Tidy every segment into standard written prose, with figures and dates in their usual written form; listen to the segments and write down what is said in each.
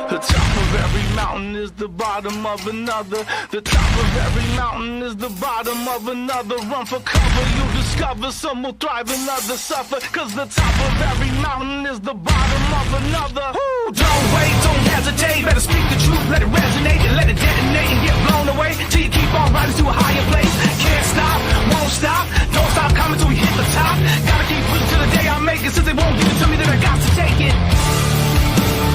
The top of every mountain is the bottom of another. The top of every mountain is the bottom of another. Run for cover, you discover some will thrive and others suffer. Cause the top of every mountain is the bottom of another. Ooh, don't wait, don't hesitate. Better speak the truth, let it resonate and let it detonate and get blown away. Till you keep on rising to a higher place. Can't stop, won't stop, don't stop coming till we hit the top. Gotta keep pushing till the day I make it. Since they won't give it to me, then I got to take it.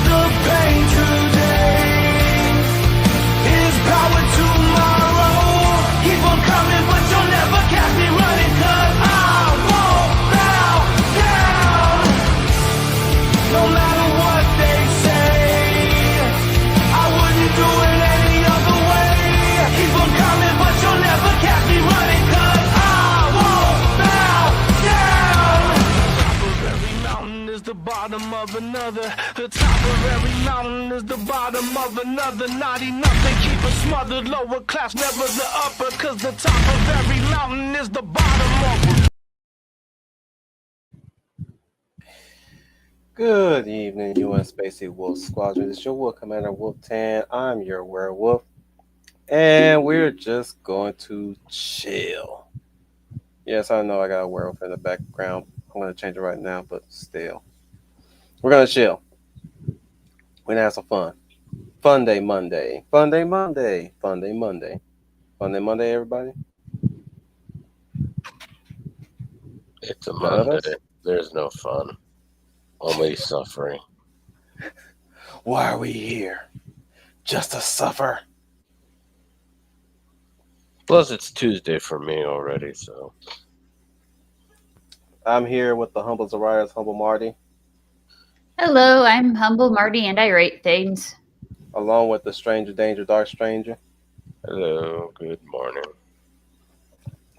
The pain today is power tomorrow. Keep on coming, but you'll never catch me running. Cause I won't bow down. No matter what they say, I wouldn't do it any other way. Keep on coming, but you'll never catch me running. Cause I won't bow down. The top of every mountain is the bottom of another. The top of every mountain is the bottom of another. Not enough to keep us smothered. Lower class, never the upper. Cause the top of every mountain is the bottom of a... Good evening, UN Spacey Wolf Squadron. It's your Wolf Commander Wolf 10. I'm your werewolf. And we're just going to chill. Yes, I know I got a werewolf in the background. I'm going to change it right now, but still. We're going to chill. We're going to have some fun. Funday Monday. Funday Monday. Funday Monday. Funday Monday, everybody. It's a Monday. There's no fun. Only suffering. Why are we here? Just to suffer? Plus, it's Tuesday for me already, so. I'm here with the Humble Zariah's Humble Marty. Hello, I'm Humble Marty and I rate things. Along with the Stranger Danger Dark Stranger. Hello, good morning.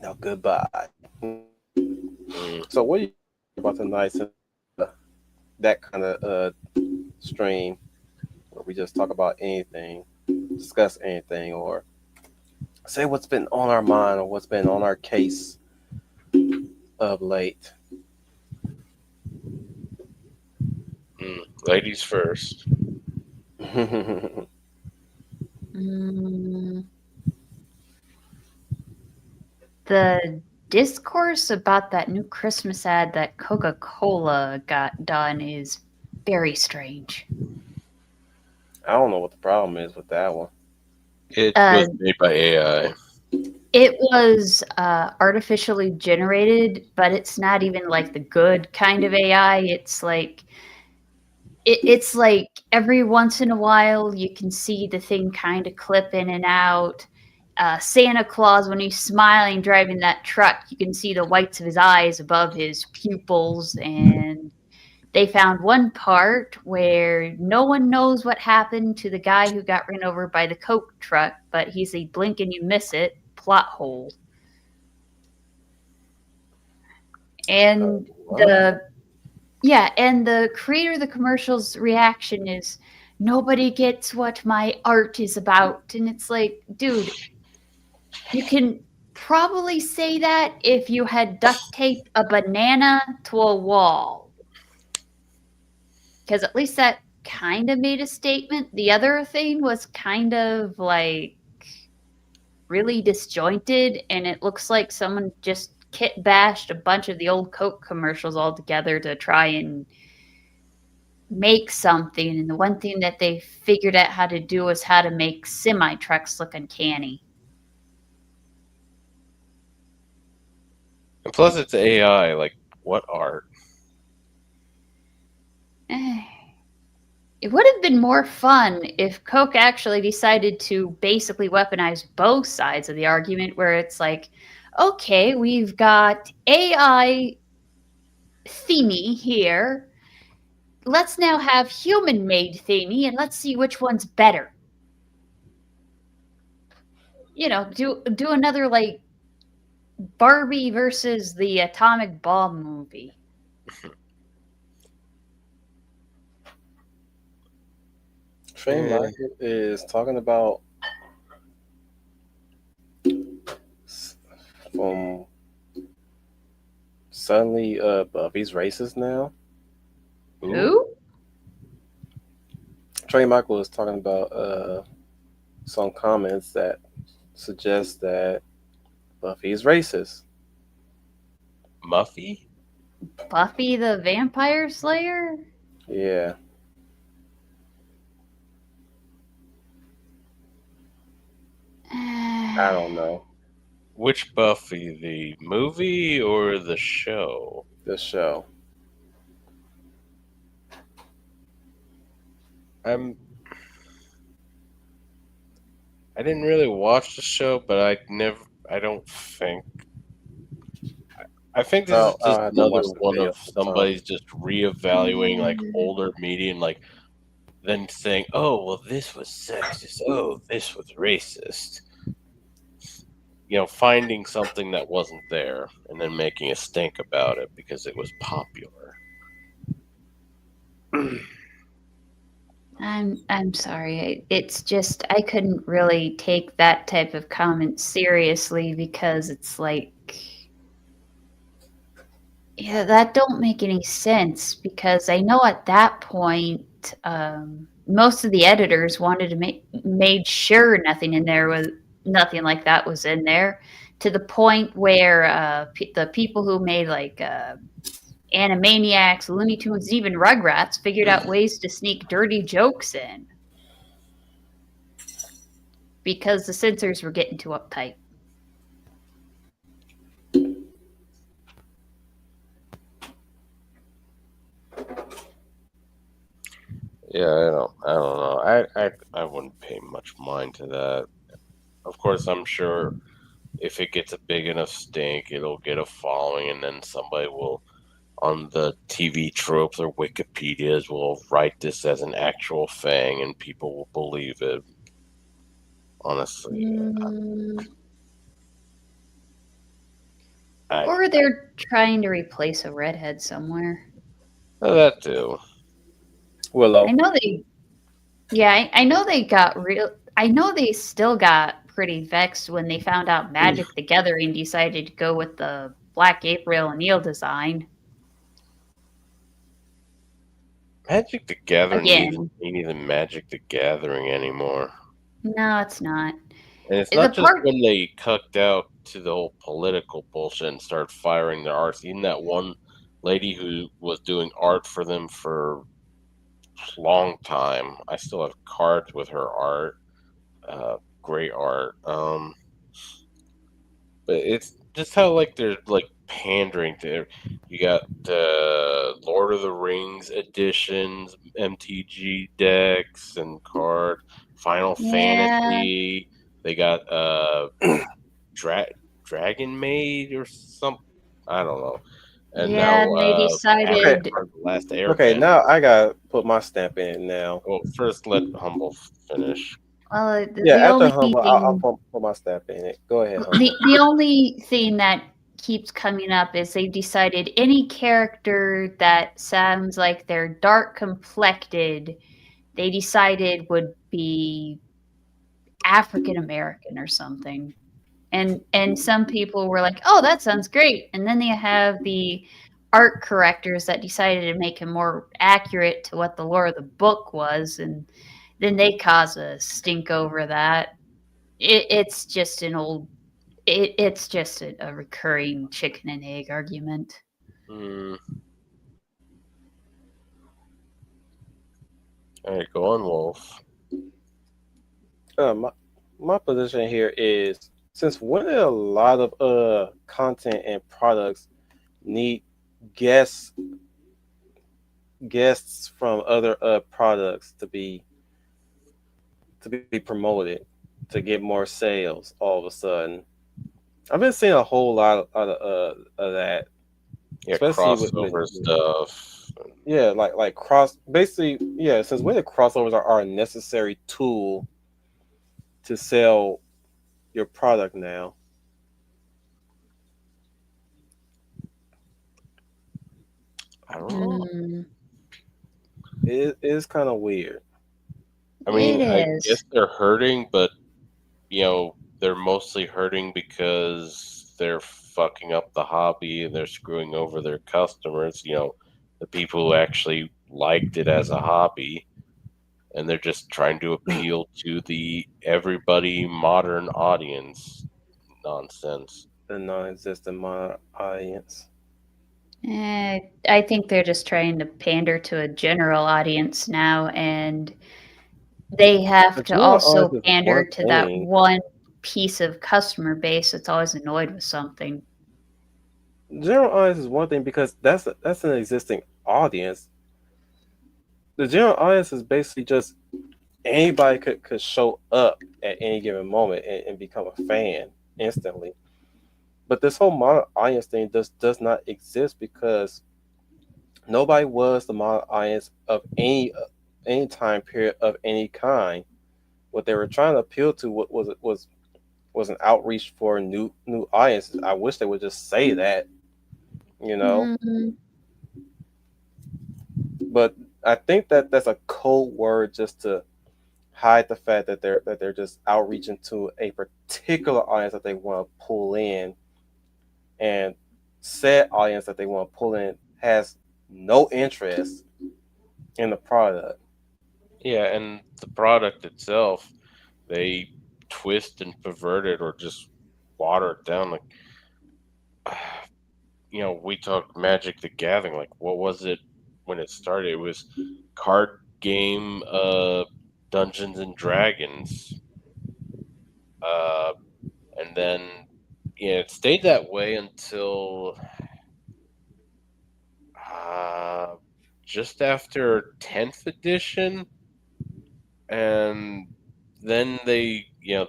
Now, goodbye. So, what are you about tonight? That kind of stream where we just talk about anything, discuss anything, or say what's been on our mind or what's been on our case of late. Ladies first. The discourse about that new Christmas ad that Coca-Cola got done is very strange. I don't know what the problem is with that one. It was made by AI. It was artificially generated, but it's not even like the good kind of AI. It's like it's like every once in a while you can see the thing kind of clip in and out. Santa Claus, when he's smiling driving that truck, you can see the whites of his eyes above his pupils. And they found one part where no one knows what happened to the guy who got run over by the Coke truck, but he's a blink and you miss it plot hole. And the creator of the commercial's reaction is, nobody gets what my art is about. And it's like, dude, you can probably say that if you had duct taped a banana to a wall. Because at least that kind of made a statement. The other thing was kind of like really disjointed, and it looks like someone just kit bashed a bunch of the old Coke commercials all together to try and make something. And the one thing that they figured out how to do was how to make semi trucks look uncanny. And plus, it's AI. Like, what art? It would have been more fun if Coke actually decided to basically weaponize both sides of the argument, where it's like, okay, we've got AI themey here. Let's now have human-made themey, and let's see which one's better. You know, do another, like, Barbie versus the atomic bomb movie. Trey Market is talking about suddenly Buffy's racist now. Who? Trey Michael was talking about some comments that suggest that Buffy is racist. Muffy? Buffy the Vampire Slayer? Yeah. I don't know. Which Buffy? The movie or the show? The show. I didn't really watch the show, but I don't think. I think this is I'll just have to another watch the one video of sometime. somebody's just reevaluating like older media and like then saying, "Oh, well, this was sexist. Oh, this was racist." Finding something that wasn't there and then making a stink about it because it was popular. I'm sorry. It's just I couldn't really take that type of comment seriously because it's like, yeah, that don't make any sense because I know at that point most of the editors wanted to made sure nothing like that was in there, to the point where the people who made like Animaniacs, Looney Tunes, even Rugrats figured out ways to sneak dirty jokes in because the censors were getting too uptight. Yeah, I don't know. I wouldn't pay much mind to that. Of course, I'm sure if it gets a big enough stink, it'll get a following, and then somebody will, on the TV tropes or Wikipedias, will write this as an actual thing, and people will believe it. Honestly, Or they're trying to replace a redhead somewhere. that too. Willow. I know they. Yeah, I know they got real. I know they still got pretty vexed when they found out Magic the Gathering decided to go with the Black April O'Neil design. Magic the Gathering Again. ain't even Magic the Gathering anymore. No, it's not. And it's The not just part- when they cucked out to the whole political bullshit and started firing their artists. Even that one lady who was doing art for them for a long time. I still have cards with her art. Great art. But it's just how like they're like pandering to. You got the Lord of the Rings editions, MTG decks and cards, Final Yeah. Fantasy. They got Dragon Maid or something. I don't know. And Yeah, now they Okay. decided. Avatar: The Last Okay, Airbender. now I gotta put my stamp in it now. Well, first let Humble finish. Well, Yeah, the after only Humble, I'll thing, put my stamp in it. Go ahead, Humble. the only thing that keeps coming up is they decided any character that sounds like they're dark complected, they decided would be African American or something. And some people were like, "Oh, that sounds great." And then they have the art correctors that decided to make him more accurate to what the lore of the book was, and then they cause a stink over that. It's just an old. It's just a recurring chicken and egg argument. Hmm. All right, go on, Wolf. My position here is, since when did a lot of content and products need guests from other products to be promoted to get more sales all of a sudden? I've been seeing a whole lot of that, Yeah, especially crossover stuff. yeah, like basically, yeah, since when the crossovers are a necessary tool to sell your product now. I don't know. It is kind of weird. I mean, It I is. guess they're hurting, but they're mostly hurting because they're fucking up the hobby and they're screwing over their customers. The people who actually liked it as a hobby, and they're just trying to appeal to the everybody modern audience nonsense. The non-existent audience. I think they're just trying to pander to a general audience now, and they have The to general also audience is pander one to that thing. one piece of customer base that's always annoyed with something. General audience is one thing because that's an existing audience. The general audience is basically just anybody could show up at any given moment and become a fan instantly. But this whole modern audience thing does not exist because nobody was the modern audience of any time period of any kind. What they were trying to appeal to was an outreach for new audiences. I wish they would just say that, you know. Mm, But I think that that's a code word just to hide the fact that they're just outreaching to a particular audience that they want to pull in, and said audience that they want to pull in has no interest in the product. Yeah, and the product itself, they twist and pervert it or just water it down. Like, we talked Magic the Gathering. Like, what was it when it started? It was card game, Dungeons and Dragons, uh, and then it stayed that way until uh, just after 10th edition, and then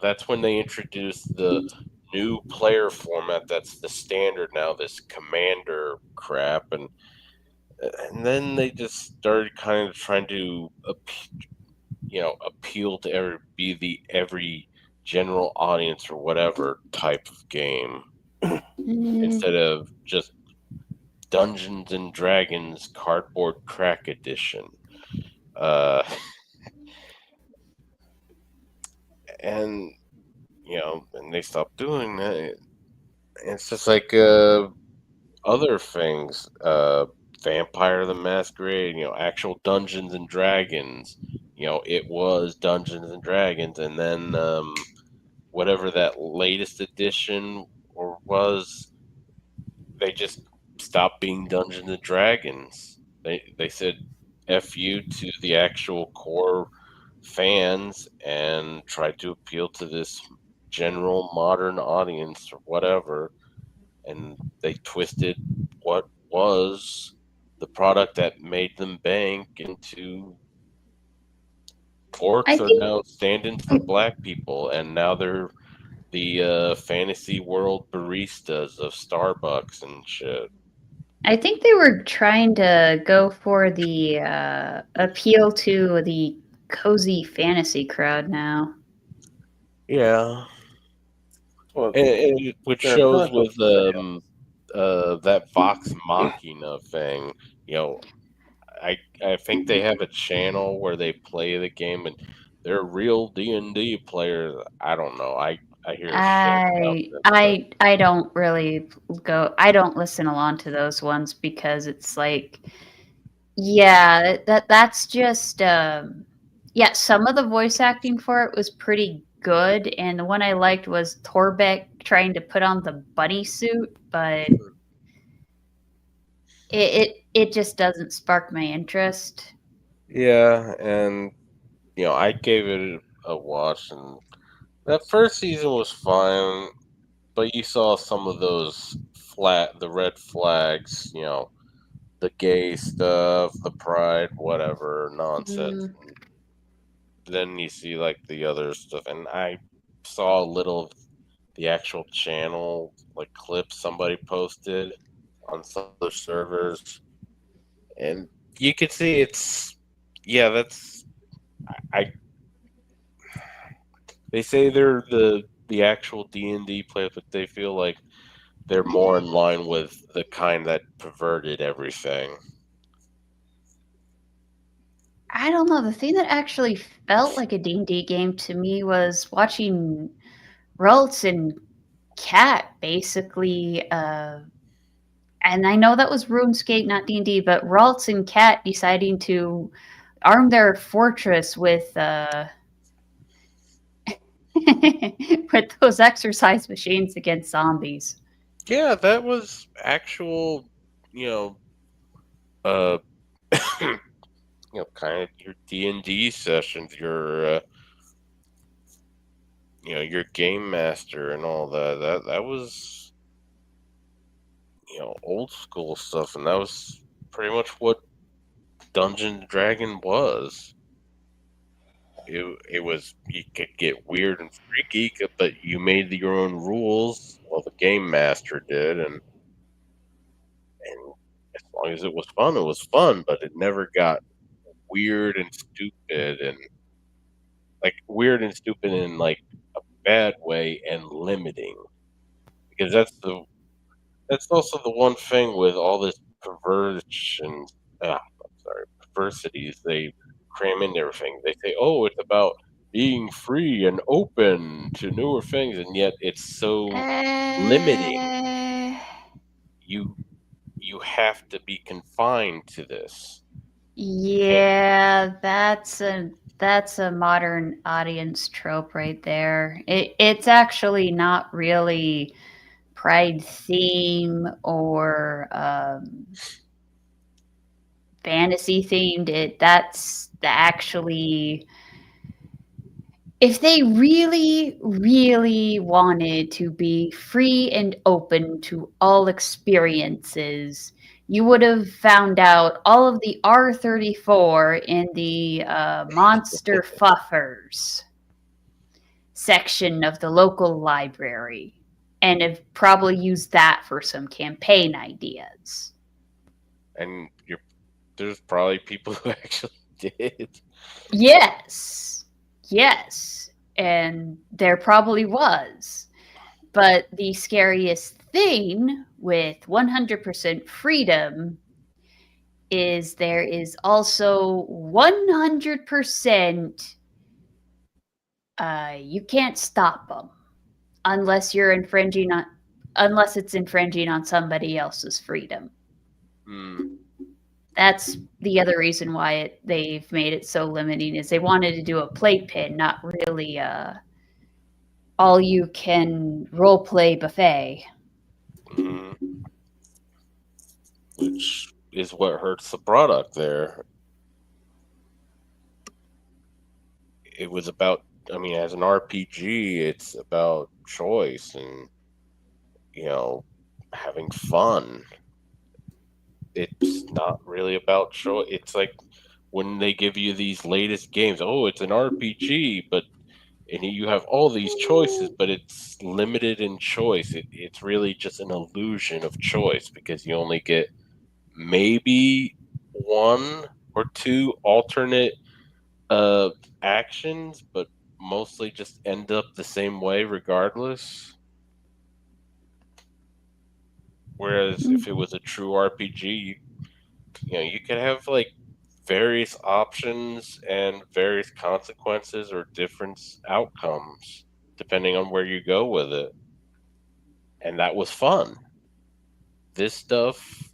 that's when they introduced the new player format that's the standard now, this commander crap, and then they just started kind of trying to appeal to be the every general audience or whatever type of game mm, instead of just Dungeons and Dragons cardboard crack edition. uh and and they stopped doing that. It's just like other things, Vampire the Masquerade, actual Dungeons and Dragons. It was Dungeons and Dragons, and then whatever that latest edition or was, they just stopped being Dungeons and Dragons. They said "f you" to the actual core fans and tried to appeal to this general modern audience or whatever, and they twisted what was the product that made them bank into I orcs are think now standing for black people, and now they're the fantasy world baristas of Starbucks and shit. I think they were trying to go for the appeal to the cozy fantasy crowd now. Yeah, Well, which they're shows appealing to with a sale. that Vox Machina thing. I think they have a channel where they play the game, and they're real D&D players. I don't know. I hear shit about I this, but I I don't really go. I don't listen along to those ones because it's like, yeah, that's just yeah. Some of the voice acting for it was pretty good, and the one I liked was Torbeck trying to put on the bunny suit, but it just doesn't spark my interest. yeah, and I gave it a watch, and that first season was fine, but you saw some of the red flags, the gay stuff, the pride, whatever nonsense. Mm, Then you see like the other stuff, and I saw a little of the actual channel, like clips somebody posted on some other servers, and you could see yeah, that's I. They say they're the actual D&D players, but they feel like they're more in line with the kind that perverted everything. I don't know. The thing that actually felt like a D&D game to me was watching Ralts and Cat basically, and I know that was RuneScape, not D&D, but Ralts and Cat deciding to arm their fortress with with those exercise machines against zombies. Yeah, that was actual, you know, uh, kind of your D&D sessions, your game master and all that. That was, old school stuff, and that was pretty much what Dungeon and Dragon was. It was, you could get weird and freaky, but you made your own rules. Well, the game master did, and as long as it was fun. But it never got weird and stupid, and like weird and stupid in like a bad way and limiting. Because that's also the one thing with all this perversion. I'm sorry, perversities. They cram into everything. They say, "Oh, it's about being free and open to newer things," and yet it's so limiting. You you have to be confined to this. Yeah, that's a modern audience trope right there. It's actually not really Pride theme or fantasy themed. That's actually, if they really, really wanted to be free and open to all experiences, you would have found out all of the R34 in the Monster Fuffers section of the local library and have probably used that for some campaign ideas. And there's probably people who actually did. Yes. And there probably was. But the scariest thing with 100% freedom is there is also 100% you can't stop them unless it's infringing on somebody else's freedom. That's the other reason why they've made it so limiting, is they wanted to do a playpen, not really all you can role play buffet. Which is what hurts the product there. It was about, as an RPG, it's about choice and, having fun. It's not really about choice. It's like when they give you these latest games, oh, it's an RPG, and you have all these choices, but it's limited in choice. It's really just an illusion of choice because you only get maybe one or two alternate actions, but mostly just end up the same way regardless. Whereas if it was a true RPG, you could have like various options and various consequences or different outcomes depending on where you go with it. And that was fun. This stuff,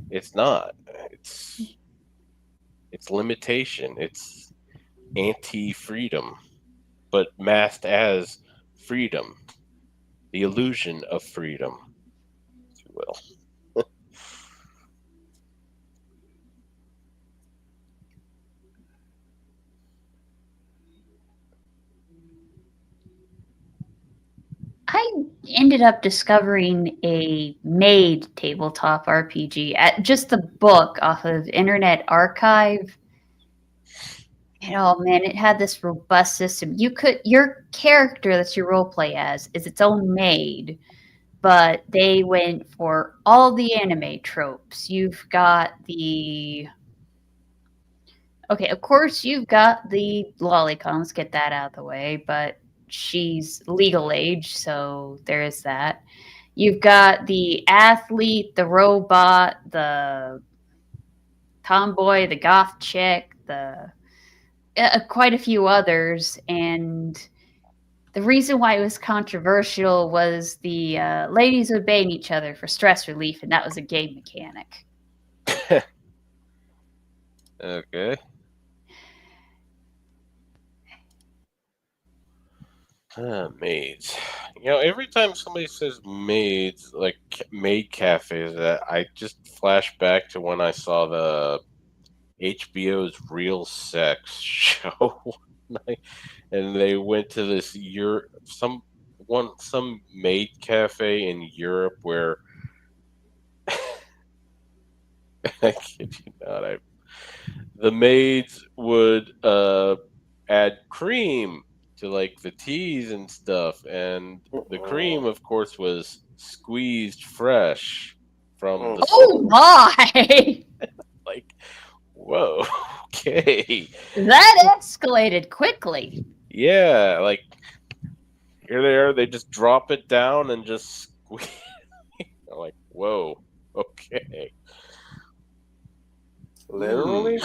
it's not. It's limitation. It's anti-freedom, but masked as freedom. The illusion of freedom, if you will. I ended up discovering a made tabletop RPG at just the book off of Internet Archive. And oh man, it had this robust system. Your character that you roleplay as is its own maid, but they went for all the anime tropes. You've got of course you've got the lolicon, let's get that out of the way, but she's legal age, so there is that. You've got the athlete, the robot, the tomboy, the goth chick, quite a few others. And the reason why it was controversial was the ladies obeying each other for stress relief, and that was a game mechanic. Okay. Maids. Every time somebody says maids, like maid cafes, that I just flash back to when I saw the HBO's Real Sex show one night, and they went to this some maid cafe in Europe where I kid you not, the maids would add cream to like the teas and stuff, and the cream, of course, was squeezed fresh from the Oh my! like. Whoa, okay, That escalated quickly. yeah, like here they are, they just drop it down and just squeeze. I'm like, whoa, okay, Literally?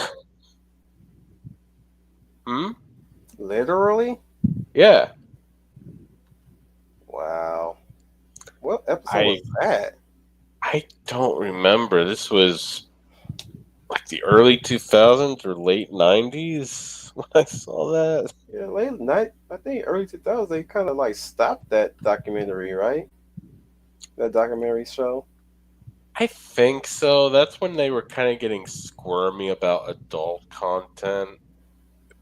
hmm, Literally? yeah. Wow. What episode I was that? I don't remember. This was like the early 2000s or late 90s when I saw that. Yeah, late night. I think early 2000s. They kind of like stopped that documentary, right? That documentary show. I think so. That's when they were kind of getting squirmy about adult content,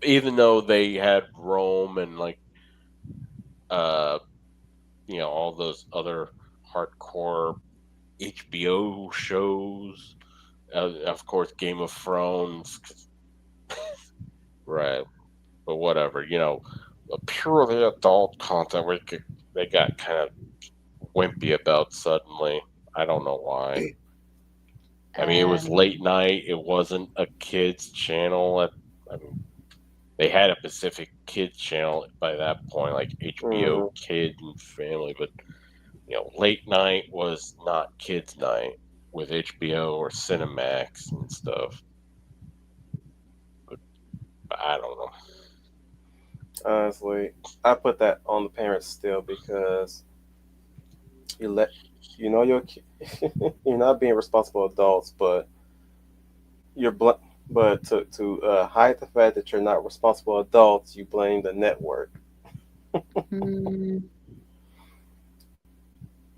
even though they had Rome and like uh all those other hardcore HBO shows. Of course, Game of Thrones, right? But whatever, purely adult content they got kind of wimpy about suddenly. I don't know why. I mean, it was late Um, night. It wasn't a kids channel. I mean, they had a Pacific Kids channel by that point, like HBO Hmm. Kid and Family. But late night was not kids' night with HBO or Cinemax and stuff. But I don't know. Honestly, I put that on the parents still because you let your you're not being responsible adults, but but to hide the fact that you're not responsible adults, you blame the network. hmm,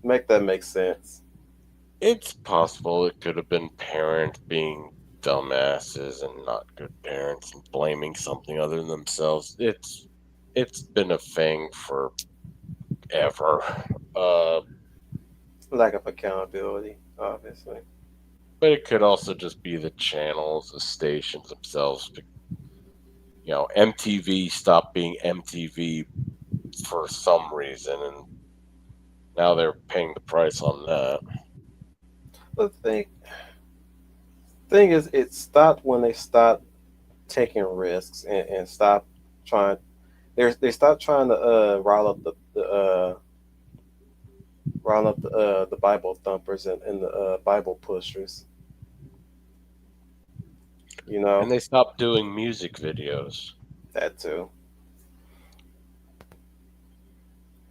Make that make sense. It's possible it could have been parents being dumbasses and not good parents and blaming something other than themselves. It's been a thing forever. Uh, Lack of accountability, obviously. but it could also just be the channels, the stations themselves. MTV stopped being MTV for some reason, and now they're paying the price on that. The thing is, it stopped when they stopped taking risks and stopped trying. They stopped trying to rile up the Bible thumpers and the Bible pushers. You And know they stopped doing music videos. that too.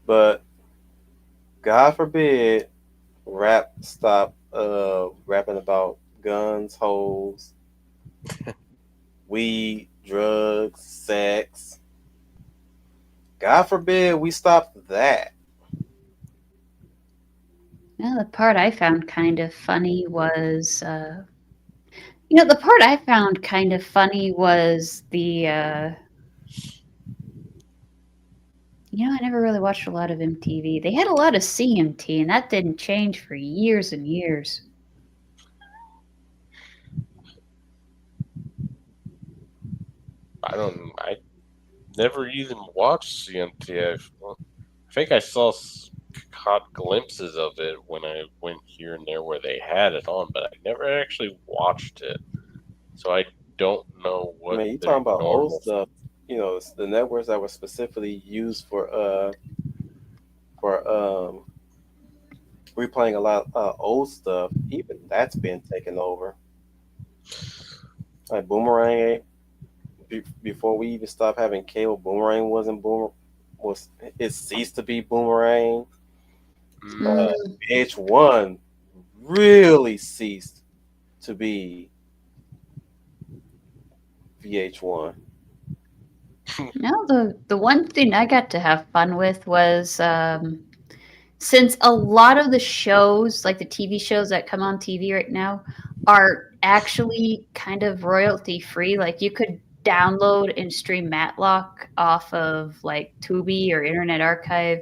But God forbid, rap stop rapping about guns, hoes, weed, drugs, sex. God forbid we stop that. the part I found kind of funny was, the part I found kind of funny was I never really watched a lot of MTV. They had a lot of CMT, and that didn't change for years and years. I never even watched CMT. I think I saw caught glimpses of it when I went here and there where they had it on, but I never actually watched it. So I don't know I what mean, you their talking about old normal. stuff. It's the networks that were specifically used for replaying a lot of old stuff. Even that's been taken over. Like Boomerang, before we even stopped having cable, Boomerang wasn't boomer was it ceased to be Boomerang. Mm, VH1 really ceased to be VH1. No, the one thing I got to have fun with was since a lot of the shows, like the TV shows that come on TV right now, are actually kind of royalty free. Like you could download and stream Matlock off of like Tubi or Internet Archive.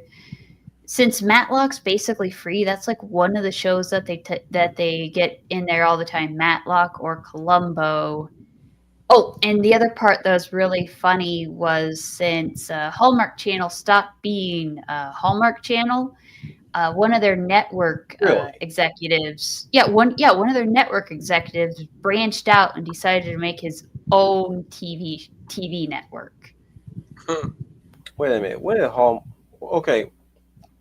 Since Matlock's basically free, that's like one of the shows that that they get in there all the time. Matlock or Columbo. Oh, and the other part that was really funny was since Hallmark Channel stopped being a Hallmark Channel, one of their network Really? executives, one of their network executives branched out and decided to make his own TV network. Wait a minute. When did Home? Okay,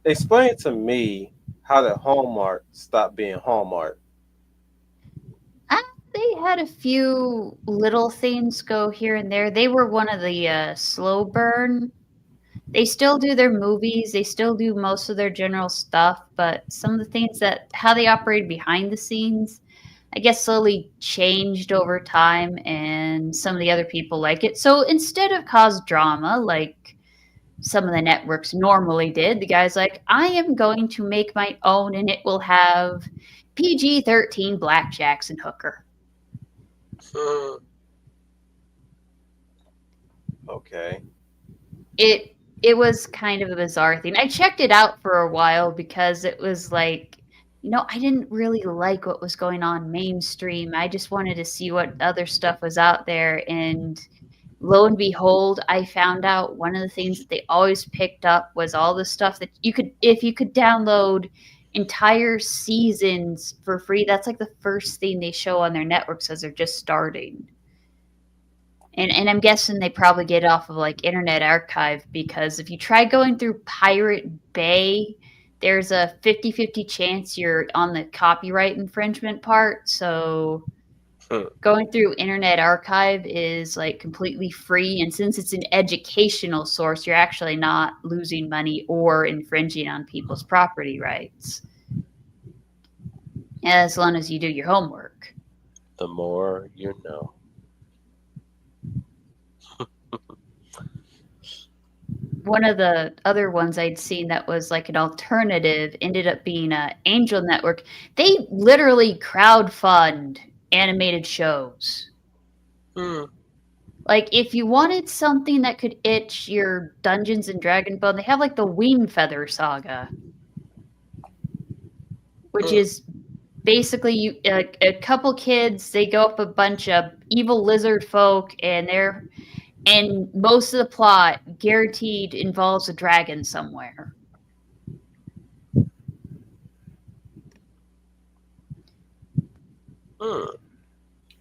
explain to me how did Hallmark stop being Hallmark? Uh, they had a few little things go here and there. They were one of the slow burn. They still do their movies. They still do most of their general stuff, but some of the things that how they operated behind the scenes, I guess, slowly changed over time, and some of the other people like it. So instead of cause drama like some of the networks normally did, the guy's like, I am going to make my own, and it will have PG-13 blackjacks and hooker. Okay. It was kind of a bizarre thing. I checked it out for a while because it was like, I didn't really like what was going on mainstream. I just wanted to see what other stuff was out there. And lo and behold, I found out one of the things that they always picked up was all the stuff that if you could download entire seasons for free, that's like the first thing they show on their networks as they're just starting. And I'm guessing they probably get it off of like Internet Archive, because if you try going through Pirate Bay, there's a 50-50 chance you're on the copyright infringement part. So going through Internet Archive is like completely free. And since it's an educational source, you're actually not losing money or infringing on people's property rights, as long as you do your homework. The more you know. One of the other ones I'd seen that was like an alternative ended up being Angel Network. They literally crowdfund animated shows. Like if you wanted something that could itch your Dungeons and Dragon bone, they have like the Wing Feather Saga, which is basically a couple kids. They go up a bunch of evil lizard folk, and most of the plot guaranteed involves a dragon somewhere.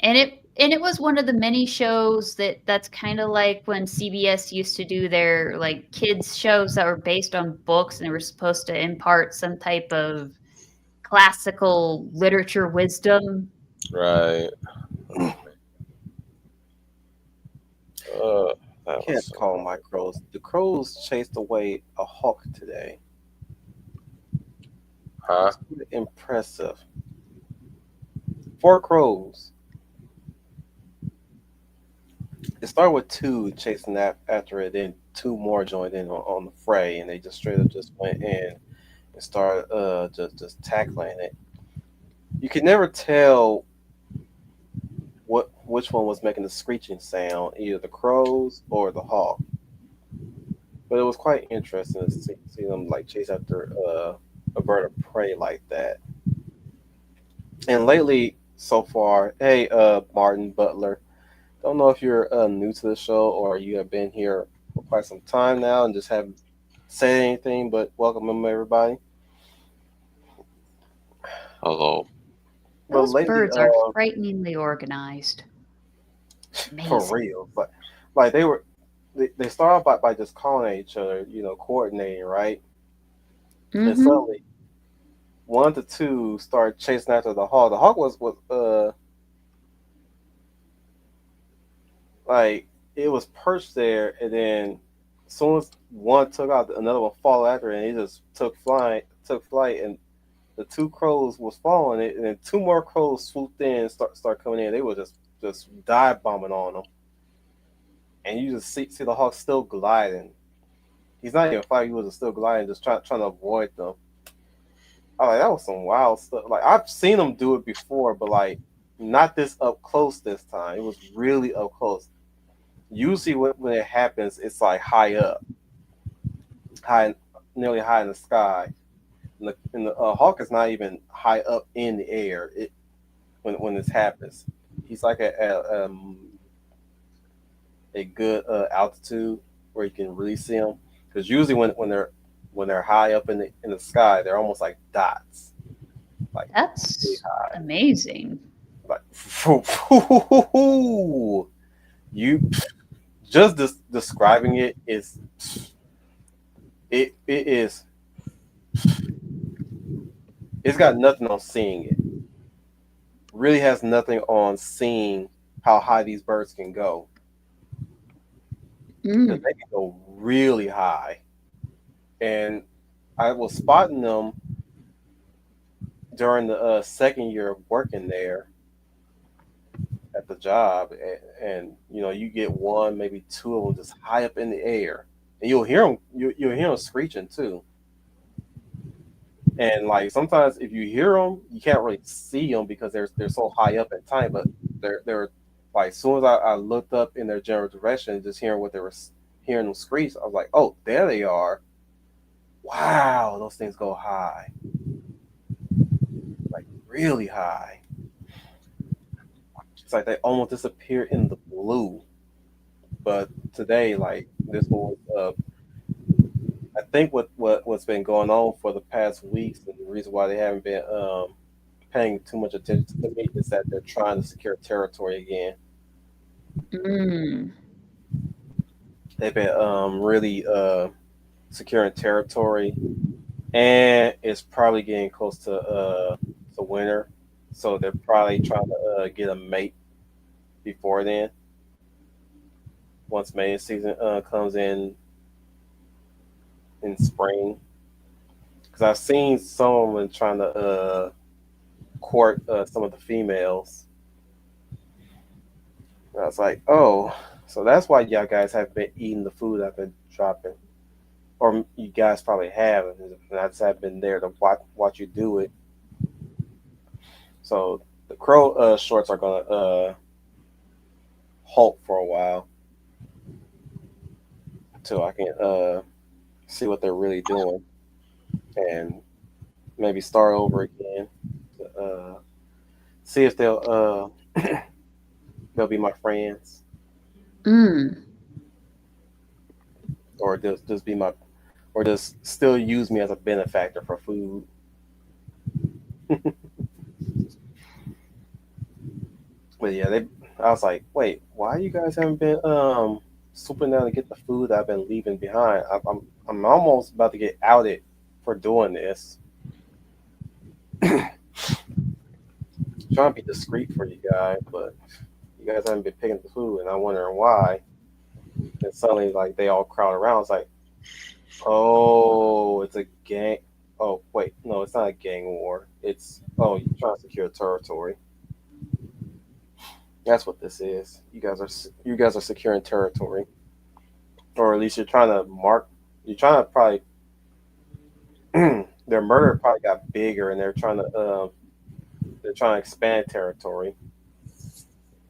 And it was one of the many shows that's kind of like when CBS used to do their like kids shows that were based on books, and they were supposed to impart some type of classical literature wisdom. Right. I can't call my crows. The crows chased away a hawk today. Huh? It's impressive. 4 crows. It started with 2 chasing after it, then 2 more joined in on the fray, and they just straight up just went in and started just tackling it. You could never tell which one was making the screeching sound, either the crows or the hawk. But it was quite interesting to see them like chase after a bird of prey like that. And lately, so far, hey, Martin Butler, don't know if you're new to the show or you have been here for quite some time now and just haven't said anything, but welcome everybody. Hello. Those lately, birds are frighteningly organized. Amazing. For real, but like they start off by just calling at each other, coordinating, right? Mm-hmm. And suddenly 1 to 2 started chasing after the hawk. The hawk was like it was perched there, and then as soon as one took out, another one followed after it, and he just took flight, and the 2 crows was following it, and then 2 more crows swooped in and start coming in. They were just dive bombing on them. and you just see the hawk still gliding. He's not even fighting; he was still gliding, just trying to avoid them. I like that was some wild stuff. Like I've seen him do it before, but like not this up close this time. It was really up close. Usually when it happens, it's like high up, high, nearly high in the sky. And the hawk is not even high up in the air. When this happens, he's like a good altitude where you can really see them. Because usually when they're high up in the sky, they're almost like dots, like really That's high. amazing. Like you just describing it is it is it's got nothing on seeing it. Really has nothing on seeing how high these birds can go. Because Mm. they can go really high. And I was spotting them during the second year of working there at the job, and you get one, maybe two of them just high up in the air, and you'll hear them. You'll hear them screeching too. And like sometimes if you hear them, you can't really see them because they're so high up in time. But they're like as soon as I looked up in their general direction, just hearing what they were hearing them screech, I was like, oh, there they are. Wow, those things go high, like really high. It's like they almost disappear in the blue. But today, like this one was, I think what's been going on for the past weeks, and the reason why they haven't been paying too much attention to me is that they're trying to secure territory again. Mm. They've been really securing territory, and it's probably getting close to winter, so they're probably trying to get a mate before then. Once mating season comes in spring, because I've seen some of them trying to court some of the females. And I was like, oh, so that's why y'all guys have been eating the food I've been dropping, or you guys probably have, and I just have been there to watch you do it. So the crow shorts are gonna halt for a while until I can see what they're really doing and maybe start over again. To, see if they'll be my friends Mm. or just be my or just still use me as a benefactor for food. But yeah, they. I was like, wait, why you guys haven't been swooping down to get the food I've been leaving behind? I'm almost about to get outed for doing this. Trying to be discreet for you guys, but you guys haven't been picking the food, and I'm wondering why. And suddenly, like they all crowd around. It's like, oh, it's a gang. Oh wait, no, it's not a gang war. It's you're trying to secure territory. That's what this is. You guys are securing territory, or at least you're trying to mark. You're trying to probably their murder probably got bigger, and they're trying to expand territory.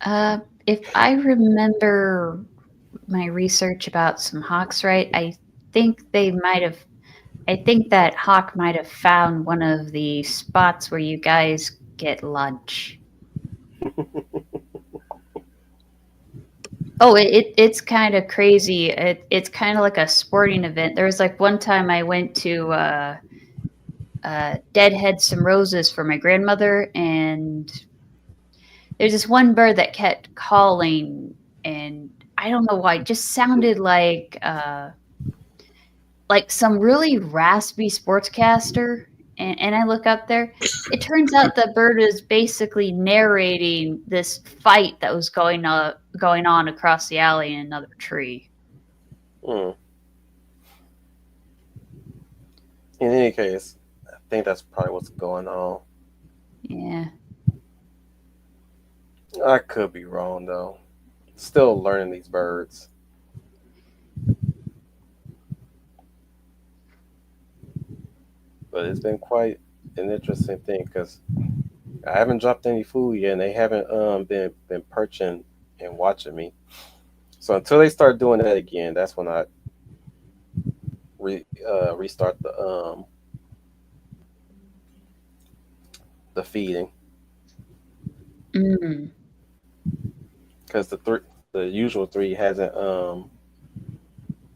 If I remember my research about some hawks right, think they might have. I think that hawk might have found one of the spots where you guys get lunch. Oh, it's kind of crazy. It's kind of like a sporting event. There was like one time I went to deadhead some roses for my grandmother, and there's this one bird that kept calling, and I don't know why. It just sounded like some really raspy sportscaster. And I look up there. It turns out the bird is basically narrating this fight that was going on across the alley in another tree. Hmm. In any case, I think that's probably what's going on. Yeah. I could be wrong though. Still learning these birds. but it's been quite an interesting thing because I haven't dropped any food yet, and they haven't been perching and watching me. So until they start doing that again, that's when I restart the feeding Mm. because the usual three hasn't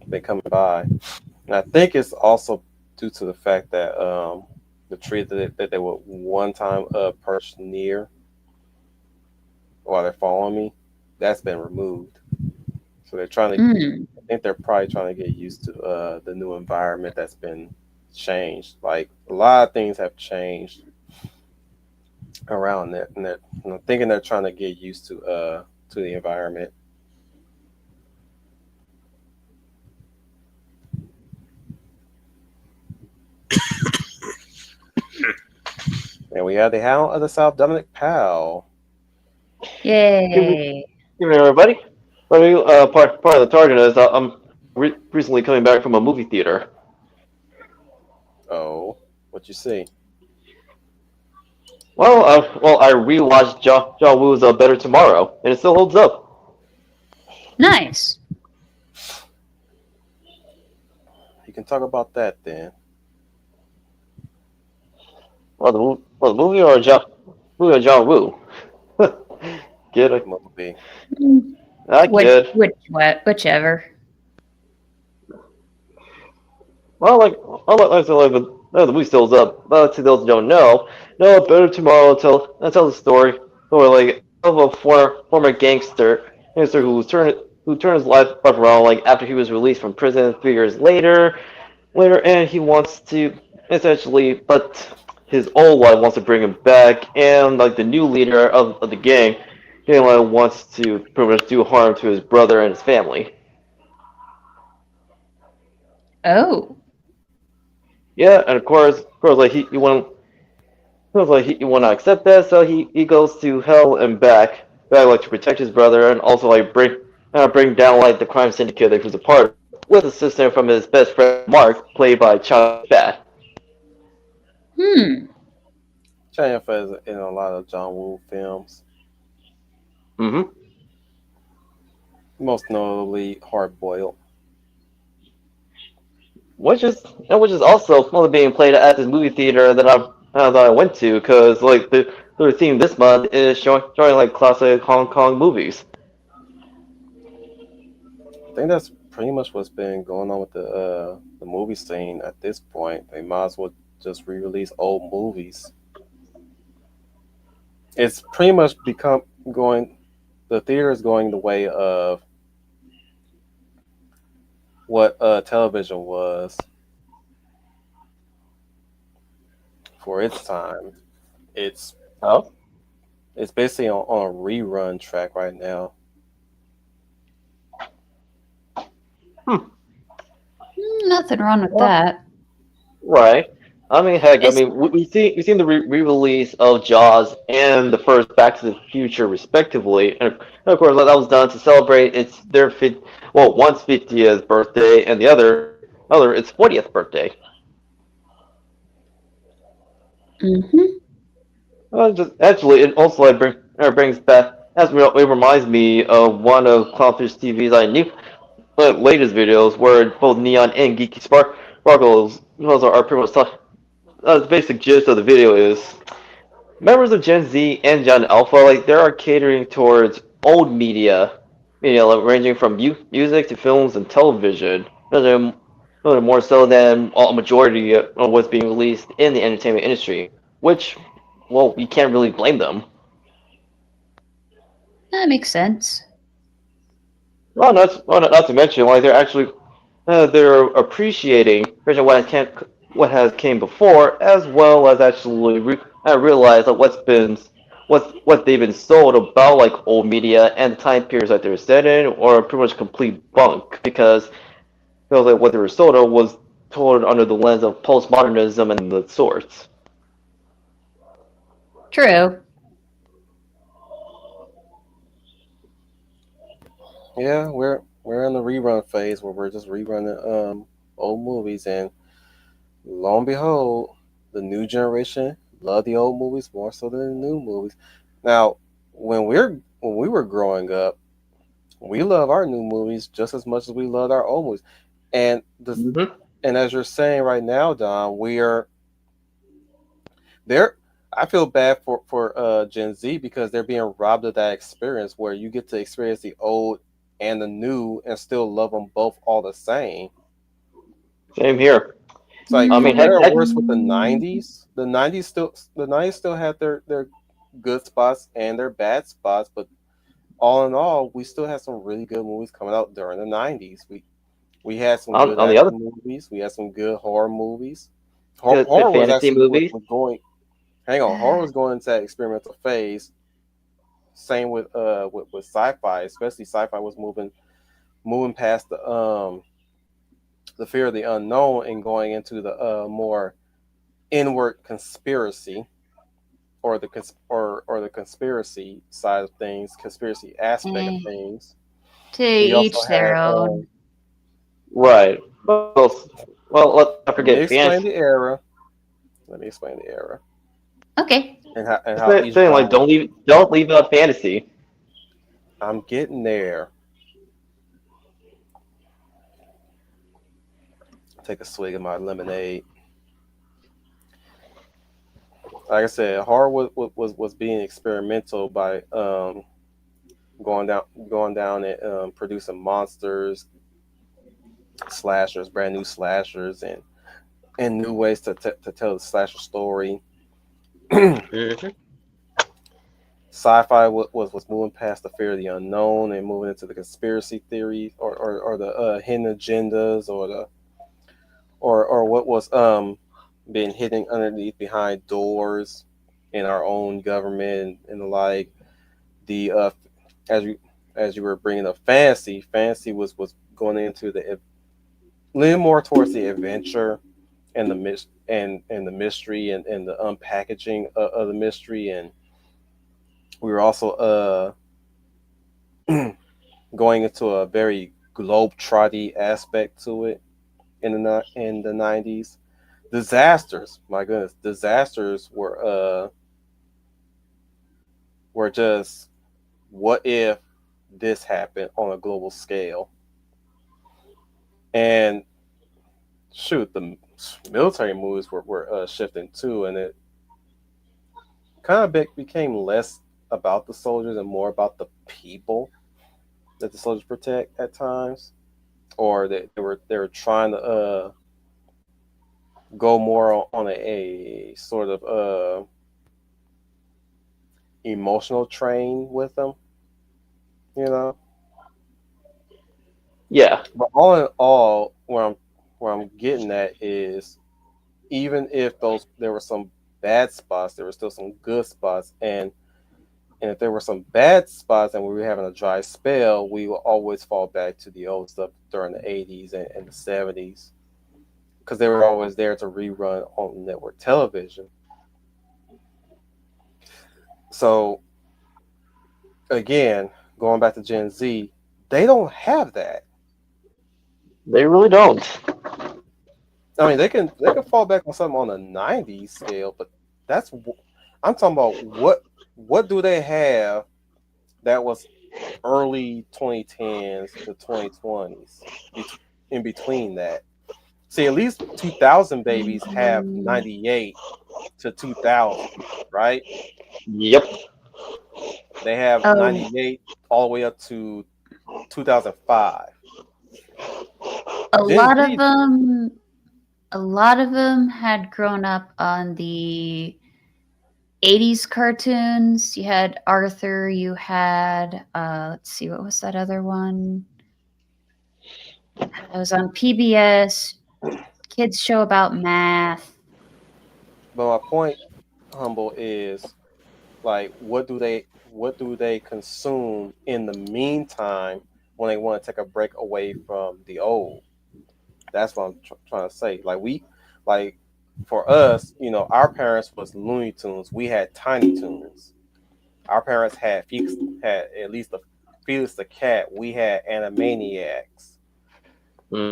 been coming by. And I think it's also due to the fact that the tree that they would one time perch near while they're following me, that's been removed. So they're trying to. Mm. I think they're probably trying to get used to the new environment that's been changed. Like a lot of things have changed around it, and I'm thinking they're trying to get used to the environment. And we have the Hound of the South, Dominic Powell. Good Yay. evening, everybody. Part of the target is I'm recently coming back from a movie theater. Oh, what you see? Well, I rewatched John Woo's Better Tomorrow, and it still holds up. Nice. You can talk about that then. The movie or John Woo. Get it? Movie. Mm. I kid. Whichever. Well, like I said, the movie still holds up. But to those who don't know, no Better Tomorrow tells the story of a former gangster who turned his life around after he was released from prison 3 years later, and he wants to essentially, but his old wife wants to bring him back, and the new leader of the gang, wants to pretty much do harm to his brother and his family. Oh. Yeah, and of course, he will not accept that, so he goes to hell and back to protect his brother, and also bring down the crime syndicate that he was a part of, with assistance from his best friend Mark, played by China Fat. Hmm. China is in a lot of John Woo films, Mm-hmm. most notably Hard Boiled. Which is also only being played at this movie theater that I went to, because the theme this month is showing classic Hong Kong movies. I think that's pretty much what's been going on with the movie scene at this point. They might as well just re-release old movies. It's pretty much become going. The theater is going the way of what television was for its time. It's Oh, it's basically on a rerun track right now. hmm. Nothing wrong with Well, that. right. I mean, heck, It's we've seen the re-release of Jaws and the first Back to the Future, respectively, and of course that was done to celebrate one's 50th birthday and the other its 40th birthday. mm-hmm. Actually, it also brings back it reminds me of one of Clownfish TV's latest videos where both Neon and Geeky Sparkles are pretty much the basic gist of the video is members of Gen Z and Gen Alpha, they are catering towards old media, ranging from music to films and television, more so than a majority of what's being released in the entertainment industry, which, well, we can't really blame them. That makes sense. Not to mention, they're appreciating what has came before, as well as actually realize that what they've been sold about old media and the time periods that they're set in, or pretty much complete bunk, because what they were sold was told under the lens of postmodernism and the sorts. True. Yeah, we're in the rerun phase where we're just rerunning old movies, and lo and behold, the new generation love the old movies more so than the new movies. Now, when we were growing up, we love our new movies just as much as we loved our old movies. And the Hmm. and as you're saying right now, Don, we are there. I feel bad for Gen Z because they're being robbed of that experience where you get to experience the old and the new and still love them both all the same. Same here. It's like I for mean, heck, better or heck, worse with the nineties still had their good spots and their bad spots, but all in all, we still had some really good movies coming out during the nineties. We had some good on the other action movies. We had some good horror movies. good Horror was fantasy actually movies. was going. Hang on, horror was going into that experimental phase. Same with sci-fi, especially sci-fi was moving past the fear of the unknown and going into the more inward conspiracy or the conspiracy side of things, conspiracy aspect of Eh, things. to We also each had their own. Right. Well, let's not let me forget explain fantasy. the era. Let me explain the era Okay. and how each Saying like genre. don't leave out fantasy. I'm getting there. Take a swig of my lemonade. Like I said, horror was being experimental by going down and producing monsters, slashers, brand new slashers, and new ways to tell the slasher story. Hmm. Sci-fi was moving past the fear of the unknown and moving into the conspiracy theories or the hidden agendas or what was being hidden underneath behind doors in our own government and the like. The as you as you were bringing up fantasy was going into the leaning more towards the adventure and the and the mystery and the unpackaging of the mystery, and we were also going into a very globe trotty aspect to it in the 90s. Disasters, my goodness, disasters were just what if this happened on a global scale. And shoot, the military movies were shifting too, and it kind of became less about the soldiers and more about the people that the soldiers protect at times, or that they were trying to go more on a sort of emotional train with them, you know. Yeah. But all in all, where I'm getting at is even if those there were some bad spots, there were still some good spots, and if there were some bad spots and we were having a dry spell, we will always fall back to the old stuff during the 80s and the 70s because they were always there to rerun on network television. So again, going back to Gen Z, they don't have that. They really don't. I mean, they can fall back on something on a '90s scale, but that's I'm talking about what do they have that was early 2010s to 2020s in between that. See, at least 2000 babies have Mm, 98 to 2000, right? Yep. They have oh, 98 all the way up to 2005. a Gen lot of Z, them. A lot of them had grown up on the 80s cartoons. You had Arthur. You had let's see, what was that other one? It was on PBS. Kids show about math. but my point, humble, is like what do they consume in the meantime when they want to take a break away from the old? That's what I'm trying to say. Like for us, you know, our parents was Looney Tunes. We had Tiny Toons. Our parents had at least the Felix the Cat. We had Animaniacs.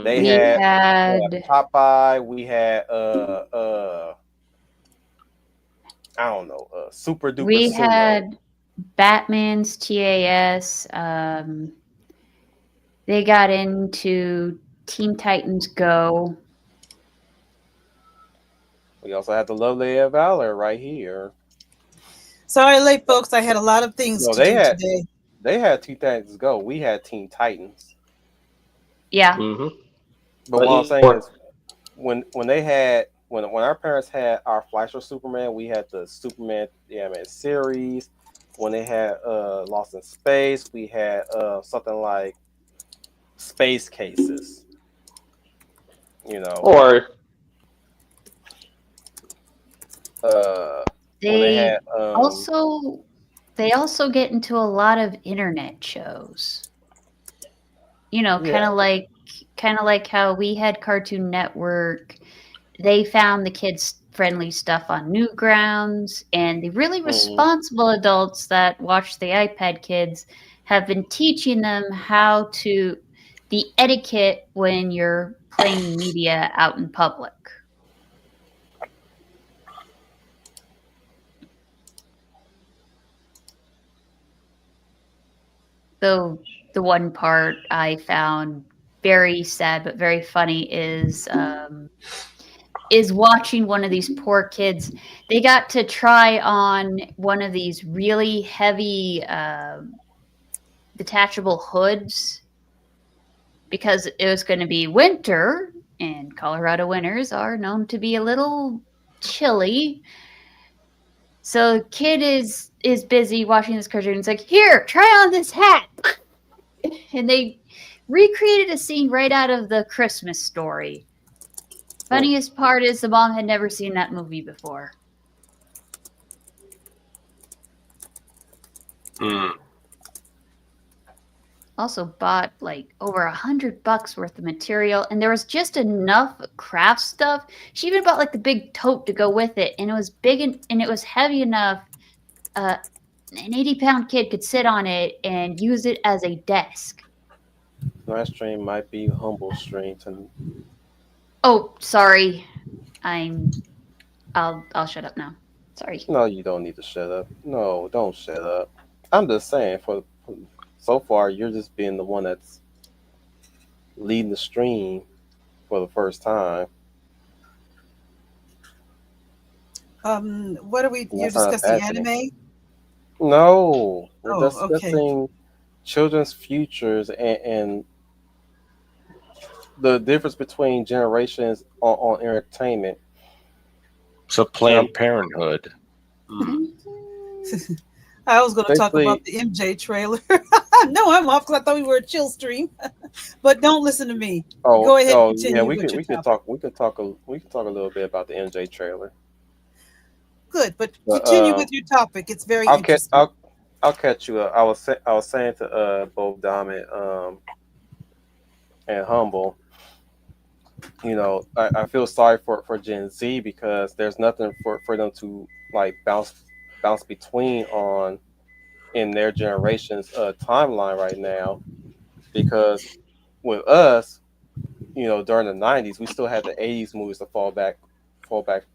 They Hmm. We had had Popeye. We had I don't know, Super Duper We Sumo. had Batman's TAS. They got into Teen Titans Go. We also had the Lovely of Valor right here. Sorry, late folks. I had a lot of things No, to do today. they had Teen Titans Go. We had Teen Titans. Yeah. Mm-hmm. But what I'm saying is, when they had when our parents had our Fleischer Superman, we had the Superman man series. When they had Lost in Space, we had something like Space Cases. You know, Or when they They had also they also get into a lot of internet shows. You know, yeah. kind of like how we had Cartoon Network. They found the kids friendly stuff on Newgrounds, and the really Mhm. responsible adults that watch the iPad kids have been teaching them how to the etiquette when you're playing media out in public. Though the one part I found very sad but very funny is watching one of these poor kids. They got to try on one of these really heavy detachable hoods because it was going to be winter, and Colorado winters are known to be a little chilly. So the kid is busy watching this cartoon. It's like, here, try on this hat, and they recreated a scene right out of the Christmas Story. Funniest part is the mom had never seen that movie before. Mm. Also bought like over $100 worth of material, and there was just enough craft stuff. She even bought like the big tote to go with it, and it was big and it was heavy enough. An 80-pound kid could sit on it and use it as a desk. My stream might be humble stream to Oh, sorry. I'll shut up now. Sorry. No, you don't need to shut up. No, don't shut up. I'm just saying, for so far, you're just being the one that's leading the stream for the first time. What are we? And You're that's not a discussing bad thing. anime? No, we're Oh, okay. discussing children's futures and the difference between generations on entertainment. So And I'm Planned Parenthood. Mm. I was going to talk basically, about the MJ trailer. No, I'm off because I thought we were a chill stream. But don't listen to me. Go ahead and yeah, continue with your topic. we can talk a little bit about the MJ trailer. Good, but But continue with your topic. It's very I'll catch interesting. I'll catch you up. I was saying to both Dom and Humble, you know, I feel sorry for Gen Z because there's nothing for them to like bounce between on in their generation's timeline right now. Because with us, you know, during the '90s, we still had the '80s movies to fall back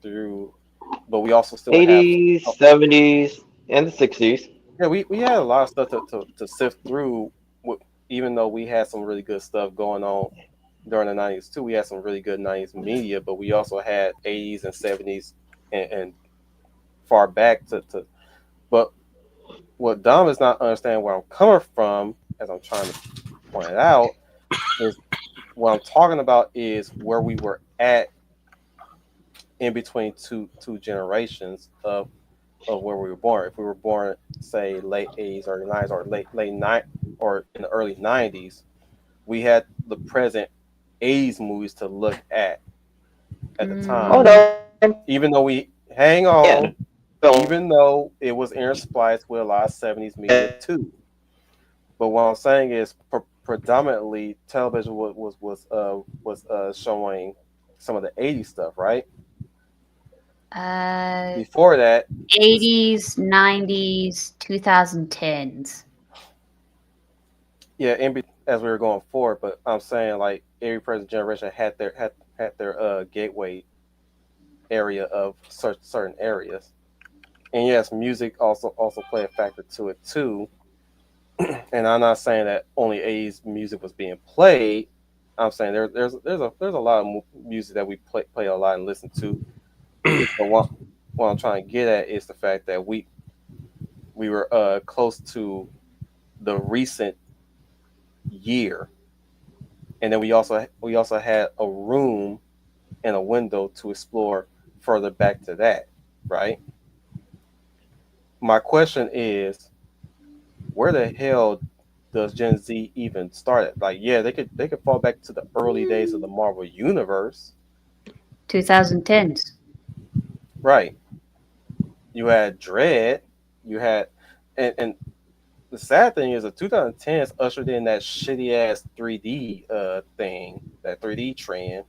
through, but we also still have 80s, 70s, and the 60s. yeah, we had a lot of stuff to sift through. Even though we had some really good stuff going on during the '90s too, we had some really good '90s media, but we also had '80s and '70s and far back to. But what Dom is not understanding where I'm coming from, as I'm trying to point it out, is what I'm talking about is where we were at in between two generations of where we were born. If we were born, say, late '80s, early '90s, or late night, or in the early '90s, we had the present '80s movies to look at the Oh time. Mm, no, Even though we hang on, yeah, film. even though it was interspliced with a lot of '70s media too. But what I'm saying is, predominantly television was showing some of the '80s stuff, right? uh, Before that, this 80s, 90s, 2010s. yeah, as we were going forward, but I'm saying like every present generation had their gateway area of certain areas. And yes, music also play a factor to it too. And I'm not saying that only 80s music was being played. I'm saying there's a lot of music that we play a lot and listen to. But what I'm trying to get at is the fact that we were close to the recent year, and then we also had a room and a window to explore further back to that, right? My question is, where the hell does Gen Z even start at? Like, yeah, they could fall back to the early days of the Marvel universe, 2010s. right? You had Dread, you had, and the sad thing is the 2010s ushered in that shitty ass 3D thing, that 3D trend.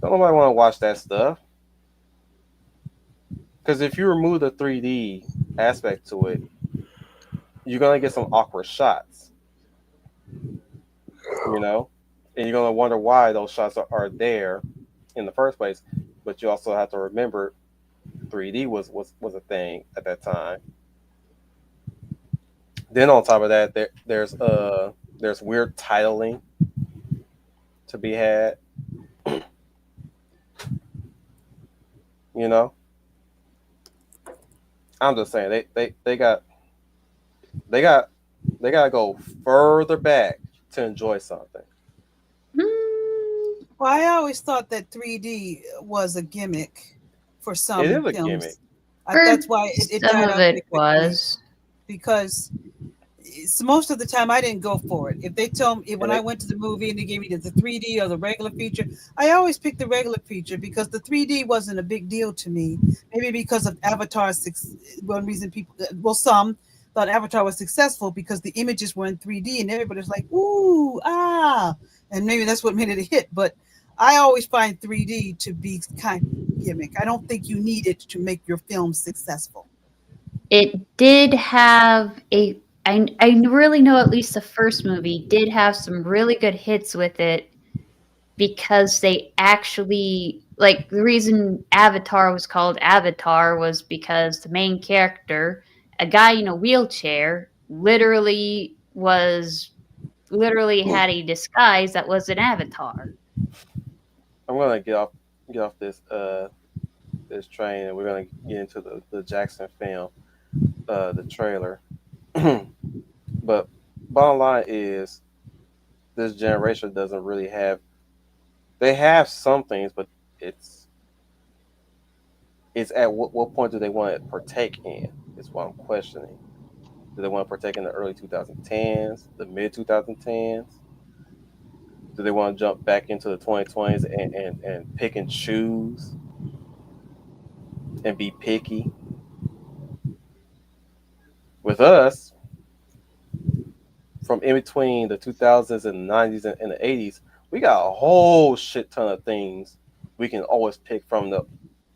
Don't nobody want to watch that stuff because if you remove the 3D aspect to it, you're gonna get some awkward shots, you know, and you're gonna wonder why those shots are there in the first place. But you also have to remember 3D was a thing at that time. Then on top of that, there's weird titling to be had. You know, I'm just saying they got they gotta go further back to enjoy something. Well, I always thought that 3D was a gimmick for It some is a gimmick. films. For That's why it some died of out it pretty quickly was. because most of the time I didn't go for it. If they told me when And I it, went to the movie and they gave me the 3D or the regular feature, I always picked the regular feature because the 3D wasn't a big deal to me. Maybe because of Avatar 6, one reason people, well, some thought Avatar was successful because the images were in 3D and everybody's like, ooh, ah, and maybe that's what made it a hit. But I always find 3D to be kind of gimmick. I don't think you need it to make your film successful. It did have a. I really know at least the first movie did have some really good hits with it because they actually like the reason Avatar was called Avatar was because the main character, a guy in a wheelchair, literally had a disguise that was an avatar. I'm gonna get off this train and we're gonna get into the Jackson film, the trailer. But bottom line is this generation doesn't really have. They have some things, but it's it's at what point do they want to partake in? Is what I'm questioning. Do they want to partake in the early 2010s, the mid 2010s? Do they want to jump back into the 2020s and pick and choose and be picky? With us, from in between the 2000s and the 90s and the 80s, we got a whole shit ton of things we can always pick from the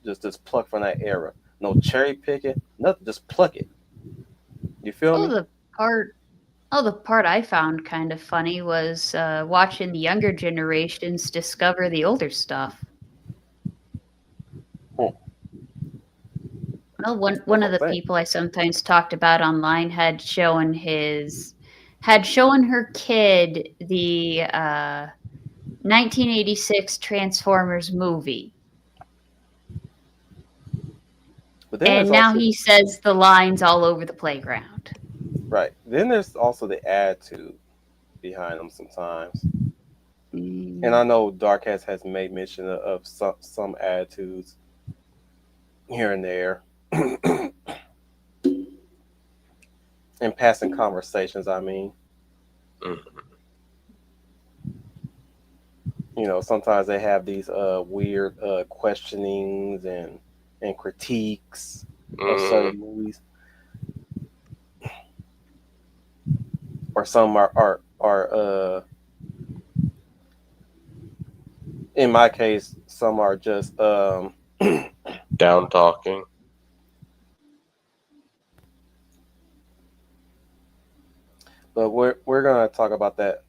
just pluck from that era. No cherry picking, nothing, just pluck it. You feel Oh, me? the part the part I found kind of funny was watching the younger generations discover the older stuff. Hmm. Well, one That's of what I'm the saying. people I sometimes talked about online had shown her kid the 1986 Transformers movie, But then there's and now also he says the lines all over the playground. right. Then there's also the attitude behind them sometimes. And I Mm. know Dark has made mention of some attitudes here and there in passing conversations. I mean, Mhm. sometimes they have these weird questionings and critiques of Mhm. certain movies, or some are in my case, some are just Down talking. but we're gonna talk about that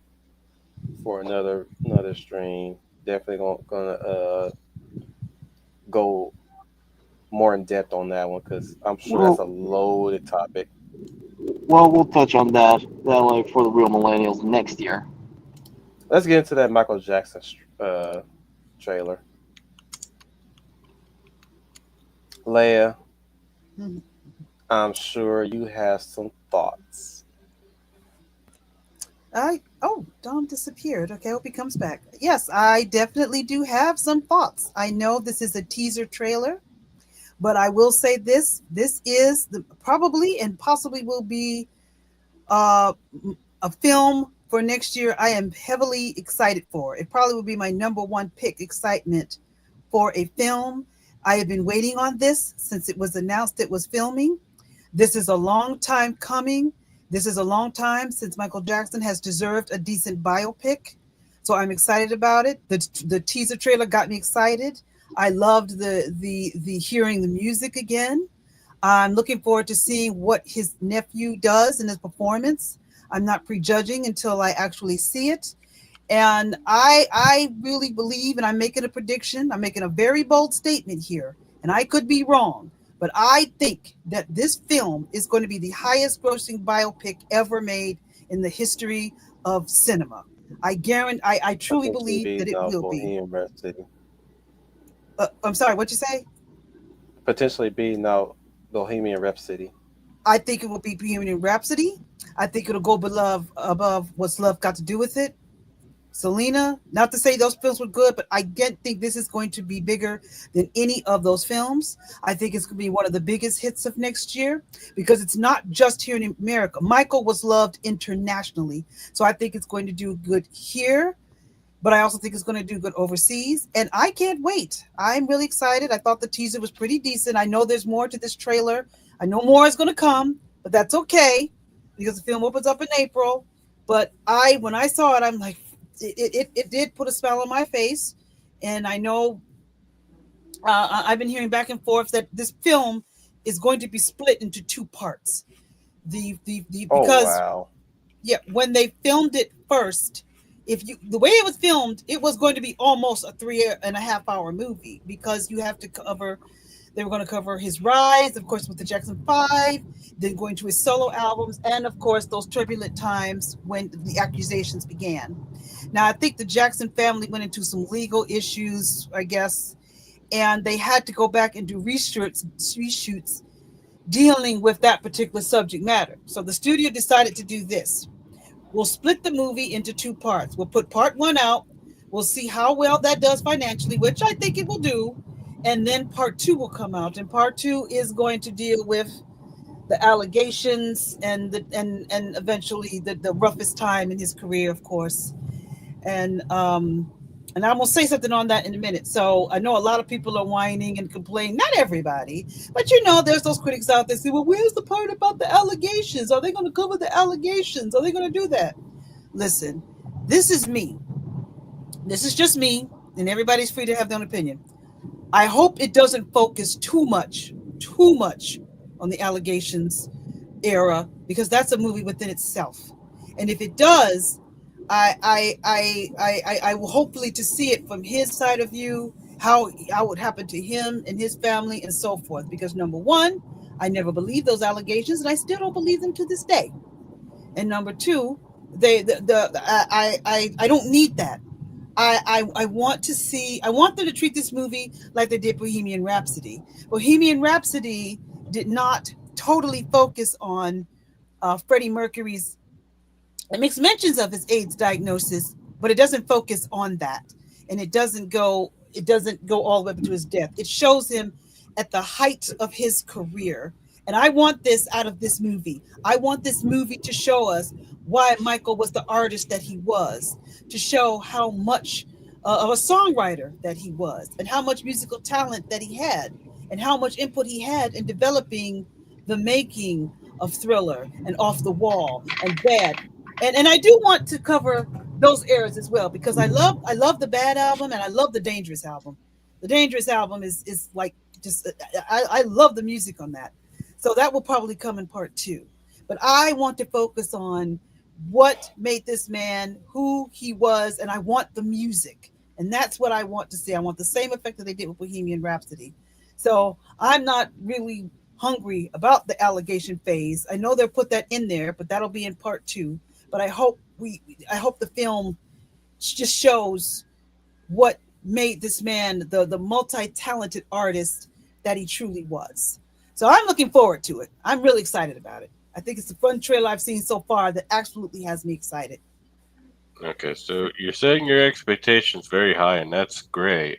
for another stream. Definitely gonna go more in depth on that one because I'm sure that's a Well, loaded topic. we'll touch on that like for the real millennials next year. Let's get into that Michael Jackson trailer. Leia, Mhm. I'm sure you have some thoughts. Dom disappeared. Okay, I hope he comes back. Yes, I definitely do have some thoughts. I know this is a teaser trailer, but I will say this: this is probably and possibly will be uh, a film for next year. I am heavily excited for. It probably will be my number one pick. Excitement for a film. I have been waiting on this since it was announced it was filming. This is a long time coming. This is a long time since Michael Jackson has deserved a decent biopic. So I'm excited about it. The teaser trailer got me excited. I loved the hearing the music again. I'm looking forward to seeing what his nephew does in his performance. I'm not prejudging until I actually see it. And I really believe, and I'm making a prediction, I'm making a very bold statement here, and I could be wrong, but I think that this film is going to be the highest grossing biopic ever made in the history of cinema. I guarantee, I truly Potentially believe be that it no will be. Bohemian Rhapsody. I'm sorry, what you say? Potentially be no Bohemian Rhapsody. I think it will be Bohemian Rhapsody. I think it'll go above What's Love Got to Do with It. Selena, not to say those films were good, but I get think this is going to be bigger than any of those films. I think it's going to be one of the biggest hits of next year because it's not just here in America. Michael was loved internationally, so I think it's going to do good here, but I also think it's going to do good overseas. And I can't wait. I'm really excited. I thought the teaser was pretty decent. I know there's more to this trailer. I know more is going to come, but that's okay because the film opens up in April. But when I saw it, I'm like, it did put a smile on my face. And I know I've been hearing back and forth that this film is going to be split into two parts. Oh Because wow. yeah, when they filmed it first, if you the way it was filmed, it was going to be almost a 3.5 hour movie because you have to cover. They were going to cover his rise, of course, with the Jackson Five, then going to his solo albums, and of course those turbulent times when the accusations began. Now, I think the Jackson family went into some legal issues, I guess, and they had to go back and do reshoots dealing with that particular subject matter. So the studio decided to do this. We'll split the movie into two parts. We'll put part one out. We'll see how well that does financially, which I think it will do. And then part two will come out. And part two is going to deal with the allegations and eventually the roughest time in his career, of course. And I'm gonna say something on that in a minute. So I know a lot of people are whining and complaining. Not everybody, but there's those critics out there say, "Well, where's the part about the allegations? Are they going to cover the allegations? Are they going to do that?" Listen, this is me. This is just me, and everybody's free to have their own opinion. I hope it doesn't focus too much on the allegations era because that's a movie within itself. And if it does, I will hopefully to see it from his side of view, how it happened to him and his family and so forth. Because number one, I never believed those allegations, and I still don't believe them to this day. And number two, I don't need that. I want to see. I want them to treat this movie like they did Bohemian Rhapsody. Bohemian Rhapsody did not totally focus on Freddie Mercury's. It makes mentions of his AIDS diagnosis, but it doesn't focus on that, and it doesn't go. It doesn't go all the way up to his death. It shows him at the height of his career. And I want this out of this movie. I want this movie to show us why Michael was the artist that he was, to show how much of a songwriter that he was, and how much musical talent that he had, and how much input he had in developing the making of Thriller and Off the Wall and Bad. And I do want to cover those eras as well because I love the Bad album and I love the Dangerous album. The Dangerous album is like just I love the music on that. So that will probably come in part two. But I want to focus on what made this man who he was, and I want the music. And that's what I want to see. I want the same effect that they did with Bohemian Rhapsody. So I'm not really hungry about the allegation phase. I know they'll put that in there, but that'll be in part two. But I hope the film just shows what made this man the multi-talented artist that he truly was. So I'm looking forward to it. I'm really excited about it. I think it's a fun trailer I've seen so far that absolutely has me excited. Okay, so you're setting your expectations very high, and that's great.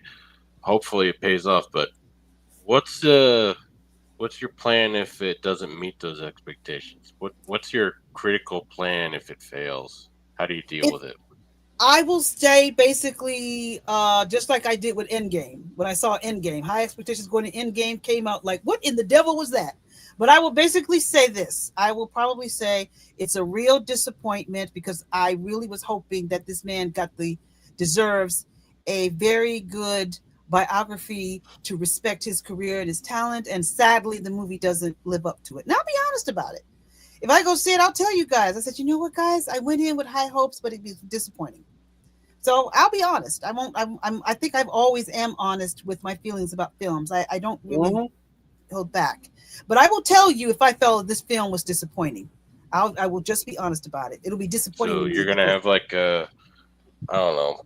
Hopefully, it pays off. But what's what's your plan if it doesn't meet those expectations? What's your critical plan if it fails? How do you deal If with it? I will stay basically just like I did with Endgame. When I saw Endgame, high expectations going to Endgame came out like, what in the devil was that? But I will basically say this. I will probably say it's a real disappointment because I really was hoping that this man deserves a very good biography to respect his career and his talent. And sadly, the movie doesn't live up to it. Now, I'll be honest about it. If I go see it, I'll tell you guys. I said, you know what, guys? I went in with high hopes, but it was disappointing. So I'll be honest. I won't. I think I've always am honest with my feelings about films. I don't really Hmm. hold back. But I will tell you if I felt this film was disappointing. I will just be honest about it. It'll be disappointing So to you're me gonna because have like a, I don't know,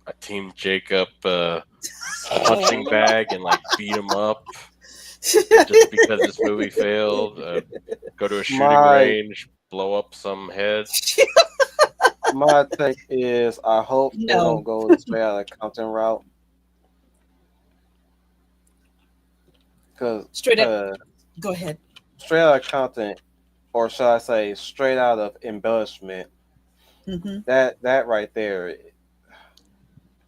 a Team Jacob punching bag and like beat him up just because this movie failed. Go to a shooting My range, blow up some heads. my take is I hope they no. don't go the straight out of Compton route because Straight up. uh, Go ahead. straight out of Compton, or should I say straight out of embellishment, Hmm. that right there,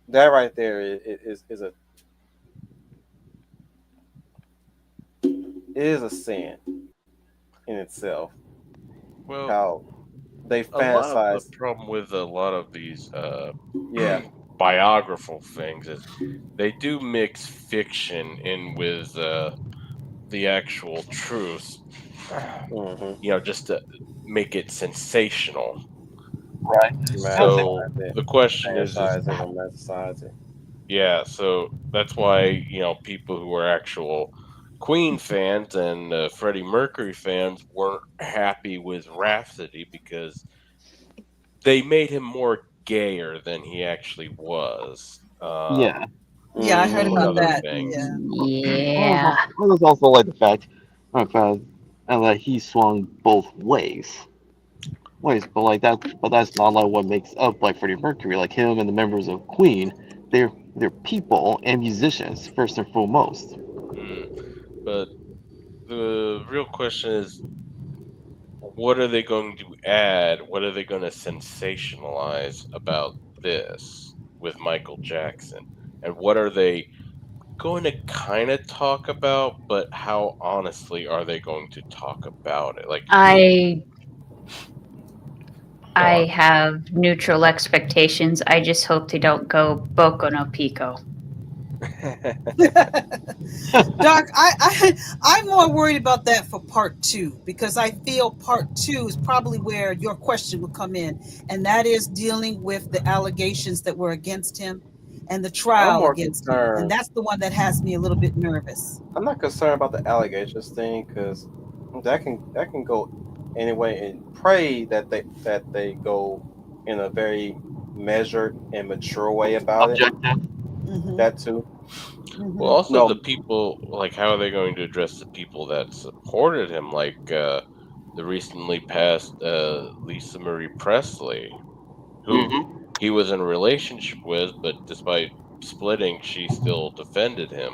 that right there is a it is a sin in itself. Well, How they a lot of the fantasize, problem with a lot of these yeah. biographical things is they do mix fiction in with the actual truth, Hmm. just to make it sensational. Right. I would say So Romanticize it, the question is fantasize it, romanticize it. yeah, so that's why, people who are actual Queen fans and Freddie Mercury fans weren't happy with Rhapsody because they made him more gayer than he actually was. yeah. Yeah, I heard Among Hmm. about other that. things. Yeah. Yeah. I was also like the fact, that he swung both ways, but that's not like what makes up like Freddie Mercury, like him and the members of Queen. They're people and musicians first and foremost. Mm. But the real question is, what are they going to add? What are they going to sensationalize about this with Michael Jackson? And what are they going to kind of talk about, but how honestly are they going to talk about it? Like, I go I on. have neutral expectations. I just hope they don't go Boco no Pico. Doc, I'm more worried about that for part two because I feel part two is probably where your question would come in, and that is dealing with the allegations that were against him and the I'm trial more against him, and concerned. that's the one that has me a little bit nervous. I'm not concerned about the allegations thing because that can go anyway, and pray that they go in a very measured and mature way about it. Objective. Hmm. That too. Well, Hmm. also the No, people, like, how are they going to address the people that supported him? Like, the recently passed Lisa Marie Presley, who Hmm. he was in a relationship with, but despite splitting, she still defended him.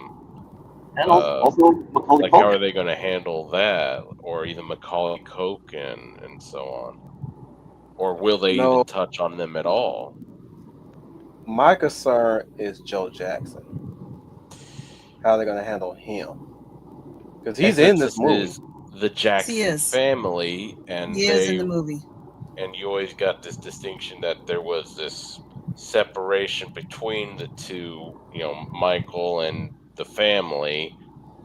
And Uh, also Macaulay like, how are Culkin. they going to handle that? Or even Macaulay Culkin and so on? Or will they even no. touch on them at all? My concern is Joe Jackson. How they're gonna handle him because he's in this Emphasis movie. is the Yes, he Jackson is. family, He and is in the movie. you always got this distinction that there was this separation between the two, Michael and the family,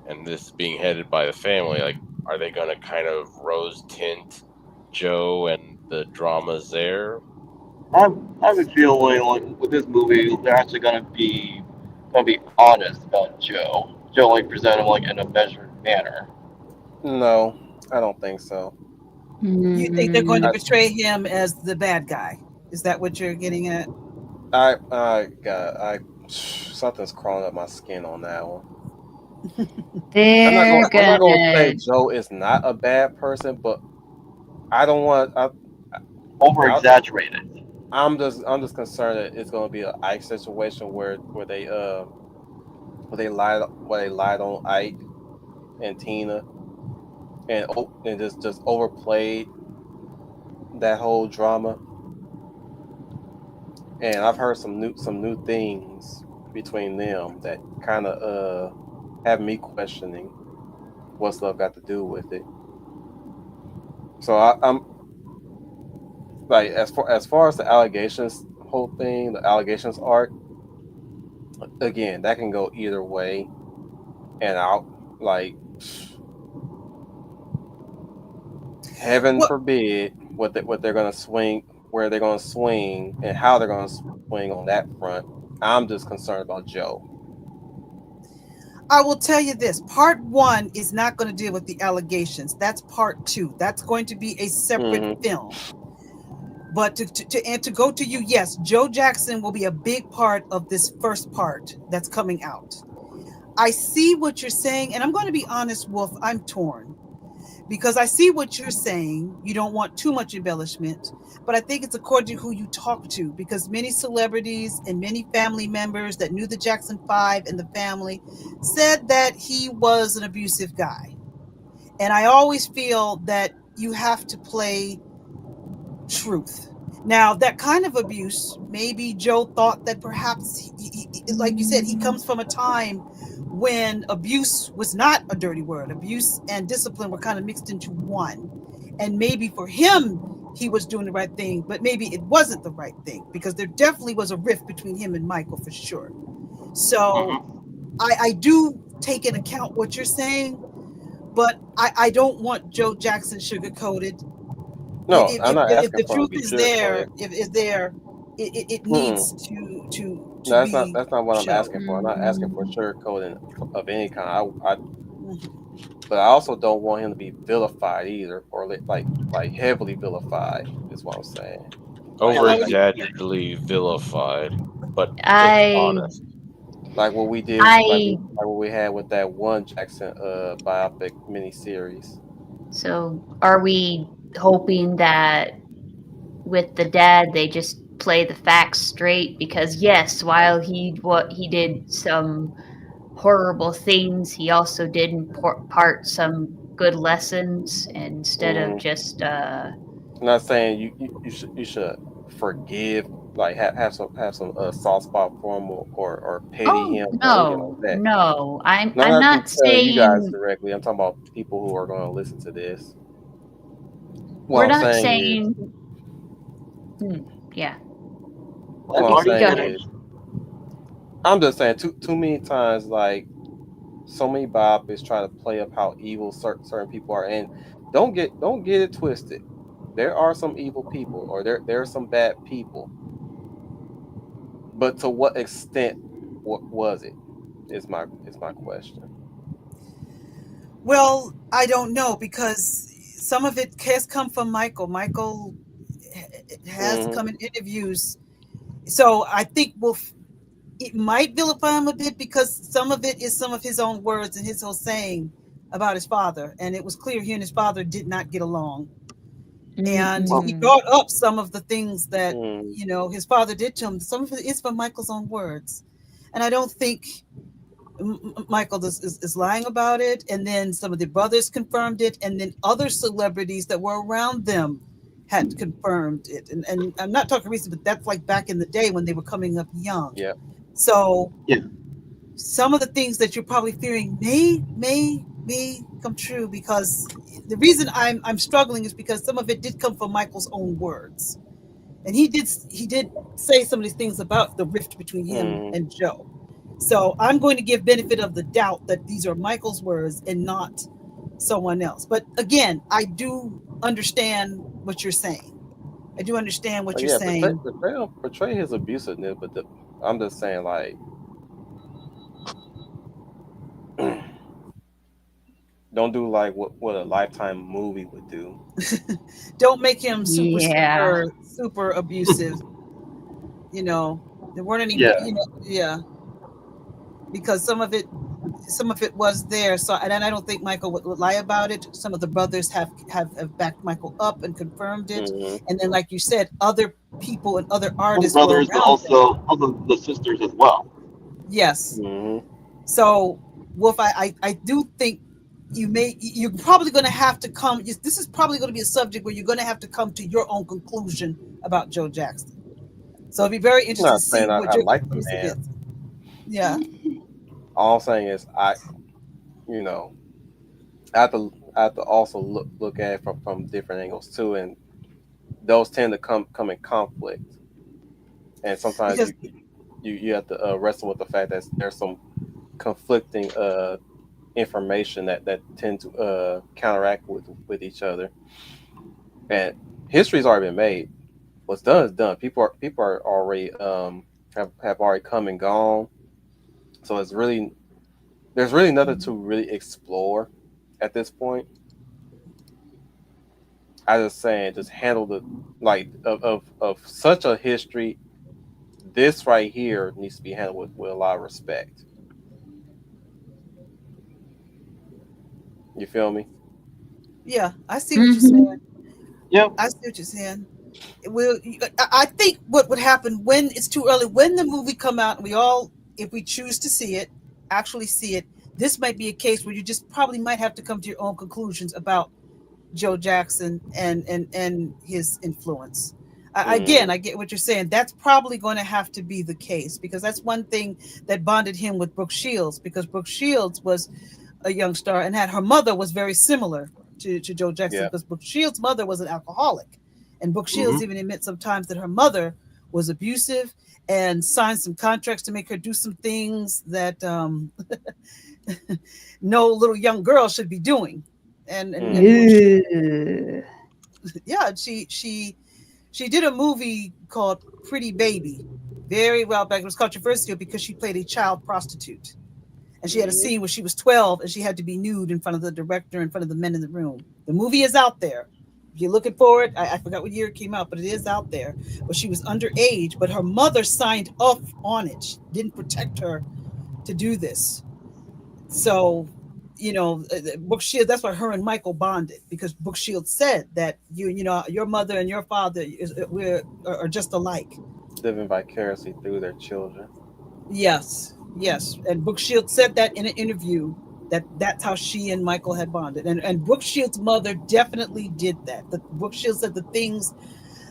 and this being headed by the family. Like, are they going to kind of rose tint Joe and the dramas there? I have a feeling like with this movie they're actually gonna be gonna be honest about Joe. Joe like present him like in a measured manner. No, I don't think so. You think they're going to I, Mm, portray him as the bad guy? Is that what you're getting at? something's crawling up my skin on that one. they're I'm not going to gonna. say Joe is not a bad person, but I don't want. Over I, exaggerated. I'm just concerned that it's going to be an Ike situation where they lied on Ike and Tina and just overplayed that whole drama. And I've heard some new things between them that kind of have me questioning what's love got to do with it. So I'm like, as far as the allegations whole thing, the allegations arc, again, that can go either way. And I'll like, heaven Well, forbid what they're gonna swing, where they're gonna swing, and how they're gonna swing on that front. I'm just concerned about Joe. I will tell you this: part one is not going to deal with the allegations. That's part two. That's going to be a separate Hmm. film. But and to go to you, yes, Joe Jackson will be a big part of this first part that's coming out. I see what you're saying, and I'm going to be honest, Wolf. I'm torn because I see what you're saying. You don't want too much embellishment, but I think it's according to who you talk to, because many celebrities and many family members that knew the Jackson Five and the family said that he was an abusive guy. And I always feel that you have to play truth. Now, that kind of abuse, maybe Joe thought that perhaps, like you said, he comes from a time when abuse was not a dirty word. Abuse and discipline were kind of mixed into one. And maybe for him, he was doing the right thing, but maybe it wasn't the right thing, because there definitely was a rift between him and Michael for sure. So Hmm. I do take in account what you're saying, but I don't want Joe Jackson sugar coated. No, I'm not If asking the for him to truth be is there, sugarcoated. if is there, it needs Mm-mm. to No, be that's not what I'm shown. asking for. I'm not asking for mm, sugarcoating of any kind. Mhm. But I also don't want him to be vilified either, or like heavily vilified. Is what I'm saying. Over How would you? exaggeratedly vilified, but just I honest. Like what we did, I like what we had with that one Jackson biopic miniseries. so are we hoping that with the dad they just play the facts straight? Because yes, while he did some horrible things, he also did impart some good lessons instead of Mm-hmm. just I'm not saying you should forgive, like have some soft spot for him, or pity oh him or anything like no, that. no, No, I'm I'm not not telling you guys saying directly. I'm talking about people who are going to listen to this. What we're I'm not saying is, saying hmm, yeah. what Let I'm Marty Go saying ahead. finish. is, I'm just saying too many times, like so many biopics try to play up how evil certain people are, and don't get it twisted. There are some evil people, or there are some bad people, but to what extent was it? Is my question. Well, I don't know, because some of it has come from Michael. Michael has Hmm. come in interviews, so I think it might vilify him a bit, because some of it is some of his own words and his whole saying about his father, and it was clear he and his father did not get along. And Well, he Mm-mm. brought up some of the things that, Mm, his father did to him. Some of it is from Michael's own words, and I don't think Michael is lying about it. And then some of the brothers confirmed it, and then other celebrities that were around them had confirmed it. And I'm not talking recent, but that's like back in the day when they were coming up young. yeah. So yeah. some of the things that you're probably fearing may come true, because the reason I'm struggling is because some of it did come from Michael's own words, and he did say some of these things about the rift between him Mm, and Joe. So I'm going to give benefit of the doubt that these are Michael's words and not someone else. But again, I do understand what you're saying. I do understand what but you're yeah, saying. portray his abusiveness, but I'm just saying, like, Don't do like what a Lifetime movie would do. Don't make him super, Yeah. super abusive. You know, there weren't any, Yeah. yeah, because some of it was there. So, and I don't think Michael would lie about it. Some of the brothers have backed Michael up and confirmed it. Hmm. And then, like you said, other people and other Some artists were brothers, but around him. also the sisters as well. Yes. Hmm. So, Wolf, I do think you're probably going to have to come. This is probably going to be a subject where you're going to have to come to your own conclusion about Joe Jackson. So it'd be very I'm interesting to not see saying what I your like the conclusion man. is. Yeah. All I'm saying is you know, I have to also look at it from different angles too, and those tend to come in conflict. And sometimes Because you have to wrestle with the fact that there's some conflicting information that tend to counteract with each other. And history's already been made. What's done is done. People are already have already come and gone. So there's really nothing to really explore at this point. I just saying just handle the like of such a history. This right here needs to be handled with a lot of respect. You feel me? yeah, I see what you're Hmm. saying. Yep. I see what you're saying. Will I think what would happen when it's too early, when the movie come out, and we all, if we choose to see it, actually see it, this might be a case where you just probably might have to come to your own conclusions about Joe Jackson and his influence. Again, Hmm. I get what you're saying. That's probably going to have to be the case because that's one thing that bonded him with Brooke Shields, because Brooke Shields was a young star and had her mother was very similar to Joe Jackson, Yeah, because Brooke Shields' mother was an alcoholic, and Brooke Hmm. Shields even admits sometimes that her mother was abusive and signed some contracts to make her do some things that no little young girl should be doing. And hmm, Brooke, Ew. yeah, she did a movie called Pretty Baby very well back. It was controversial because she played a child prostitute. And she had a hmm. scene where she was 12 and she had to be nude in front of the director, in front of the men in the room. The movie is out there. If you're looking for it, I forgot what year it came out, but it is out there. But she was underage, but her mother signed off on it. She didn't protect her to do this. So, Brooke Shields, that's why her and Michael bonded, because Brooke Shields said that your mother and your father are just alike. Living vicariously through their children. Yes, yes. And Brooke Shields said that in an interview, that's how she and Michael had bonded. And Brooke Shields' mother definitely did that. Brooke Shields said the things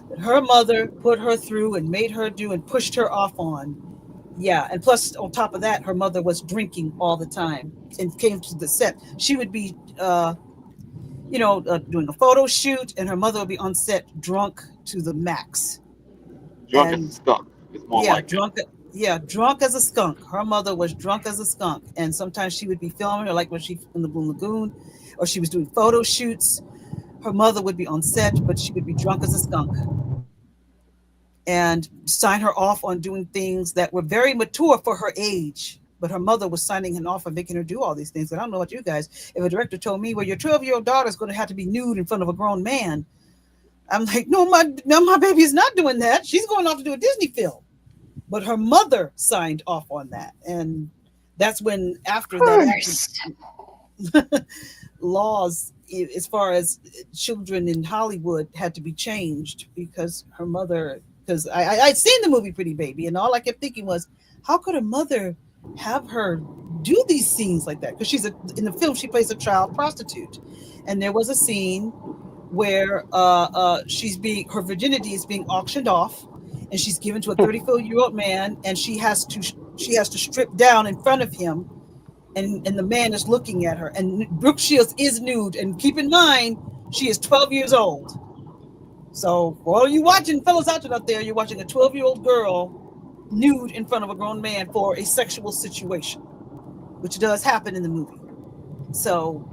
that her mother put her through and made her do and pushed her off on. Yeah, and plus on top of that, her mother was drinking all the time and came to the set. She would be, doing a photo shoot, and her mother would be on set drunk to the max. Drunk as a And skunk is more yeah, like it. drunk. Yeah, drunk as a skunk. Her mother was drunk as a skunk, and sometimes she would be filming her, like when she in the Blue Lagoon, or she was doing photo shoots. Her mother would be on set, but she would be drunk as a skunk and sign her off on doing things that were very mature for her age. But her mother was signing her off and making her do all these things. And I don't know about you guys. If a director told me, "Well, your 12-year-old daughter is going to have to be nude in front of a grown man," I'm like, "No, my baby is not doing that. She's going off to do a Disney film." But her mother signed off on that, and that's when Of after that actually course. laws as far as children in Hollywood had to be changed because her mother. Because I'd seen the movie Pretty Baby, and all I kept thinking was, how could a mother have her do these scenes like that? Because in the film she plays a child prostitute, and there was a scene where her virginity is being auctioned off, and she's given to a 34-year-old man, and she has to strip down in front of him, and the man is looking at her, and Brooke Shields is nude, and keep in mind she is 12 years old. So for all you watching fellas out there, you're watching a 12-year-old girl nude in front of a grown man for a sexual situation, which does happen in the movie. So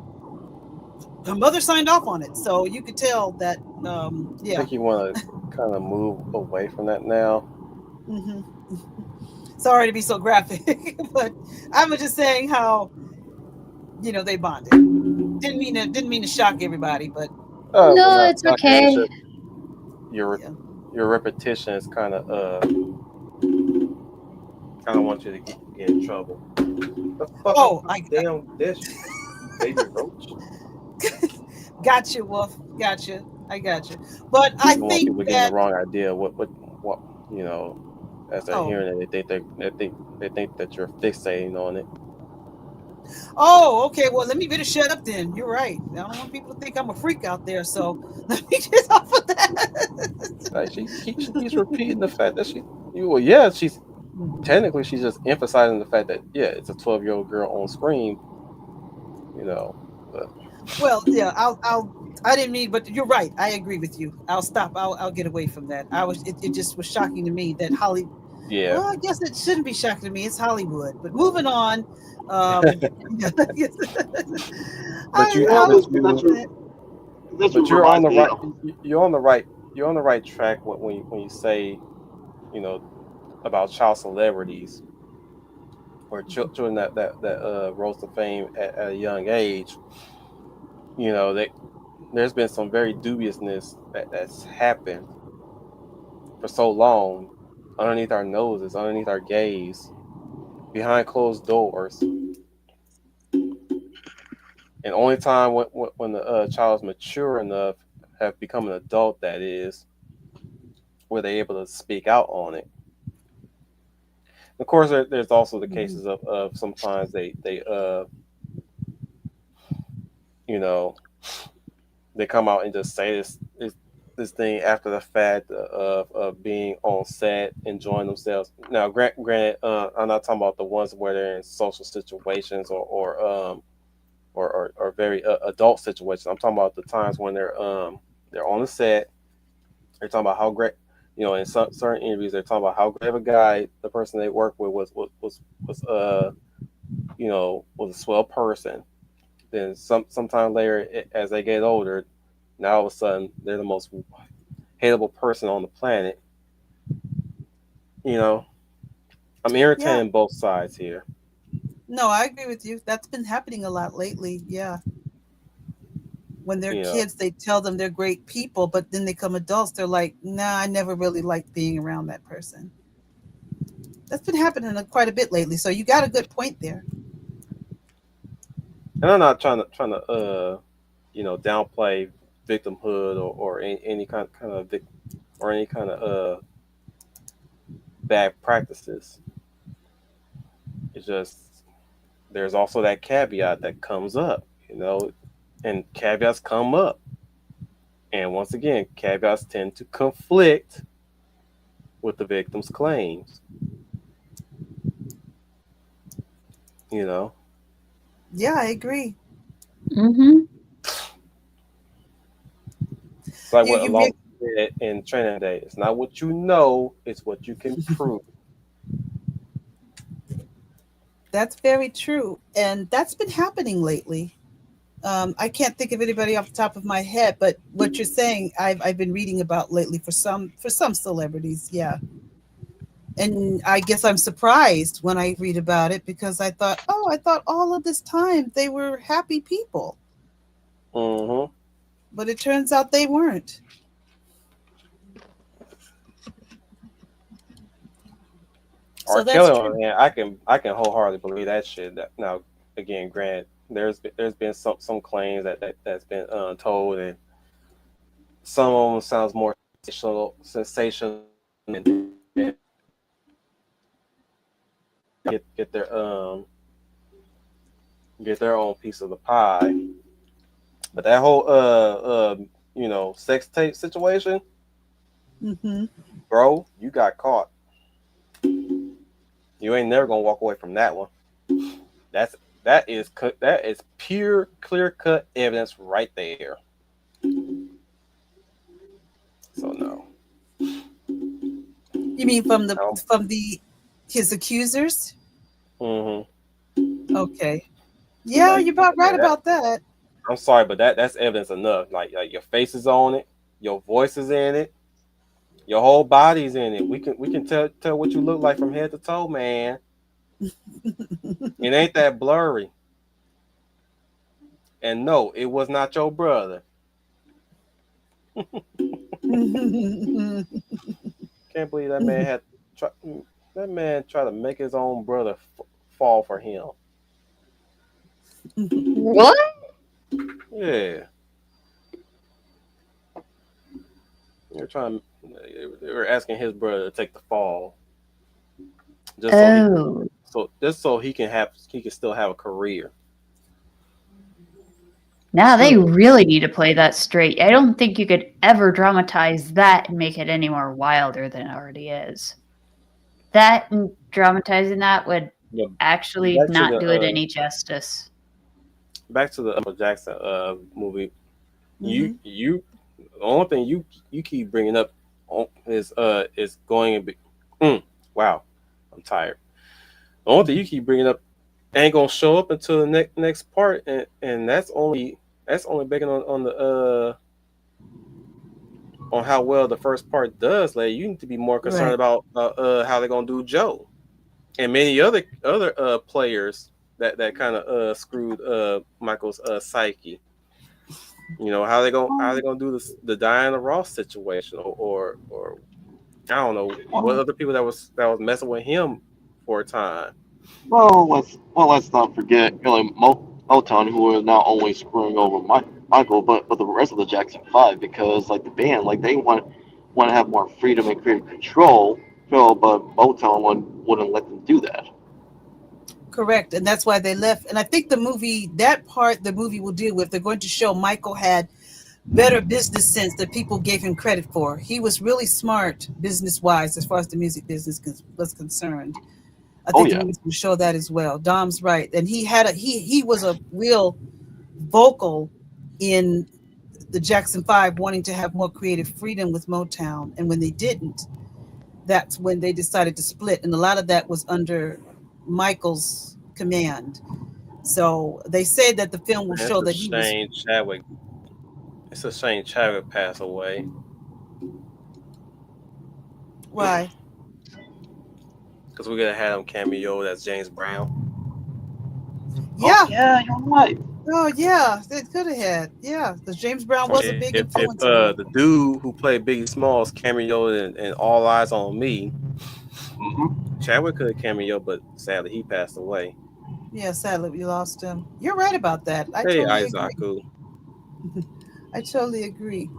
her mother signed off on it, so you could tell that. I Yeah. think you want to kind of move away from that now. Hmm. Sorry to be so graphic, but I was just saying how they bonded. Didn't mean to shock everybody, but Well, No, not it's shocking. It's okay. just your yeah. your repetition is kind of want you to get in trouble. The fuck I'm Oh, putting damn dish, baby roach. gotcha, Wolf. Gotcha. I gotcha. But You I don't want think people getting the that. wrong idea. What you know, as they're Oh, hearing it, they think that you're fixating on it. oh, okay. Well, let me better shut up then. You're right. I don't want people to think I'm a freak out there. So let me get off of that. Like she keeps repeating the fact that well, yeah, she's technically she's just emphasizing the fact that yeah, it's a 12-year-old girl on screen, you know. But Well, yeah. I didn't mean, but you're right. I agree with you. I'll stop. I'll get away from that. It just was shocking to me that Holly. yeah, Well, I guess it shouldn't be shocking to me. It's Hollywood. But moving on. Um, but you I but was That's you what thinking that's what but you're on reminds the me right of. you're on the right track when you say you know about child celebrities or children that rose to fame at a young age. You know, there's been some very dubiousness that's happened for so long underneath our noses, underneath our gaze, behind closed doors. And only time when the child is mature enough, have become an adult, that is, where they're able to speak out on it. Of course, there's also the Mhm. cases of sometimes they you know they come out and just say this thing after the fact of being on set, enjoying themselves. Now, granted, I'm not talking about the ones where they're in social situations or very adult situations. I'm talking about the times when they're on the set. They're talking about how great, in some certain interviews, they're talking about how great of a guy the person they work with was a swell person. Then sometime later, as they get older, now all of a sudden they're the most hateable person on the planet. You know, I'm Yeah. entertaining both sides here. No, I agree with you. That's been happening a lot lately. Yeah. When they're You know, kids, they tell them they're great people, but then they come adults, they're like, nah, I never really liked being around that person. That's been happening quite a bit lately. So you got a good point there. and I'm not trying to downplay victimhood or any kind of or any kind of bad practices. It's just there's also that caveat that comes up, and caveats come up. And once again, caveats tend to conflict with the victim's claims. You know, Yeah, I agree. Mm-hmm. it's like You what you Allah make said in Training Day. It's not what you know; it's what you can prove. That's very true, and that's been happening lately. I can't think of anybody off the top of my head, but what you're saying, I've been reading about lately for some celebrities. Yeah, and I guess I'm surprised when I read about it because I thought all of this time they were happy people, Mm-hmm. but it turns out they weren't. So R. that's Kelly, on true. the hand, I can wholeheartedly believe that shit. Now, again, granted, there's been some claims that's been told, and some of them sounds more sensational, and get their own piece of the pie. But that whole sex tape situation, Hmm. bro, you got caught. You ain't never gonna walk away from that one. That's that is pure clear cut evidence right there. So no. You mean from the No. from the his accusers? Mm-hmm. Okay. Yeah, Like you're about right yeah, that about that. I'm sorry, but that's evidence enough. Like your face is on it, your voice is in it, your whole body's in it. We can tell what you look like from head to toe, man. It ain't that blurry. And no, it was not your brother. Can't believe that man had try, that man tried to make his own brother fall for him. What? Yeah, they were trying. They were asking his brother to take the fall just so he Oh. just so he can still have a career. Now they really need to play that straight. I don't think you could ever dramatize that and make it any more wilder than it already is. That and dramatizing that would But actually back to not the do it any justice. Michael Jackson movie. Mhm. You the only thing you keep bringing up is going to be wow, I'm tired. The only thing you keep bringing up ain't gonna show up until the next part, and that's only banking on the on how well the first part does. Like you need to be more concerned Right. about how they're gonna do Joe and many other players that kind of screwed Michael's psyche. You know how they gonna do this the Diana Ross situation or I don't know what other people that was messing with him for a time. Let's not forget, Motown, who are not only screwing over Michael, but the rest of the Jackson Five, because like the band, like they want to have more freedom and creative control, but Motown wouldn't let them do that. Correct. And that's why they left. And I think that part the movie will deal with, they're going to show Michael had better business sense that people gave him credit for. He was really smart business wise as far as the music business was concerned. I Oh think the yeah, movie will show that as well. Dom's right. And he was a real vocal in the Jackson Five wanting to have more creative freedom with Motown. And when they didn't, that's when they decided to split. And a lot of that was under Michael's command. So they say that the film will Man, show that he was It's a shame Chadwick passed away why. because we could have had him cameo as James Brown. Yeah. yeah, you're right. Oh yeah, they could have had. Yeah, because James Brown was a big If influence on him. the dude who played Biggie Smalls cameoed in All Eyes on Me, Hmm. Chadwick could have cameoed, but sadly he passed away. Yeah, sadly we lost him. You're right about that. I Hey, totally agree. Isaacu. I totally agree.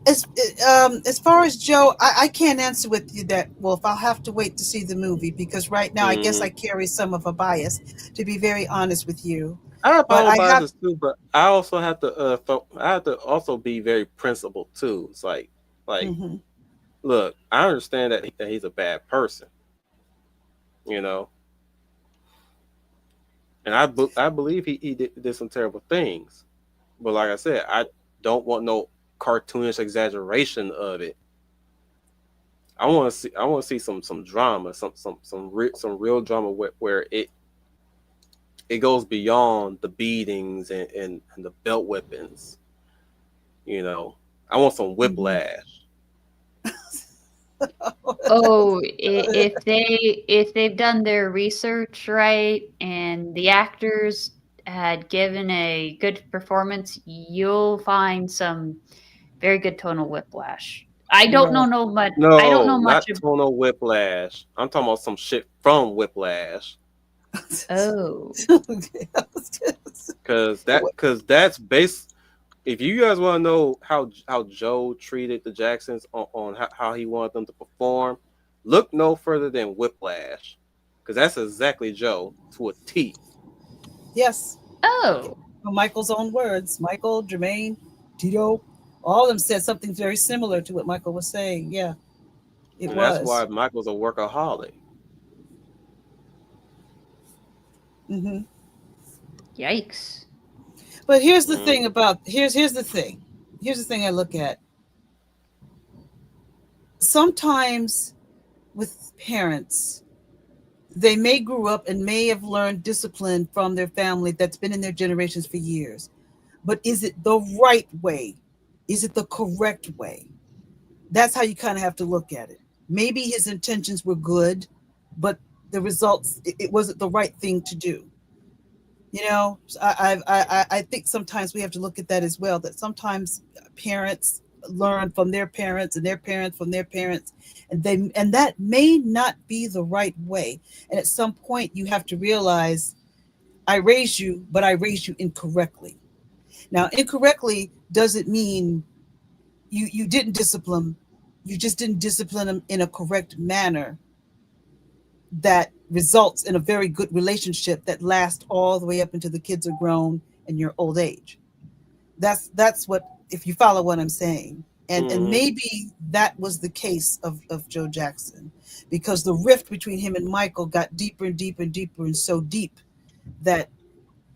As far as Joe, I can't answer with you that. Well, if I'll have to wait to see the movie because right now I guess Mm-hmm. I carry some of a bias. To be very honest with you, I have my but own I have. biases too, but I also have to I have to also be very principled too. It's like Hmm. look, I understand that he's a bad person, you know, and I believe he did some terrible things. But like I said, I don't want no cartoonish exaggeration of it. I want to see some drama, some real drama where it goes beyond the beatings and the belt whippings. You know, I want some Hmm. whiplash. Oh, if they've done their research right and the actors had given a good performance, you'll find some very good tonal whiplash. I don't know Right. no much. I don't No, know much. not tonal whiplash. I'm talking about some shit from Whiplash. Oh, Okay. Cause that's based. If you guys want to know how Joe treated the Jacksons on how he wanted them to perform, look no further than Whiplash, because that's exactly Joe to a T. Yes. oh, Michael's own words. Michael, Jermaine, Tito, all of them said something very similar to what Michael was saying. Yeah, it And that's was. why Michael's a workaholic. Hmm. yikes! But here's the thing Mm. about here's the thing. Here's the thing I look at. Sometimes with parents, they may grew up and may have learned discipline from their family that's been in their generations for years. But is it the right way? Is it the correct way? That's how you kind of have to look at it. Maybe his intentions were good, but the results, it wasn't the right thing to do. You know, I think sometimes we have to look at that as well. That sometimes parents learn from their parents and their parents from their parents, and that may not be the right way. And at some point, you have to realize, I raised you, but I raised you incorrectly. Now, incorrectly doesn't mean you didn't discipline. You just didn't discipline them in a correct manner that results in a very good relationship that lasts all the way up until the kids are grown and your old age. That's what, if you follow what I'm saying. And Hmm. maybe that was the case of Joe Jackson, because the rift between him and Michael got deeper and deeper and deeper, and so deep that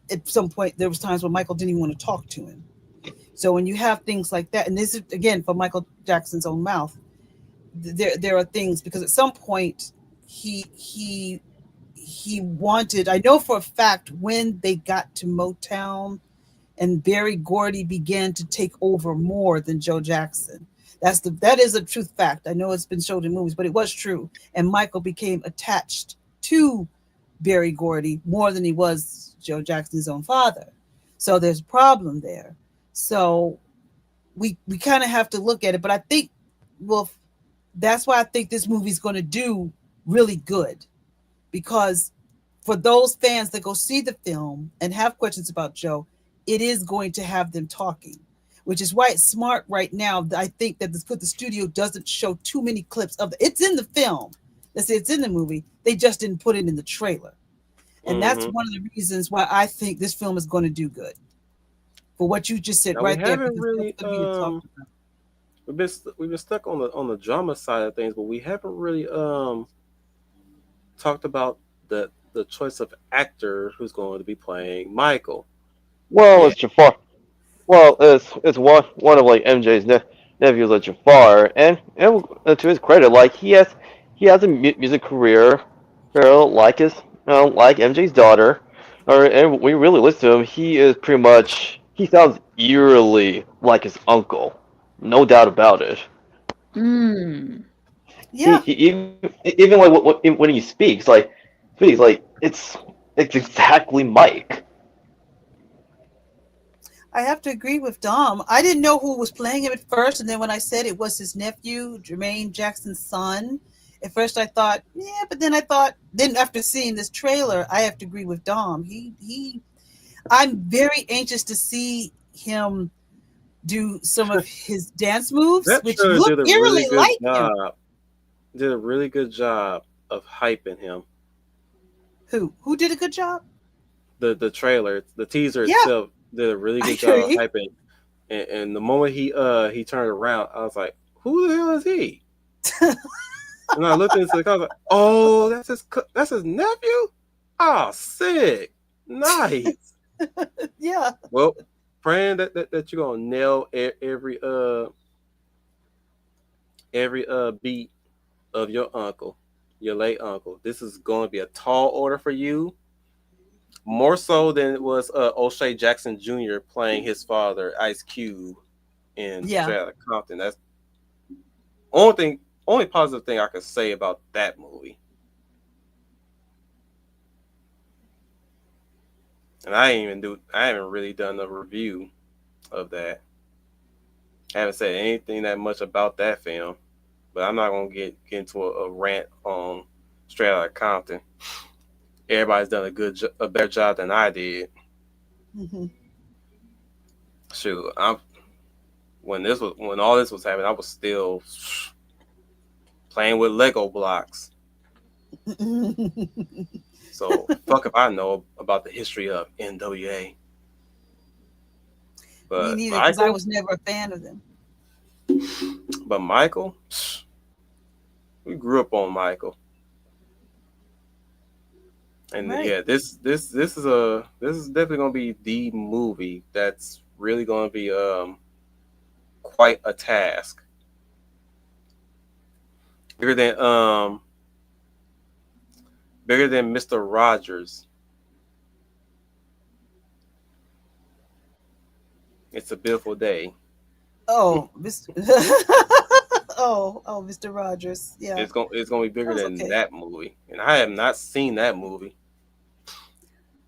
at some point there was times when Michael didn't even want to talk to him. So when you have things like that, and this is again from Michael Jackson's own mouth, there are things, because at some point he he he wanted, I know for a fact, when they got to Motown and Barry Gordy began to take over more than Joe Jackson. That is a truth fact. I know it's been shown in movies, but it was true. And Michael became attached to Barry Gordy more than he was Joe Jackson's own father. So there's a problem there. So we kind of have to look at it. But I think, well, that's why I think this movie's going to do really good, because for those fans that go see the film and have questions about Joe, it is going to have them talking, which is why it's smart right now. I think that the studio doesn't show too many clips of it. It's in the film. Let's say it's in the movie. They just didn't put it in the trailer. And that's Hmm. one of the reasons why I think this film is going to do good, for what you just said Now we right there, haven't because that's really going to be talked about. we've been stuck on the drama side of things, but we haven't really talked about the choice of actor who's going to be playing Michael. Well, Yeah. it's Jafar. Well, it's one of like MJ's nephews, like Jafar, and to his credit, like he has a music career, like his like MJ's daughter, or and when we really listen to him, he is pretty much he sounds eerily like his uncle, no doubt about it. Mm. Yeah, Even like when he speaks, it's exactly Mike. I have to agree with Dom. I didn't know who was playing him at first, and then when I said it was his nephew, Jermaine Jackson's son, at first I thought, yeah, but then I thought, then after seeing this trailer, I have to agree with Dom. I'm very anxious to see him do some of his dance moves, That which trailer look did a really eerily good like him. job. Did a really good job of hyping him. Who did a good job? The trailer, the teaser Yeah, itself did a really I good job of agree. hyping. And the moment he turned around, I was like, "Who the hell is he?" And I looked into the car, I was like, "Oh, that's his nephew. Oh, sick, nice." Yeah, Well, praying that you're gonna nail every beat of your uncle, your late uncle. This is going to be a tall order for you, more so than it was O'Shea Jackson Jr. playing his father, Ice Cube, in yeah. Straight Outta Compton. That's only thing, only positive thing I could say about that movie. And I haven't really done a review of that. I haven't said anything that much about that film, but I'm not gonna get into a rant on Straight Outta Compton. Everybody's done a better job than I did. Hmm. Shoot, when all this was happening, I was still playing with Lego blocks. So fuck if I know about the history of NWA. Me But neither, because I Michael, was never a fan of them. but Michael, we grew up on Michael, and Right. yeah, this is definitely gonna be the movie that's really gonna be quite a task, bigger than um bigger than Mr. Rogers. It's a beautiful day. Oh, Mr. Mr. Rogers. Yeah, It's gonna be that bigger was than okay. that movie, and I have not seen that movie.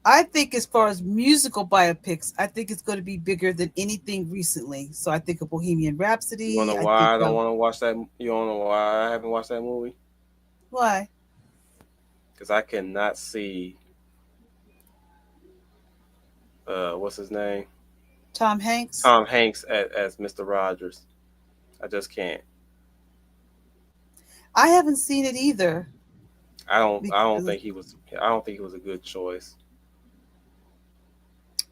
I think as far as musical biopics, I think it's going to be bigger than anything recently. So I think of Bohemian You wanna Rhapsody. know I why think I don't of want to watch that? You don't know why I haven't watched that movie? why Because I cannot see what's his name, Tom Hanks. Tom Hanks as Mr. Rogers. I just can't. I haven't seen it either I don't because think he was. I don't think he was a good choice.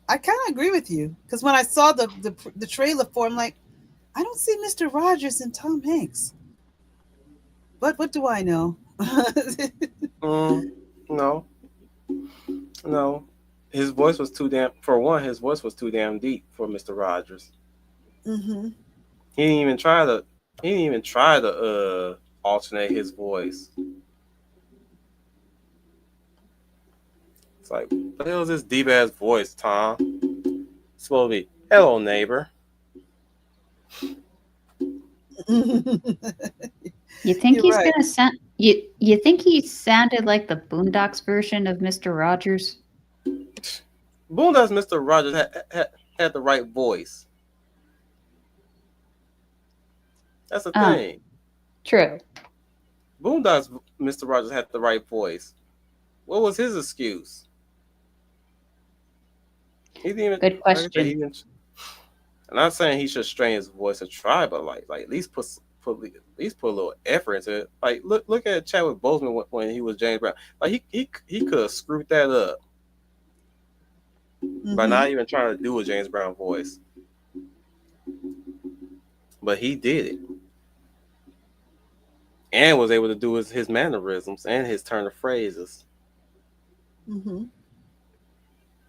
I kind of agree with you. Because when I saw the trailer for, it, I'm like, I don't see Mr. Rogers and Tom Hanks. But what do I know? Mm, no, no. His voice was too damn. For one, his voice was too damn deep for Mr. Rogers. Hmm. He didn't even try to. He didn't even try to alternate his voice. It's like, what the hell is this deep ass voice, Tom? It's supposed to be, hello, neighbor. You think You're he's right. gonna sound? You think he sounded like the Boondocks version of Mister Rogers? Boondocks Mr. Rogers had the right voice. That's the Oh, thing. true. Boondocks Mr. Rogers had the right voice. What was his excuse? He didn't even, Good like I said, he question. didn't. I'm not saying he should strain his voice and try, but like at least at least put a little effort into it. Like look at Chadwick Boseman when he was James Brown. Like he could have screwed that up by Hmm. not even trying to do a James Brown voice, but he did it and was able to do his mannerisms and his turn of phrases. Hmm.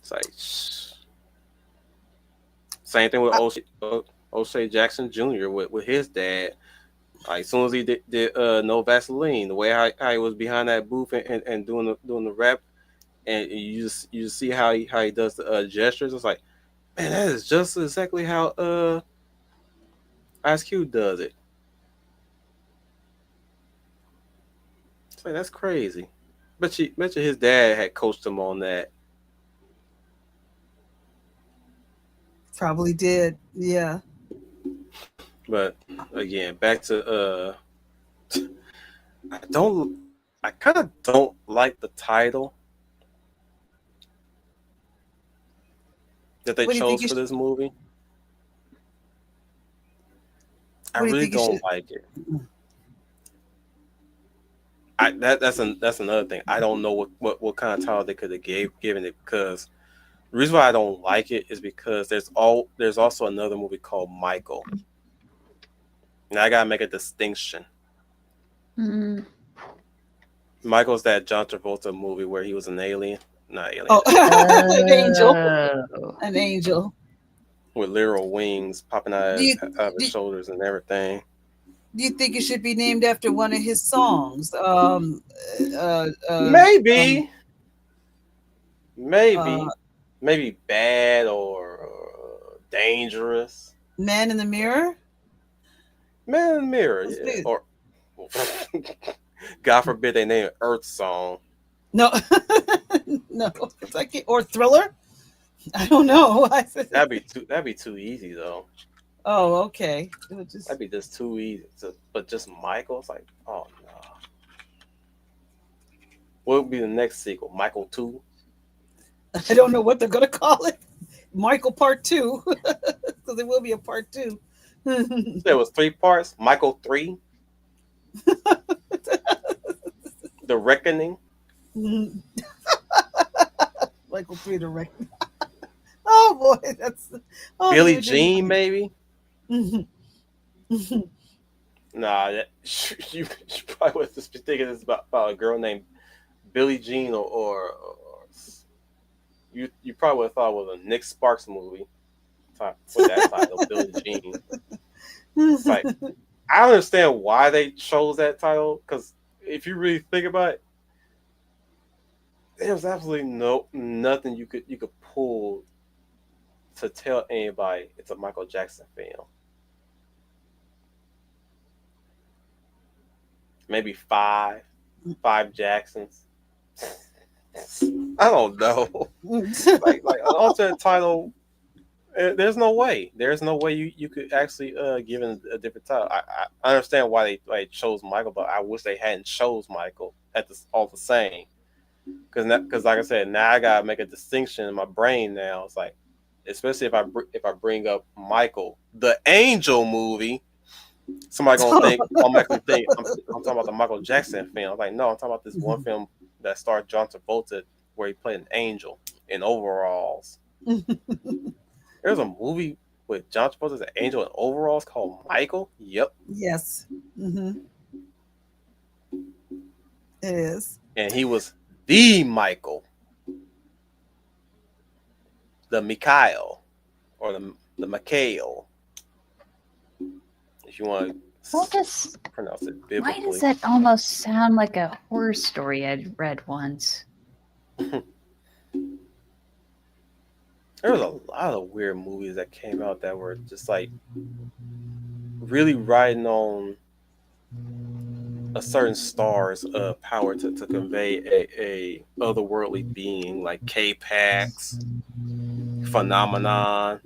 It's like same thing with O'Shea Jackson Jr. with his dad. Like as soon as he did No Vaseline, the way how he was behind that booth and doing the rap, and you just see how he does the gestures. It's like, man, that is just exactly how Ice Cube does it. It's like that's crazy. Bet you his dad had coached him on that. Probably did. Yeah. But again, back to I don't I kind of don't like the title that they What do you think chose you for should? this movie. I What do you really think you don't should? like it. That's another thing. I don't know what kind of title they could have given it because the reason why I don't like it is because there's also another movie called Michael. And I gotta make a distinction. Mm. Michael's that John Travolta movie where he was an alien, not alien, Oh, an angel. Oh. An angel. with literal wings popping Do you out of his do, shoulders and everything. do you think it should be named after one of his songs? Uh, uh, um, Maybe, uh, maybe bad or dangerous. Man in the Mirror. Man in the Mirror, Let's yeah. do- Or God forbid they name it Earth Song. No, no. It's like or Thriller. I don't know. I said, That'd be too easy though. oh, okay. It would just That'd be just too easy. But just Michael, it's like, oh no. What would be the next sequel? Michael 2? I don't know what they're gonna call it. Michael Part Two, because there will be a Part Two. There was 3 parts. Michael 3, The Reckoning, Michael Three Direct. Oh boy, that's oh Billie you didn't. Jean, maybe. Nah, you probably was just thinking this about a girl named Billie Jean or you probably would have thought it was a Nick Sparks movie with that title, Billie Jean. It's like I understand why they chose that title because if you really think about it, there's absolutely nothing you could pull to tell anybody it's a Michael Jackson film. Maybe five Jacksons. I don't know. Like an alternate title. There's no way. There's no way you could actually give it a different title. I understand why they like chose Michael, but I wish they hadn't chose Michael at this all the same. Because like I said, now I gotta make a distinction in my brain. Now it's like, especially if I bring up Michael, the Angel movie, somebody gonna think I'm actually think I'm talking about the Michael Jackson film. I'm like, no, I'm talking about this one film that starred John Travolta where he played an angel in overalls. There's a movie with John Travolta as an angel in overalls called Michael. Yep, Yes. It is. and he was the Michael, the Mikhail, or the Mikhail, if you want What to does pronounce it why biblically. does that almost sound like a horror story I'd read once? There was a lot of weird movies that came out that were just like really riding on a certain star's power to convey a otherworldly being, like K-Pax, Phenomenon,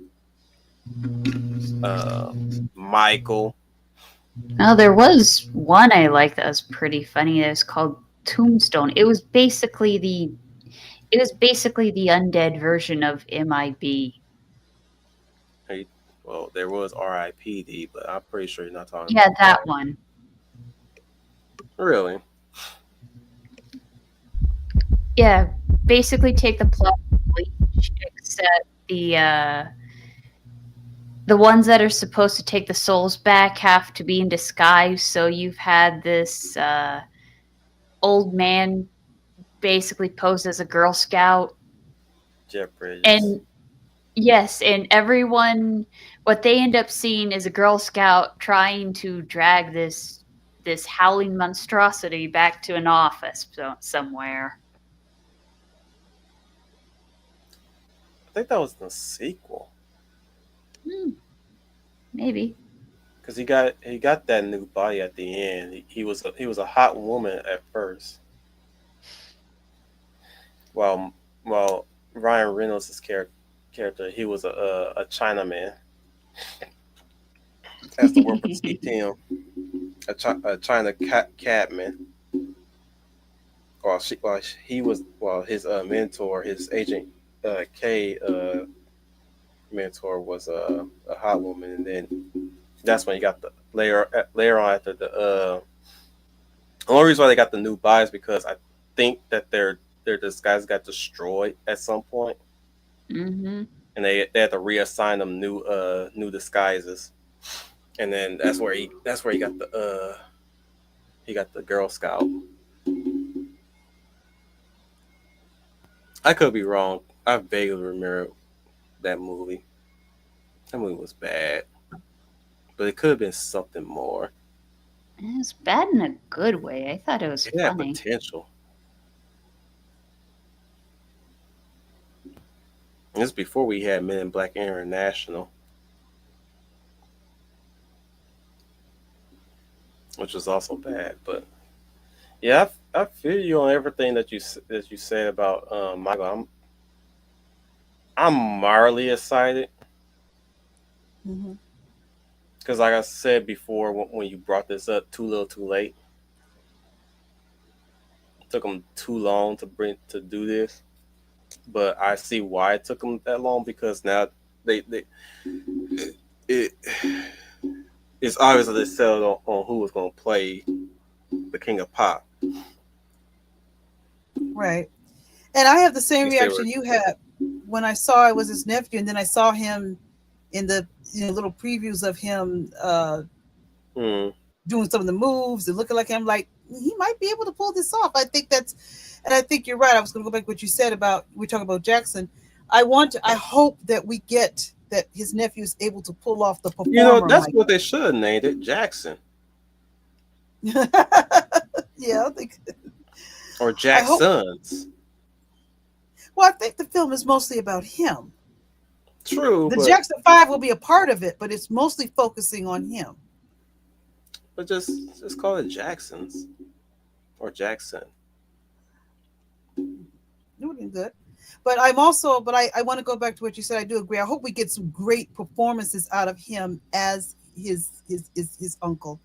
Michael. Oh, there was one I liked that was pretty funny. It was called Tombstone. It was basically the undead version of MIB. Well, there was R.I.P.D., but I'm pretty sure you're not talking Yeah, about that that. one. Really? Yeah, basically take the plot of Bleach, except the ones that are supposed to take the souls back have to be in disguise. So you've had this old man basically posed as a Girl Scout, Jeff Bridges. and yes, and everyone, what they end up seeing is a Girl Scout trying to drag this howling monstrosity back to an office somewhere. I think that was the sequel. Maybe. Because he got that new body at the end. He was a hot woman at first. While Ryan Reynolds' character, he was a Chinaman. Has to work for T-Tim, a China catman. While his mentor, his agent K mentor was a hot woman, and then that's when you got the later on after the only reason why they got the new buys because I think that their disguise got destroyed at some point, Mm-hmm. and they had to reassign them new disguises, and then that's where he got the Girl Scout. I could be wrong. I vaguely remember that movie. That movie was bad, but it could have been something more. It was bad in a good way. I thought it was It had funny. potential. This before we had Men in Black International, which was also bad. But yeah, I feel you on everything that you said about Michael. I'm mildly excited because, like I said before, when you brought this up, too little, too late. It took them too long to do this, but I see why it took them that long because now they it it's obvious that they settled on who was going to play the King of Pop. Right. And I have the same At least they reaction were- you had when I saw it was his nephew, and then I saw him in the little previews of him doing some of the moves and looking like him. Like he might be able to pull this off. I think you're right. I was going to go back to what you said about we're talking about Jackson. I hope that we get that his nephew is able to pull off the performer. You know, that's what they should have named it, Jackson. Yeah, I think. Or Jacksons. Well, I think the film is mostly about him. True. The Jackson 5 will be a part of it, but it's mostly focusing on him. But just call it Jacksons. Or Jackson. It would have been good. But I'm also, but I want to go back to what you said. I do agree. I hope we get some great performances out of him as his uncle.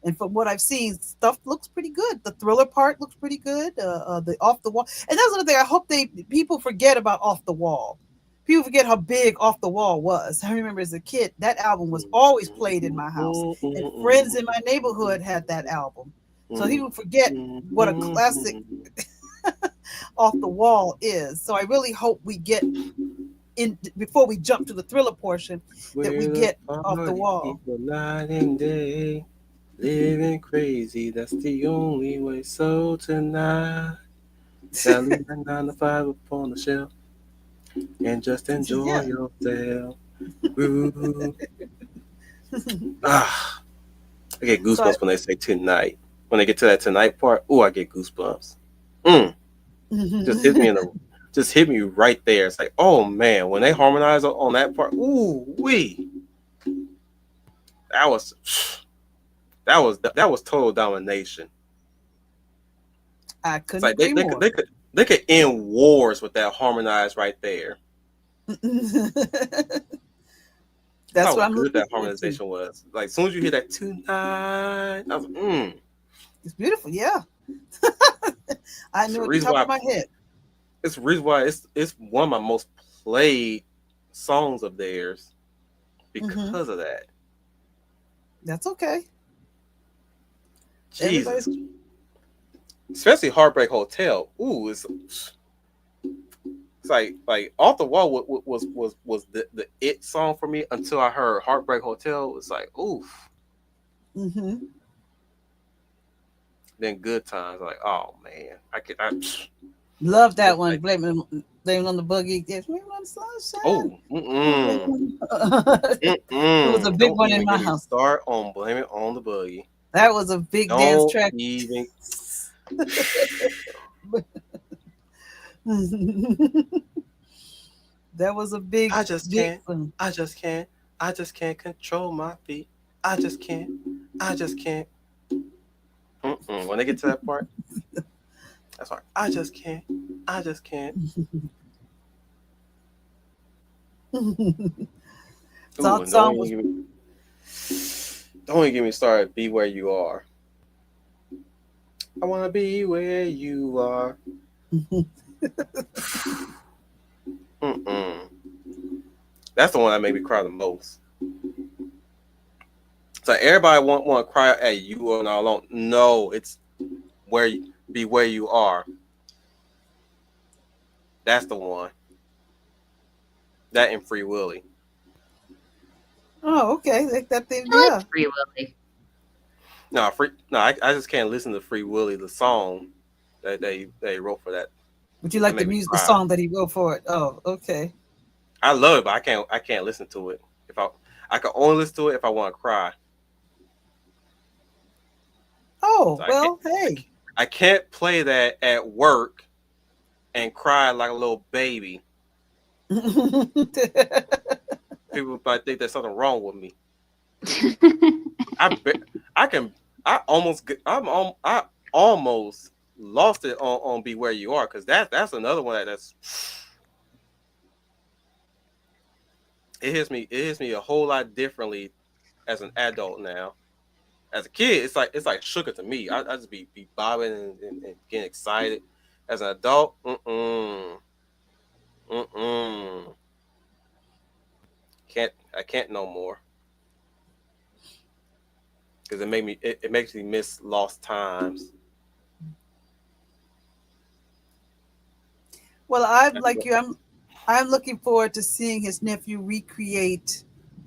And from what I've seen, stuff looks pretty good. The thriller part looks pretty good. The off the wall, and that's another thing. I hope people forget about Off the Wall. People forget how big Off the Wall was. I remember as a kid that album was always played in my house, and friends in my neighborhood had that album. So people forget what a classic Off the Wall is. So I really hope we get in before we jump to the thriller portion that we We're the get Off the party Wall. people night and day, living crazy. That's the only way. So tonight, gotta leave that 9 to 5 up on the shelf and just enjoy Yeah. yourself. Ooh. Ah, I get So goosebumps when they say tonight. When they get to that tonight part, ooh, I get goosebumps. Mm, just hit me in the, just hit me right there. It's like, oh man, when they harmonize on that part, ooh wee, that was that was total domination. I It's couldn't like they, agree they could more. they could they could end wars with that harmonized right there. That's That's how what I'm good looking that forward to. harmonization was. Like as soon as you hear that tonight, I was It's beautiful, yeah. I It's the knew at the reason top why of my head. it's the reason why it's one of my most played songs of theirs Hmm. because of that. That's okay. Jesus, Everybody's especially Heartbreak Hotel. Ooh, it's like Off the Wall was the it song for me until I heard Heartbreak Hotel. It's like oof. hmm Then Good Times, like oh man, love that it's one. like Blame it on the boogie. Yes, blame it on the sunshine. oh Blame it was a big don't one in even my get me house. start on Blame It on the Boogie. That was a big dance Don't track. even. That was a big, I just big can't. one. I just can't. I just can't control my feet. I just can't. I just can't. When they get to that part, that's why I just can't. I just can't. Ooh, Song and song was don't even get me started. Be where you are. I wanna be where you are. Mm-mm. That's the one that made me cry the most. So everybody want to cry at you or not alone. No, it's be where you are. That's the one. That and Free Willy. oh okay. Like that thing, I yeah. like Free Willy. I just can't listen to Free Willy, the song that they wrote for that. Would you That like the made me music, the cry. song that he wrote for it? Oh, okay. I love it, but I can't listen to it. If I can only listen to it if I want to cry. Oh, So well, hey. I can't play that at work and cry like a little baby. People might think there's something wrong with me. I be- I can I almost get- I almost lost it on Be Where You Are because that's another one that's it hits me a whole lot differently as an adult now. As a kid, it's like sugar to me. I just be bobbing and getting excited. As an adult, mm. I can't no more because it makes me miss lost times. Well, I'm That's like what, you. I'm looking forward to seeing his nephew recreate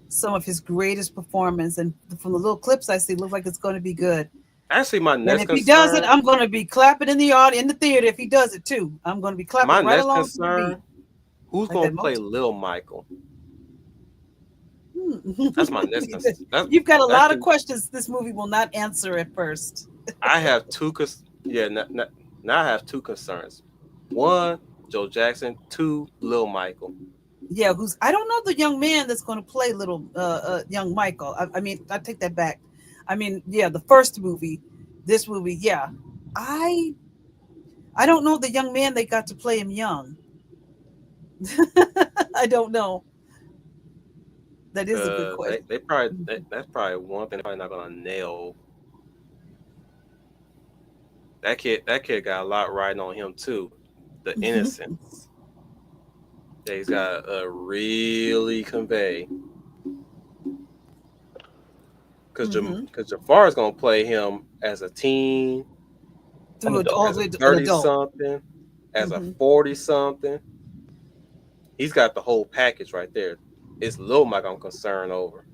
some of his greatest performance. And from the little clips I see, it looks like it's going to be good. actually my And next if he does it, concern I'm going to be clapping in the audience in the theater. If he does it too, I'm going to be my clapping right next along to the beat, concern who's like gonna that play Mozart. Lil Michael? Hmm. That's my next concern. You've got a lot of Actually questions this movie will not answer at first. I have yeah now I have two concerns. One, Joe Jackson. Two, Lil Michael. Yeah, who's I don't know the young man that's going to play little young Michael. I mean, I take that back. I mean, yeah, the first movie, this movie, yeah. I I don't know the young man they got to play him young. I don't know. That is a good question. They probably that's probably one thing they're probably not gonna nail. That kid got a lot riding on him too. The innocence that he's got to really convey. Mm-hmm. Because Jafar is gonna play him as a teen, Through all as the a way to an 30 adult. something, as a Mm-hmm. 40 something. He's got the whole package right there. It's Lil Mike I'm concerned over.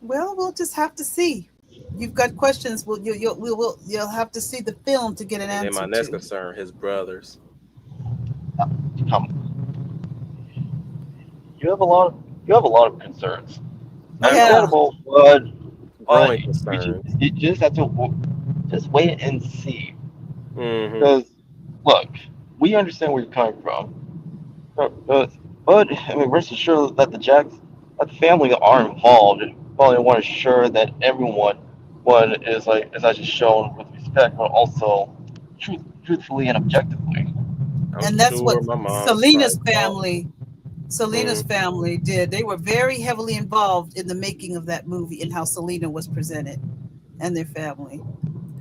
Well, we'll just have to see. You've got questions. You'll have to see the film to get an And then my answer next to. concern, his brothers. Um, you have a lot. You have a lot of concerns. I know. Yeah. Understandable, but Growing concerns. you just have to just wait and see. Mm-hmm. Because look, we understand where you're coming from, but I mean, rest assured that that the family are involved, and probably want to ensure that everyone, one is actually shown with respect, but also truthfully and objectively. I'm And that's what sure my mom is Selena's probably calling. family Selena's Mm, family did. They were very heavily involved in the making of that movie and how Selena was presented and their family.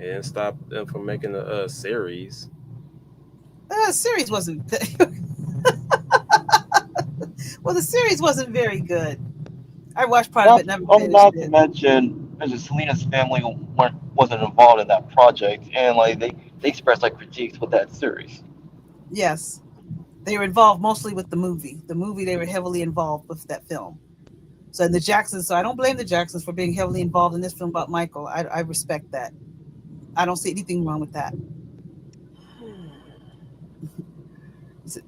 and stop them from making a series. Series wasn't well. The series wasn't very good. I watched part of it, never finished Not to it. mention, Mrs. Selena's family wasn't involved in that project, and like they expressed like critiques with that series. Yes, they were involved mostly with the movie. The movie they were heavily involved with that film. So and the Jacksons. So I don't blame the Jacksons for being heavily involved in this film about Michael. I respect that. I don't see anything wrong with that.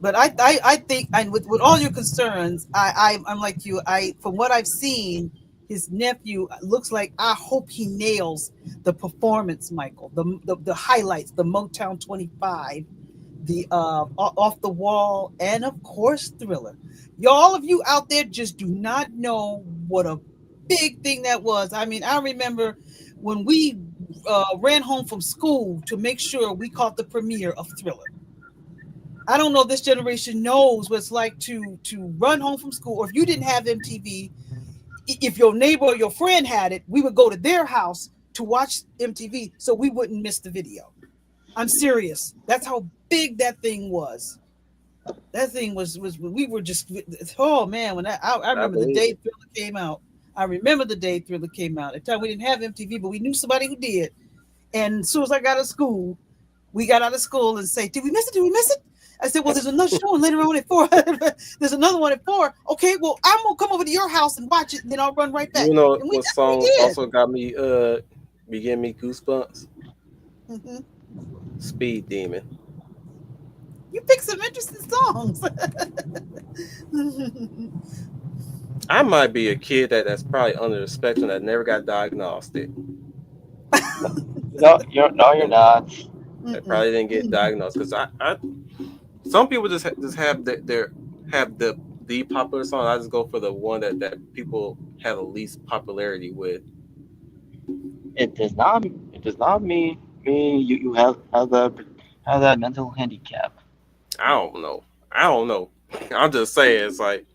But I think, and with all your concerns, I'm like you. From what I've seen, his nephew looks like, I hope he nails the performance, Michael. The highlights, the Motown 25, the Off the Wall, and of course Thriller. Y'all of you out there just do not know what a big thing that was. I mean, I remember when we ran home from school to make sure we caught the premiere of Thriller. I don't know if this generation knows what it's like to run home from school, or if you didn't have MTV, if your neighbor or your friend had it, we would go to their house to watch MTV so we wouldn't miss the video. I'm serious. That's how big that thing was. That thing was we were just, oh man, when I I remember the believe day it. Thriller came out. I remember the day Thriller came out. At the time we didn't have MTV, but we knew somebody who did. And as soon as I got out of school, we got out of school and say, "Did we miss it? Did we miss it?" I said, "Well, there's another show later on at 4. There's another one at 4. Okay, well, I'm gonna come over to your house and watch it, and then I'll run right back." You know And what that's what we song did. also got me be giving me goosebumps? Hmm. Speed Demon. You picked some interesting songs. I might be a kid that's probably under the spectrum that never got diagnosed. No, you're not. That Mm-mm. probably didn't get diagnosed because some people just have have the popular song. I just go for the one that people have the least popularity with. It does not. It does not mean you have that mental handicap. I don't know. I don't know. I'm just saying it's like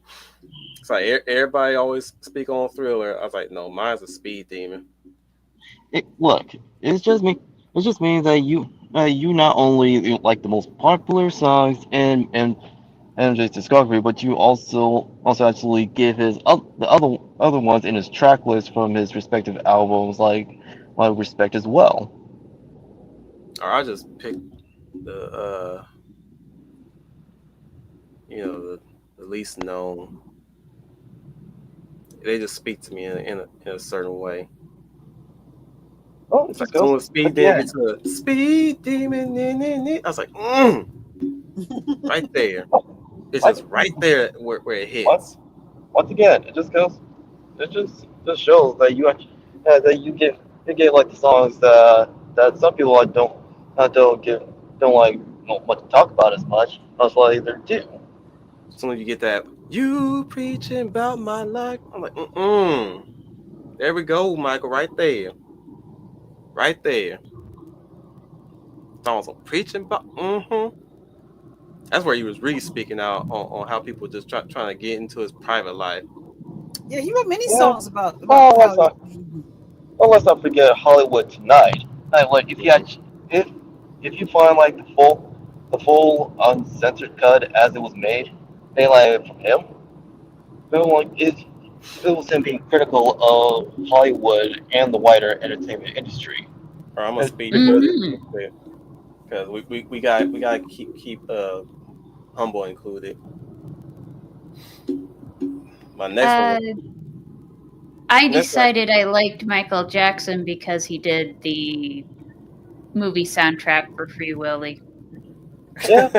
everybody always speak on Thriller. I was like, no, mine's a Speed Demon. Look, it just means that you not only like the most popular songs and MJ's discovery, but you also actually give the other ones in his track list from his respective albums like respect as well. Or I just picked the the least known. They just speak to me in a certain way. Oh, it It's like just as soon goes as Speed Demon again. gets to Speed Demon, I was like, right there. It's Like just right there where it once hits. once again, it just goes. It just shows that you get like the songs that some people like don't like don't want to talk about as much. As like they do. As soon as you get that, you preaching about my life, I'm like, There we go, Michael, right there. right there. Someone's preaching about. That's where he was really speaking out on how people just trying to get into his private life. Yeah, he wrote many Yeah. songs about Well, how. let's not forget Hollywood Tonight. Like if you find like the full uncensored cut as it was made, they like from him, then like it was him being critical of Hollywood and the wider entertainment industry. Or I'm gonna speed through this Hmm. real quick because we got to keep humble included. My next one Uh, was I next one. decided I liked Michael Jackson because he did the movie soundtrack for Free Willy. Yeah,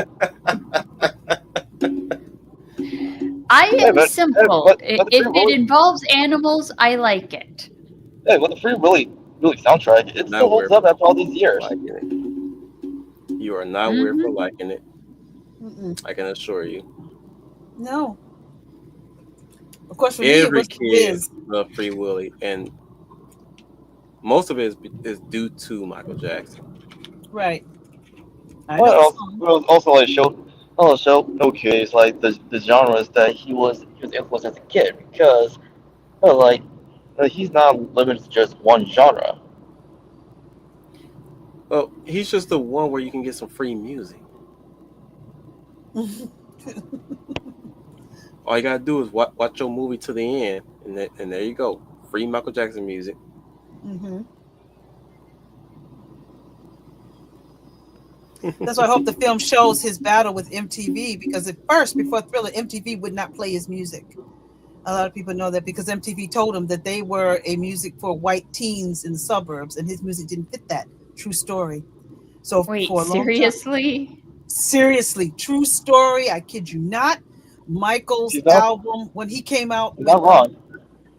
I hey, am simple. but the If Free it Willy, involves animals, I like it. hey, but the Free Willy soundtrack, it Not still holds weird up after all these for years. liking it. You are not weird for Hmm. liking it. Mm-mm. I can assure you. No, of course for me it Every was the kid Wiz. loved Free Willy, and most of it is due to Michael Jackson. Right. I know Well, the song. it was also like showcase like the genres that he was influenced as a kid because like he's not limited to just one genre. Well, he's just the one where you can get some free music. All you gotta do is watch your movie to the end, and there you go, free Michael Jackson music. Hmm. That's why I hope the film shows his battle with MTV because at first, before Thriller, MTV would not play his music. A lot of people know that because MTV told him that they were a music for white teens in the suburbs, and his music didn't fit that. True story. So Wait, for a long time, seriously? seriously, true story. I kid you not. Michael's She's not album when he came out she's with not wrong.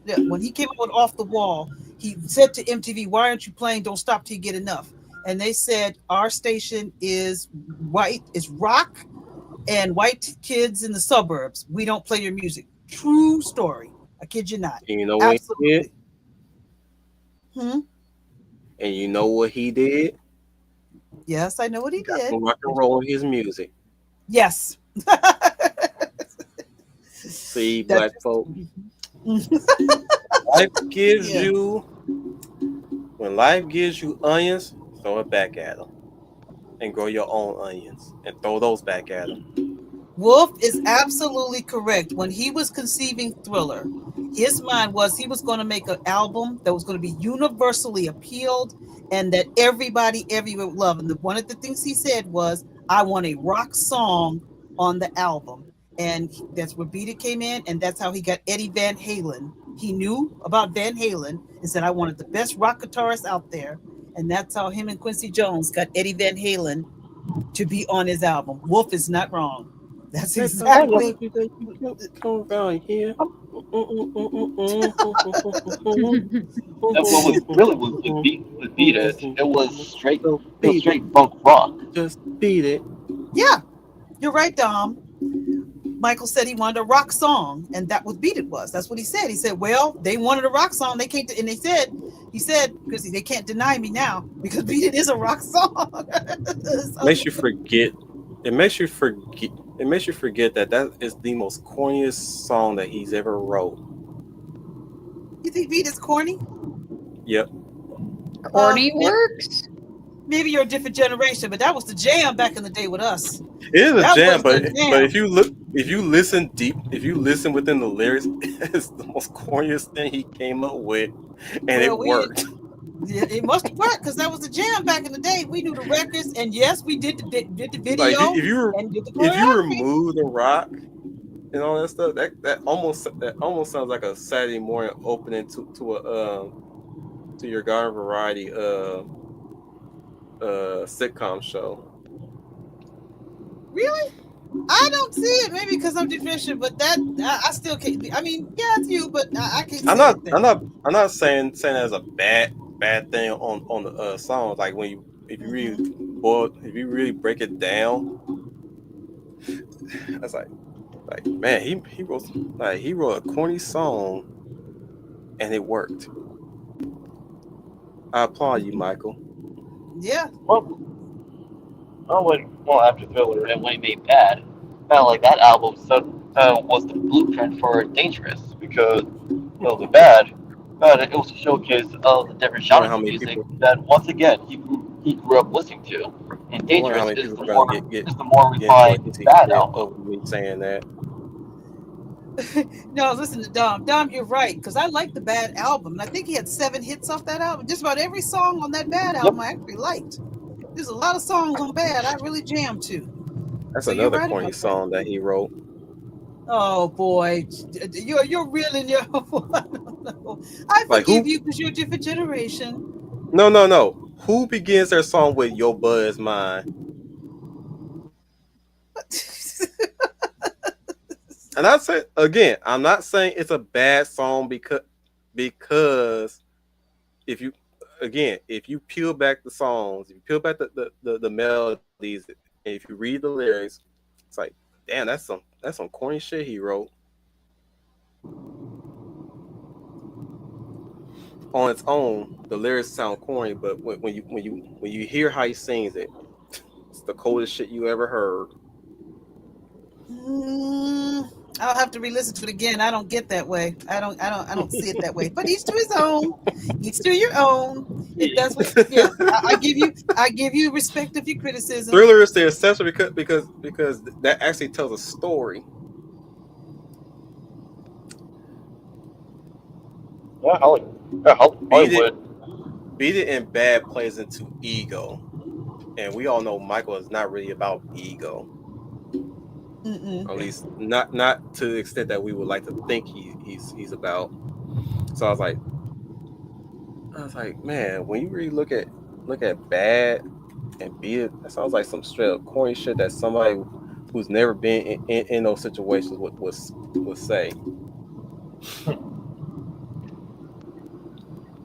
yeah, when he came out with Off the Wall, he said to MTV, "Why aren't you playing Don't Stop Till You Get Enough?" And they said, "Our station is white, is rock, and white kids in the suburbs. We don't play your music." True story. I kid you not. And you know what he did? Absolutely. Hmm? And you know what he did? Yes, I know what He he got did. some rock and roll in his music. Yes. See, That's black folk, life gives yeah. you when life gives you onions, throw it back at them, and grow your own onions, and throw those back at them. Wolf is absolutely correct. When he was conceiving Thriller, his mind was he was going to make an album that was going to be universally appealed and that everybody everywhere would love. And one of the things he said was, "I want a rock song on the album." And that's where Beat It came in, and that's how he got Eddie Van Halen. He knew about Van Halen and said, "I wanted the best rock guitarist out there." And that's how him and Quincy Jones got Eddie Van Halen to be on his album. Wolf is not wrong. That's I thought I I know. exactly. told you that you can't come around here. And what was really was beat it. So It was beat it. straight funk rock. Just beat it. Yeah, you're right, Dom. Michael said he wanted a rock song, and that was Beat It was. That's what he said. He said, "Well, they wanted a rock song. They can't," and he said, because they can't deny me now because Beat It is a rock song." So, Makes you forget. It makes you forget. It makes you forget that that is the most corniest song that he's ever wrote. you think Beat is corny? Yep. Corny Maybe, works? maybe you're a different generation, but that was the jam back in the day with us. It is a That jam, was the but jam. if you listen deep, if you listen within the lyrics, it's the most corniest thing he came up with, and it Well, we worked. it must have worked because that was the jam back in the day. We knew the records, and yes, we did the Like video if and did the you choreography. remove the rock and all that stuff, that almost sounds like a Saturday morning opening to a to your garden variety sitcom show. Really? I don't see it. Maybe because I'm deficient, but that I still can't. I mean, yeah, it's you, but I can't I'm see not it. Then. I'm not saying as a bad thing on the songs. Like when you if you really if you really break it down, that's like man, he wrote a corny song and it worked. I applaud you, Michael. Yeah. Well, after Thriller and when he made Bad, felt like that album was the blueprint for Dangerous because with Bad, it was a showcase of the different I wonder genres how of many music people. that once again he grew up listening to, and I wonder how Dangerous many people are gonna is the more get into a refined hissy Bad fit album. over me saying that. No, listen to Dom. Dom, you're right, because I like the Bad album. And I think he had 7 hits off that album. Just about every song on that Bad Yep. album I actually liked. There's a lot of songs on Bad I really jammed to. That's So you're another right corny about that. song that he wrote. Oh boy, you're reeling your. I don't know. I Like forgive who? you because you're a different generation. No, no, no. Who begins their song with "Your Buzz Mine"? And I say again, I'm not saying it's a bad song because if you if you peel back the songs, if you peel back the melodies, and if you read the lyrics, it's like, damn, that's some corny shit he wrote. On its own, the lyrics sound corny, but when you hear how he sings it, it's the coldest shit you ever heard. Mm, I'll have to re-listen to it again. I don't get that way. I don't see it that way. But each to his own. Each to your own. If that's what, yeah, I give you respect of your criticism. Thriller is the exception because that actually tells a story. Yeah, Beat it, Hollywood. beat it, and bad plays into ego, and we all know Michael is not really about ego, Mm-mm. or at least not to the extent that we would like to think he's about. So I was like, man, when you really look at bad and beat it, that sounds like some straight up corny shit that somebody who's never been in those situations would say.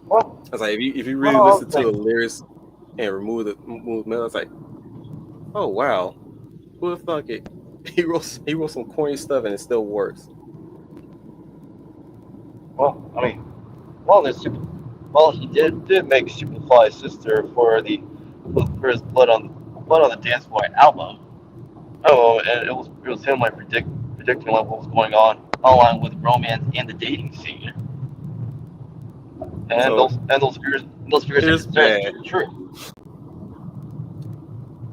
Well, I was like, if you really well, listen to the lyrics and remove the melody, it's like, oh wow, who would have thunk it? He wrote some corny stuff and it still works. well, I mean, well, there's super. Well, he did make Superfly's sister for his Blood on the Dance Floor album. Oh, and it was him like predicting like what was going on online with romance and the dating scene, and So those fears are here's concerns bad. are true.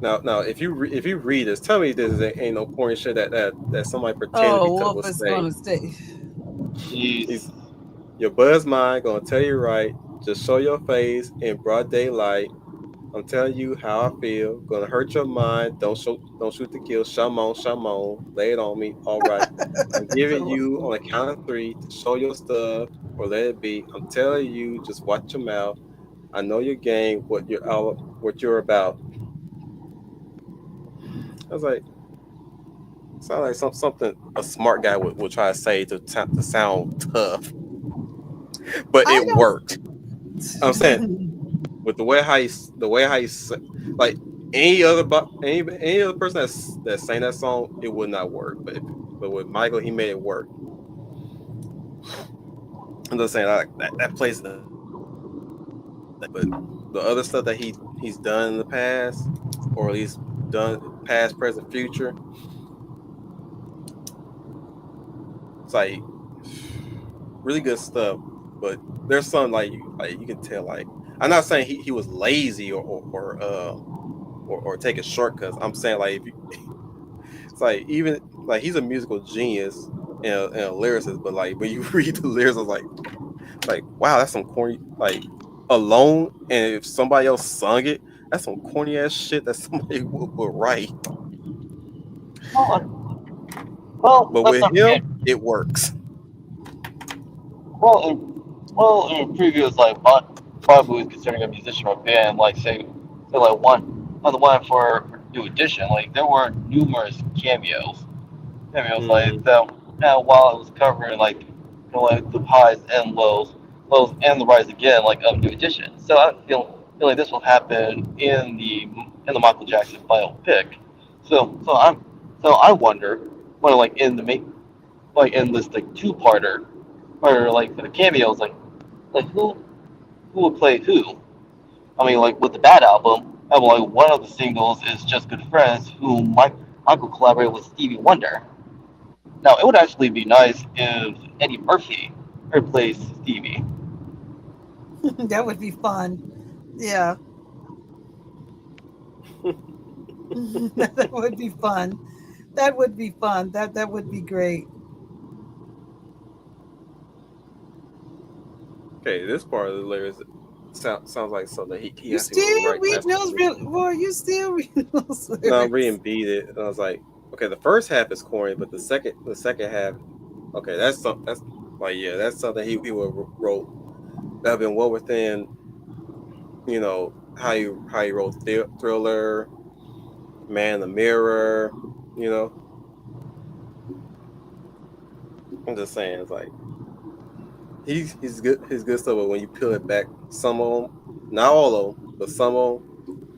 Now, if you read this, tell me this ain't no corny shit that somebody pretending to be Oh, tough Wolf will is say. gonna stay. He's Jeez. your buzz mind gonna tell you right. Just show your face in broad daylight. I'm telling you how I feel. Gonna hurt your mind. Don't shoot to kill. Shum on. Lay it on me. All right. I'm giving you on a count of three to show your stuff or let it be. I'm telling you, just watch your mouth. I know your game, what you're about. I was like, sound like something a smart guy would try to say to sound tough, but I it don't. worked. I'm saying with the way how he like any other person that's saying that song, it would not work. But with Michael, he made it work. I'm just saying like that plays but the other stuff that he's done in the past, or at least done past, present, future, it's like really good stuff. But there's some like you can tell like I'm not saying he was lazy or taking shortcuts. I'm saying like if you, it's like even like he's a musical genius and a lyricist, but like when you read the lyrics, it's like wow, that's some corny like alone. And if somebody else sung it, that's some corny ass shit that somebody would write. But Let's with not forget. him, it works. Well, in previous like Bob was considering a musician or a band, like say like on the one for New Edition, like there were numerous cameos like Mm. that. And while it was covering like like the highs and lows and the rise again, like of New Edition. So I feel like this will happen in the Michael Jackson biopic. So I wonder, when like in the make like in this like two-parter, or like for the cameos, like who would play who? I mean, like with the Bad album, like one of the singles is "Just Good Friends," whom Michael collaborated with Stevie Wonder. Now, it would actually be nice if Eddie Murphy replaced Stevie. That would be fun. Yeah, that would be fun. That would be fun. That would be great. Okay, this part of the lyrics sounds like something he You actually would still write read down. those real boy, you still read those No, I'm lyrics. reading beat it, and I was like, okay, the first half is corny, but the second half, okay, that's like yeah, that's something he would wrote that have been well within how you wrote Thriller, Man in the Mirror, you know. I'm just saying, it's like he's good stuff, but when you peel it back, some of them, not all of them, but some of them,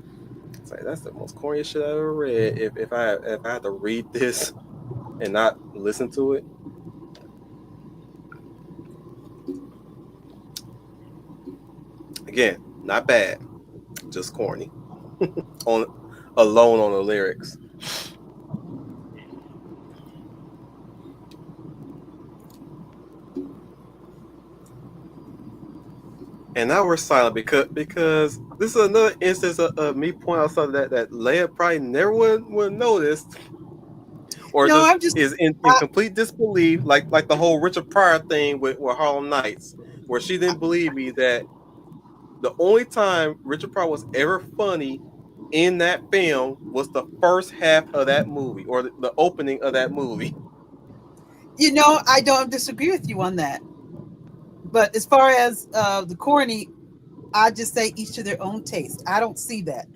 it's like that's the most corniest shit I ever read. If I had to read this and not listen to it, again, not bad, just corny. On alone on the lyrics. And now we're silent because this is another instance of me pointing out something that Leia probably never would notice, or No, just I'm just is in I, complete disbelief, like the whole Richard Pryor thing with Harlem Nights, where she didn't believe me that the only time Richard Pryor was ever funny in that film was the first half of that movie or the opening of that movie. I don't disagree with you on that. But as far as the corny, I just say each to their own taste. I don't see that.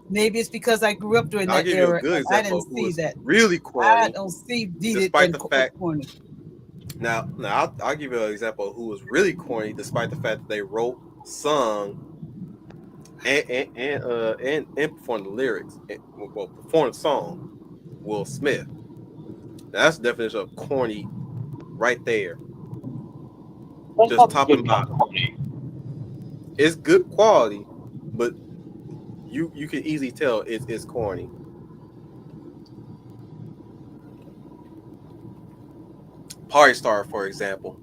Maybe it's because I grew up during I'll that give you a era good and I example didn't of who see was that. really I corny, don't see Deedit despite and the fact. corny. Now I'll give you an example of who was really corny, despite the fact that they wrote, sung, and performed the lyrics. Well, performed the song. Will Smith. Now, that's the definition of corny right there. That's Just not the top and good kind of bottom. corny. It's good quality, but you can easily tell it's corny. Party Star, for example.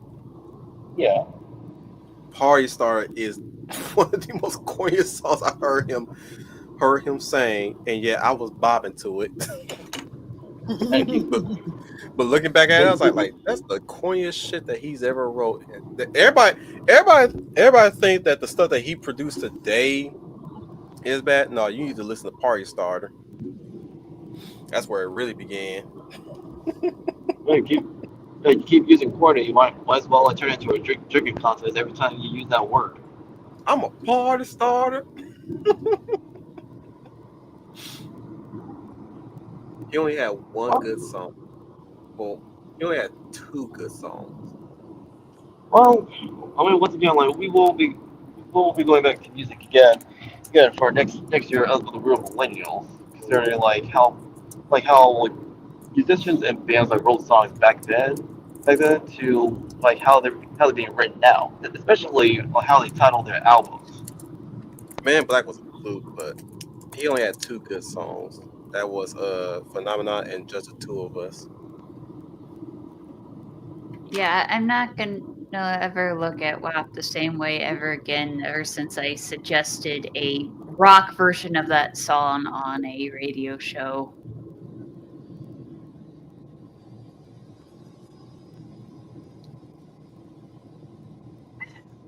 Yeah. Party Star is one of the most corniest songs I heard him sing, and yet I was bobbing to it. And keep, but but looking back at it, I and was keep, like that's the corniest shit that he's ever wrote. Everybody think that the stuff that he produced today is bad. No, you need to listen to Party Starter. That's where it really began. and keep, and keep using corny. You might as well turn it into a drinking contest every time you use that word. I'm a party starter. He only had one good song. Well, he only had two good songs. Well, I mean, once again, like we will be going back to music again for next year of the real millennials, considering like how musicians and bands like wrote songs back then to like how they're being written now, especially on how they title their albums. Man in Black was a fluke, but he only had two good songs. That was Phenomenon and Just the Two of Us. Yeah, I'm not gonna ever look at WAP the same way ever again, ever since I suggested a rock version of that song on a radio show.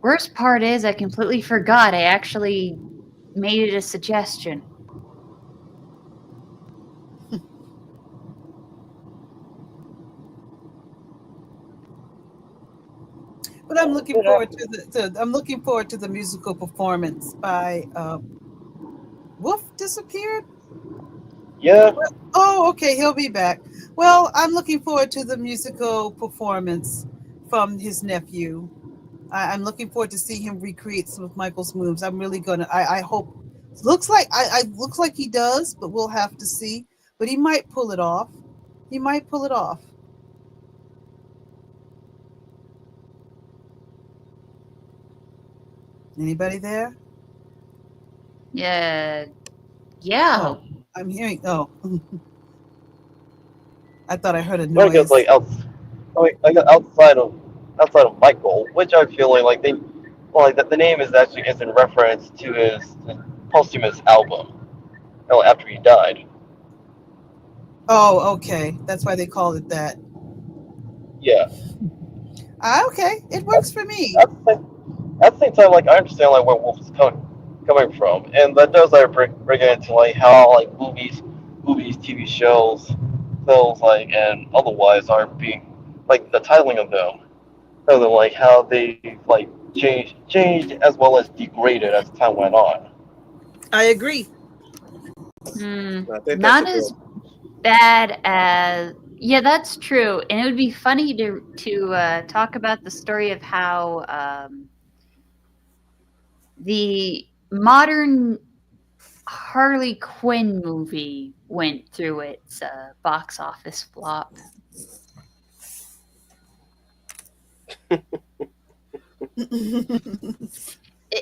Worst part is I completely forgot I actually made it a suggestion. But I'm looking forward to I'm looking forward to the musical performance by Wolf disappeared. Yeah, Oh, okay, he'll be back. Well, I'm looking forward to the musical performance from his nephew. I'm looking forward to see him recreate some of Michael's moves. I'm really gonna. I hope. Looks like he does, but we'll have to see. But he might pull it off. He might pull it off. Anybody there? Yeah. Yeah. Oh, I'm hearing. Oh, I thought I heard a When it goes noise. like outside of Michael, which I'm feeling like they, well, like the name is in reference to his posthumous album. After he died. Oh, okay. That's why they called it that. Yeah. Okay, it At, works for me. at, the at the same time, like I understand like where Wolf is coming from, and that does like bring it into like how like movies, TV shows, films, like and otherwise are being like the titling of them, and then like how they like changed as well as degraded as time went on. I agree. I think that's a Not good. as bad as yeah, that's true. And it would be funny to talk about the story of how the modern Harley Quinn movie went through its box office flop.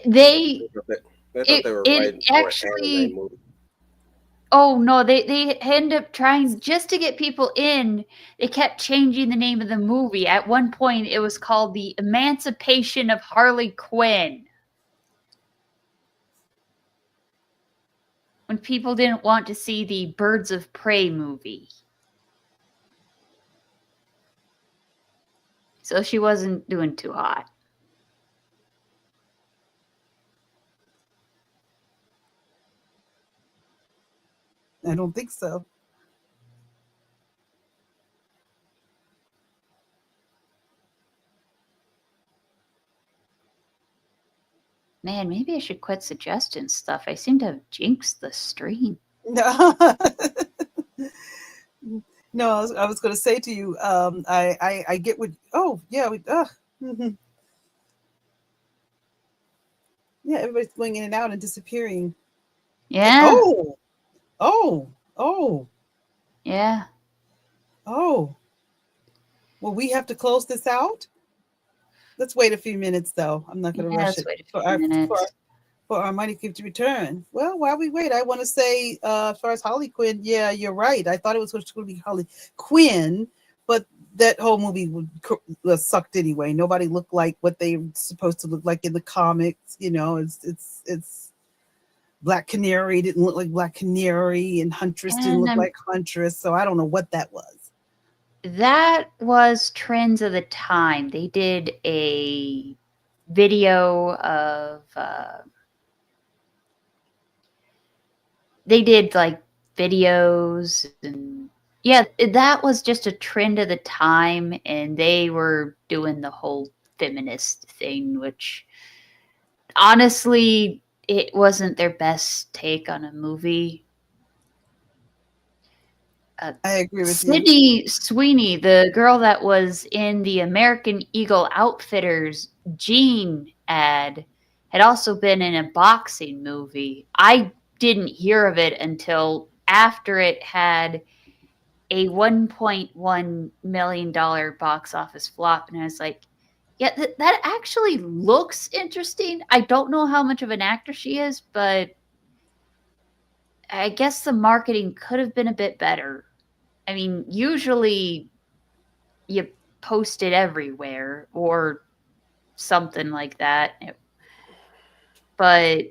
They They thought they, they thought it they were it writing for an anime actually movie. oh no, they end up trying just to get people in. They kept changing the name of the movie. At one point, it was called The Emancipation of Harley Quinn. When people didn't want to see the Birds of Prey movie. So she wasn't doing too hot. I don't think so. Man, maybe I should quit suggesting stuff. I seem to have jinxed the stream. No, no. I was going to say to you. I get what. Oh, yeah. Mhm. Yeah. Everybody's going in and out and disappearing. Yeah, Oh, oh, oh, yeah. oh. Well, we have to close this out. Let's wait a few minutes, though. I'm not going to Yeah, rush let's it wait a for few our for our, minutes. for our mighty gift to return. Well, while we wait, I want to say, as far as Harley Quinn, yeah, you're right. I thought it was going to be Harley Quinn, but that whole movie was sucked anyway. Nobody looked like what they were supposed to look like in the comics. It's Black Canary didn't look like Black Canary, and Huntress didn't And look like Huntress. So I don't know what that was. that was trends of the time. They did a video of they did like videos and yeah, that was just a trend of the time and they were doing the whole feminist thing, which honestly it wasn't their best take on a movie. I agree with you. Sydney Sweeney, the girl that was in the American Eagle Outfitters jean ad, had also been in a boxing movie. I didn't hear of it until after it had a $1.1 million box office flop. And I was like, yeah, that actually looks interesting. I don't know how much of an actor she is, but I guess the marketing could have been a bit better. I mean, usually you post it everywhere or something like that. But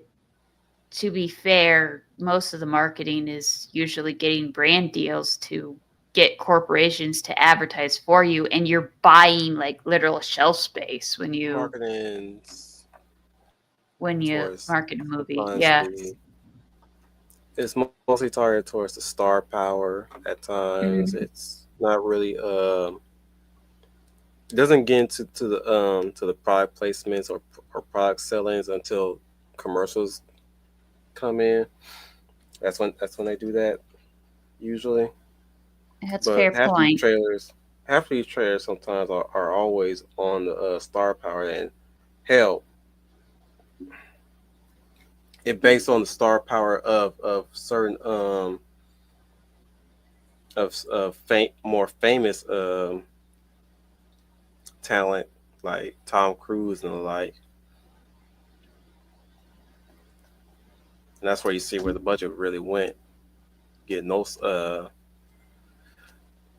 to be fair, most of the marketing is usually getting brand deals to get corporations to advertise for you, and you're buying like literal shelf space Marketing's when you towards market a movie. sometimes Yeah. it's mostly targeted towards the star power at times. Mhm. It's not really it doesn't get into to the product placements or product sellings until commercials come in. That's when they do that usually. That's a But fair point. half of these trailers sometimes are always on the star power, and hell, it based on the star power of certain more famous talent like Tom Cruise and the like. and that's where you see where the budget really went. Getting those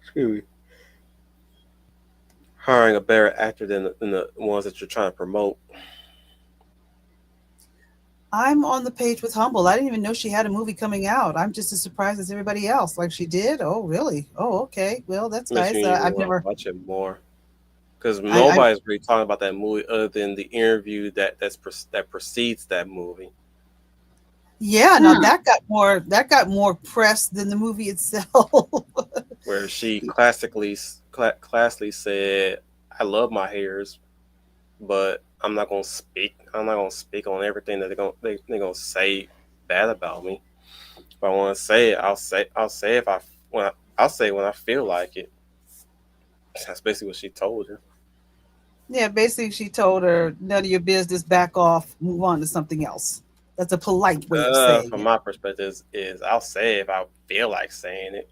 excuse me, hiring a better actor than the ones that you're trying to promote. I'm on the page with Humble. I didn't even know she had a movie coming out. I'm just as surprised as everybody else. Like she did? Oh, really? Oh, okay. Well, that's Makes nice. me even I've want to never. watch it more because I nobody's really talking about that movie other than the interview that precedes that movie, Yeah. Now Huh. that got more press than the movie itself. where she classically said, "I love my haters, but I'm not gonna speak. I'm not gonna speak on everything that they're gonna say bad about me. If I want to say it, I'll say if I when I, I'll say when I feel like it." That's basically what she told her. Yeah, basically she told her, none of your business, back off, move on to something else. That's a polite way of saying From my perspective, is I'll say it if I feel like saying it.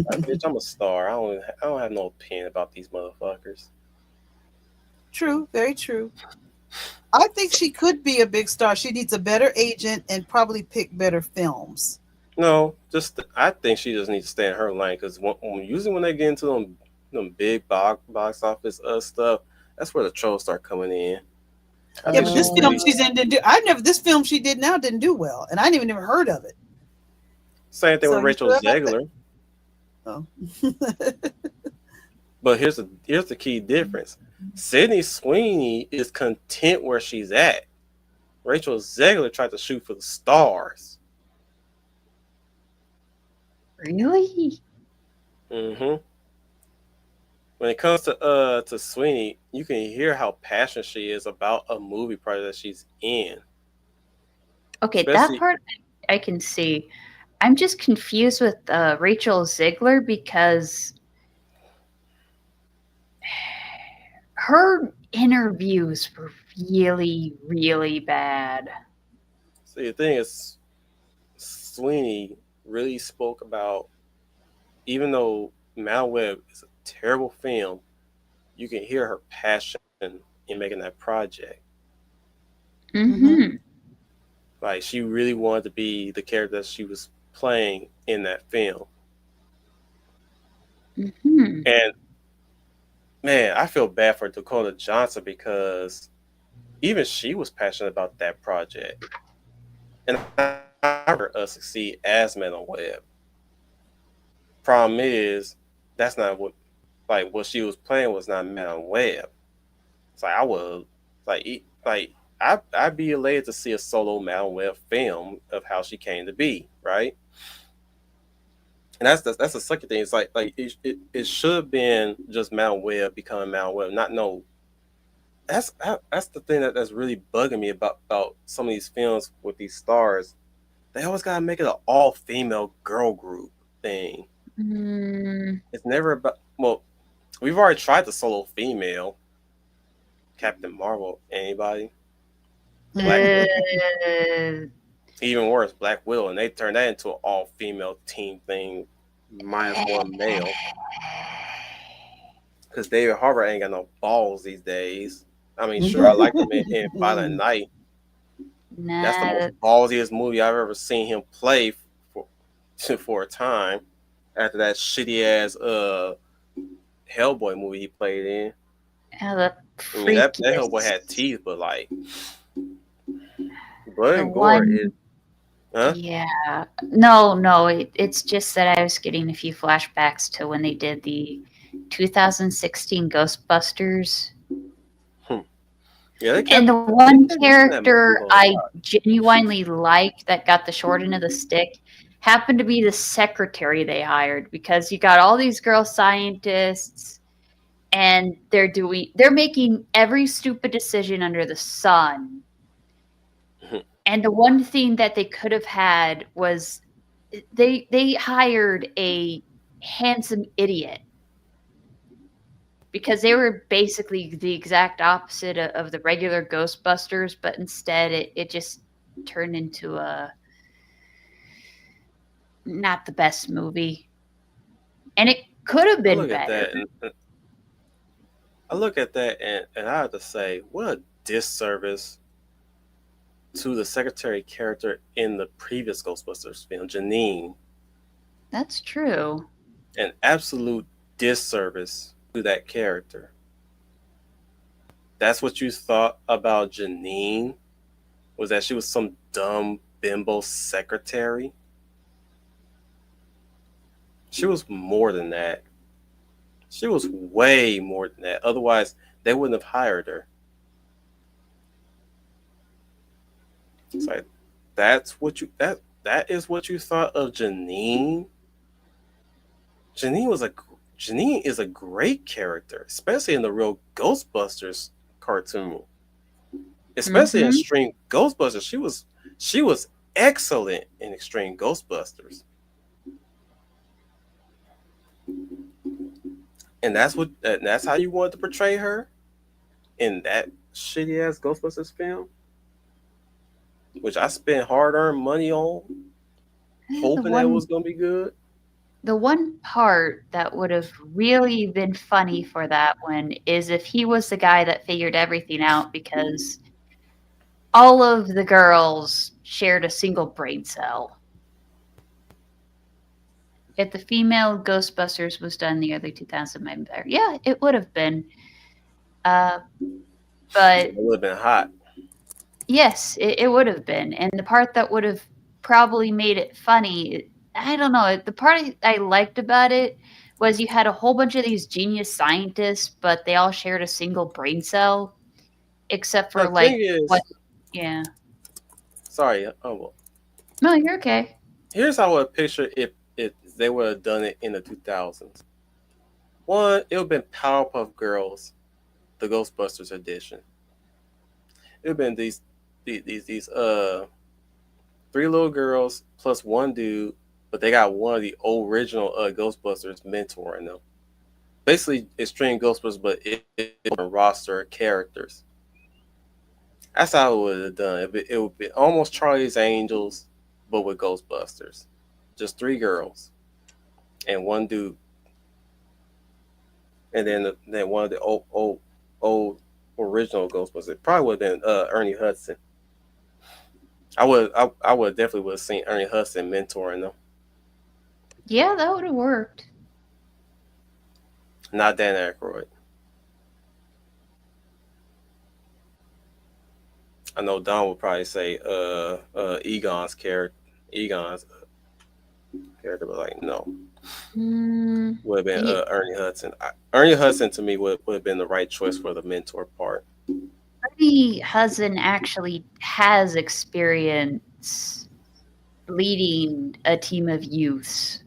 Like, it. bitch, I'm a star. I don't have no opinion about these motherfuckers. True, very true. I think she could be a big star. She needs a better agent and probably pick better films. No, just I think she just needs to stay in her lane because usually when they get into them big box office stuff, that's where the trolls start coming in. I Yeah, think but she's this film really she's in didn't do. I never. This film she did now didn't do well, and I didn't even heard of it. same thing So with you Rachel sure about that? Zegler. Oh. But here's the key difference. Sydney Sweeney is content where she's at. Rachel Zegler tried to shoot for the stars. Really? hmm When it comes to Sweeney, you can hear how passionate she is about a movie project that she's in. Okay, that Especially, part I can see. I'm just confused with Rachel Ziegler because her interviews were really, really bad. see, the thing is, Sweeney really spoke about, even though Mal Webb is a terrible film, you can hear her passion in making that project. Hmm. Mm-hmm. Like she really wanted to be the character that she was playing in that film. Mm-hmm. And man, I feel bad for Dakota Johnson because even she was passionate about that project. And I want her succeed as Metal Web. Problem is, that's not what she was playing was not Metal Web. It's like I would I'd be elated to see a solo Metal Web film of how she came to be, right? And that's the second thing. It's like it should have been just Mount Webb becoming Mount Webb, not no. That's the thing that's really bugging me about some of these films with these stars. They always gotta make it an all female girl group thing. Mm, It's never about we've already tried the solo female Captain Marvel. Anybody? Black uh, Widow. Even worse, Black Widow, and they turned that into an all female team thing, minus one male. Because David Harbour ain't got no balls these days. I mean, sure, I liked him in Violent Night. That's the most nah, ballsiest movie I've ever seen him play for for a time. After that shitty ass Hellboy movie he played in. the I mean that Hellboy freakiest. had teeth, but like blood The and gore is one, huh? yeah. No, no, it's just that I was getting a few flashbacks to when they did the 2016 Ghostbusters. Hmm. Yeah, And the they one kept using that movie character a I lot. genuinely liked that got the short end of the stick happened to be the secretary they hired because you got all these girl scientists and they're making every stupid decision under the sun. And the one thing that they could have had was they hired a handsome idiot because they were basically the exact opposite of the regular Ghostbusters, but instead it just turned into a not the best movie. And it could have I been look at better. that and I look at that and I have to say, what a disservice to the secretary character in the previous Ghostbusters film, Janine, That's true. an absolute disservice to that character. That's what you thought about Janine? Was that she was some dumb bimbo secretary? She was more than that. She was way more than that. Otherwise, they wouldn't have hired her. It's like that is what you thought of Janine. Janine was a Janine is a great character, especially in the real Ghostbusters cartoon. Especially in Mm-hmm. Extreme Ghostbusters, she was excellent in Extreme Ghostbusters, and that's how you wanted to portray her in that shitty ass Ghostbusters film, which I spent hard earned money on, The hoping that it one was gonna be good. the one part that would have really been funny for that one is if he was the guy that figured everything out because all of the girls shared a single brain cell. If the female Ghostbusters was done in the early 2000s, maybe better. Yeah, it would have been. Uh, but It would have been hot. yes, it would have been. And the part that would have probably made it funny, I don't know. The part I liked about it was you had a whole bunch of these genius scientists, but they all shared a single brain cell, except The for like thing what? is, Yeah. sorry, oh well. No, you're okay. Here's how I would picture if they would have done it in the 2000s. One, it would have been Powerpuff Girls, the Ghostbusters edition. It would have been these three little girls plus one dude, but they got one of the original Ghostbusters mentoring them. Basically, Extreme Ghostbusters, but it's a roster of characters. That's how it would have done. It would be almost Charlie's Angels, but with Ghostbusters. Just three girls and one dude, and then one of the old original Ghostbusters. It probably would have been Ernie Hudson. I would definitely would have seen Ernie Hudson mentoring them, Yeah, that would have worked. not Dan Aykroyd. I know Don would probably say Egon's character, but like no, Hmm. would have been Ye- Ernie Hudson. Ernie Hudson to me would have been the right choice for the mentor part. Ernie Hudson actually has experience leading a team of youths.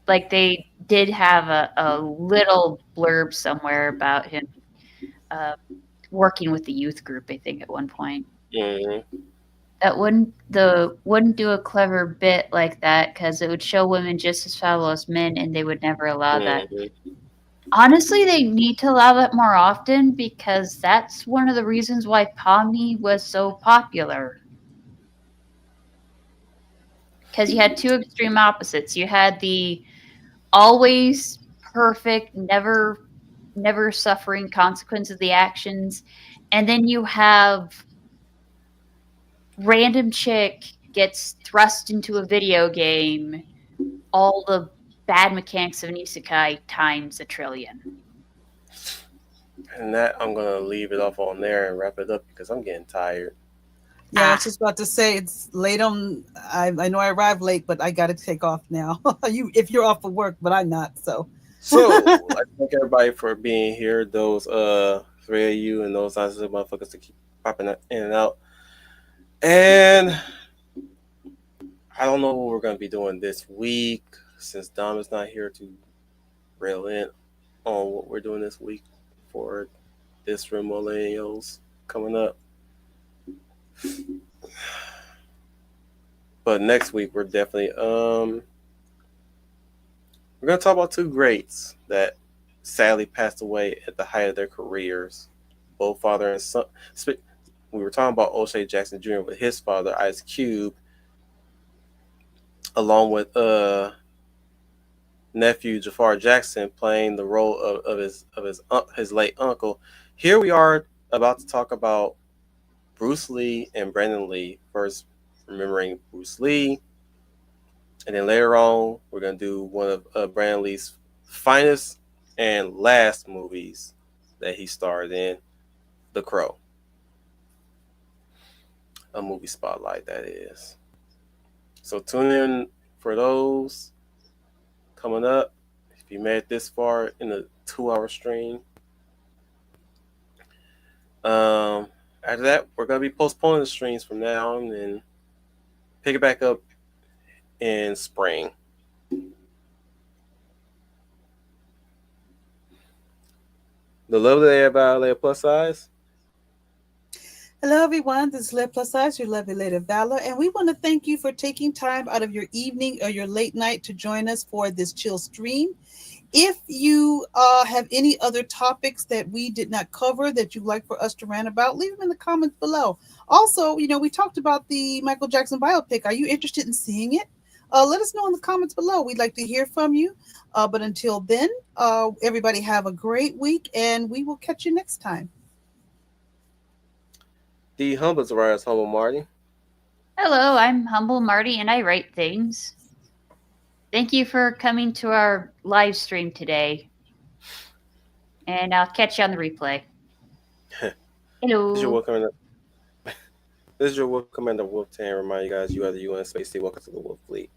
Like they did have a little blurb somewhere about him uh, working with the youth group. I think at one point Hmm. that wouldn't do a clever bit like that because it would show women just as foul as men, and they would never allow that. Hmm. Honestly, they need to allow that more often because that's one of the reasons why Pomni was so popular. Because you had two extreme opposites. You had the always perfect, never suffering consequence of the actions, and then you have random chick gets thrust into a video game, all the bad mechanics of an isekai times a trillion. And that I'm gonna leave it off on there and wrap it up because I'm getting tired. Yeah, I was just about to say it's late on. I know I arrived late, but I got to take off now. If you're off of work, but I'm not. So So I thank everybody for being here. Those three of you and those other motherfuckers to keep popping in and out. And I don't know what we're gonna be doing this week since Dom is not here to rail in on what we're doing this week for this room millennials coming up. But next week we're definitely we're gonna talk about two greats that sadly passed away at the height of their careers, both father and son. We were talking about O'Shea Jackson Jr. with his father Ice Cube, along with nephew Jafar Jackson playing the role of his late uncle. Here we are about to talk about Bruce Lee and Brandon Lee. First, remembering Bruce Lee, and then later on, we're gonna do one of Brandon Lee's finest and last movies that he starred in, The Crow, a movie spotlight that is. So tune in for those coming up. If you made it this far in a 2 hour stream, after that we're gonna be postponing the streams from now on and pick it back up in spring. The lovely everybody layer plus size. Hello, everyone. This is Led Plus Size, your lovely lady of valor, and we want to thank you for taking time out of your evening or your late night to join us for this chill stream. If you have any other topics that we did not cover that you'd like for us to rant about, leave them in the comments below. Also, we talked about the Michael Jackson biopic. Are you interested in seeing it? Let us know in the comments below. We'd like to hear from you. But until then, everybody have a great week, and we will catch you next time. The humblest rise, humble Marty. Hello, I'm Humble Marty and I write things. Thank you for coming to our live stream today. And I'll catch you on the replay. This is your Hello. Wolf Commander. This is your Wolf Commander Wolf 10. Remind you guys, you are the UN Space Sea. Welcome to the Wolf Fleet.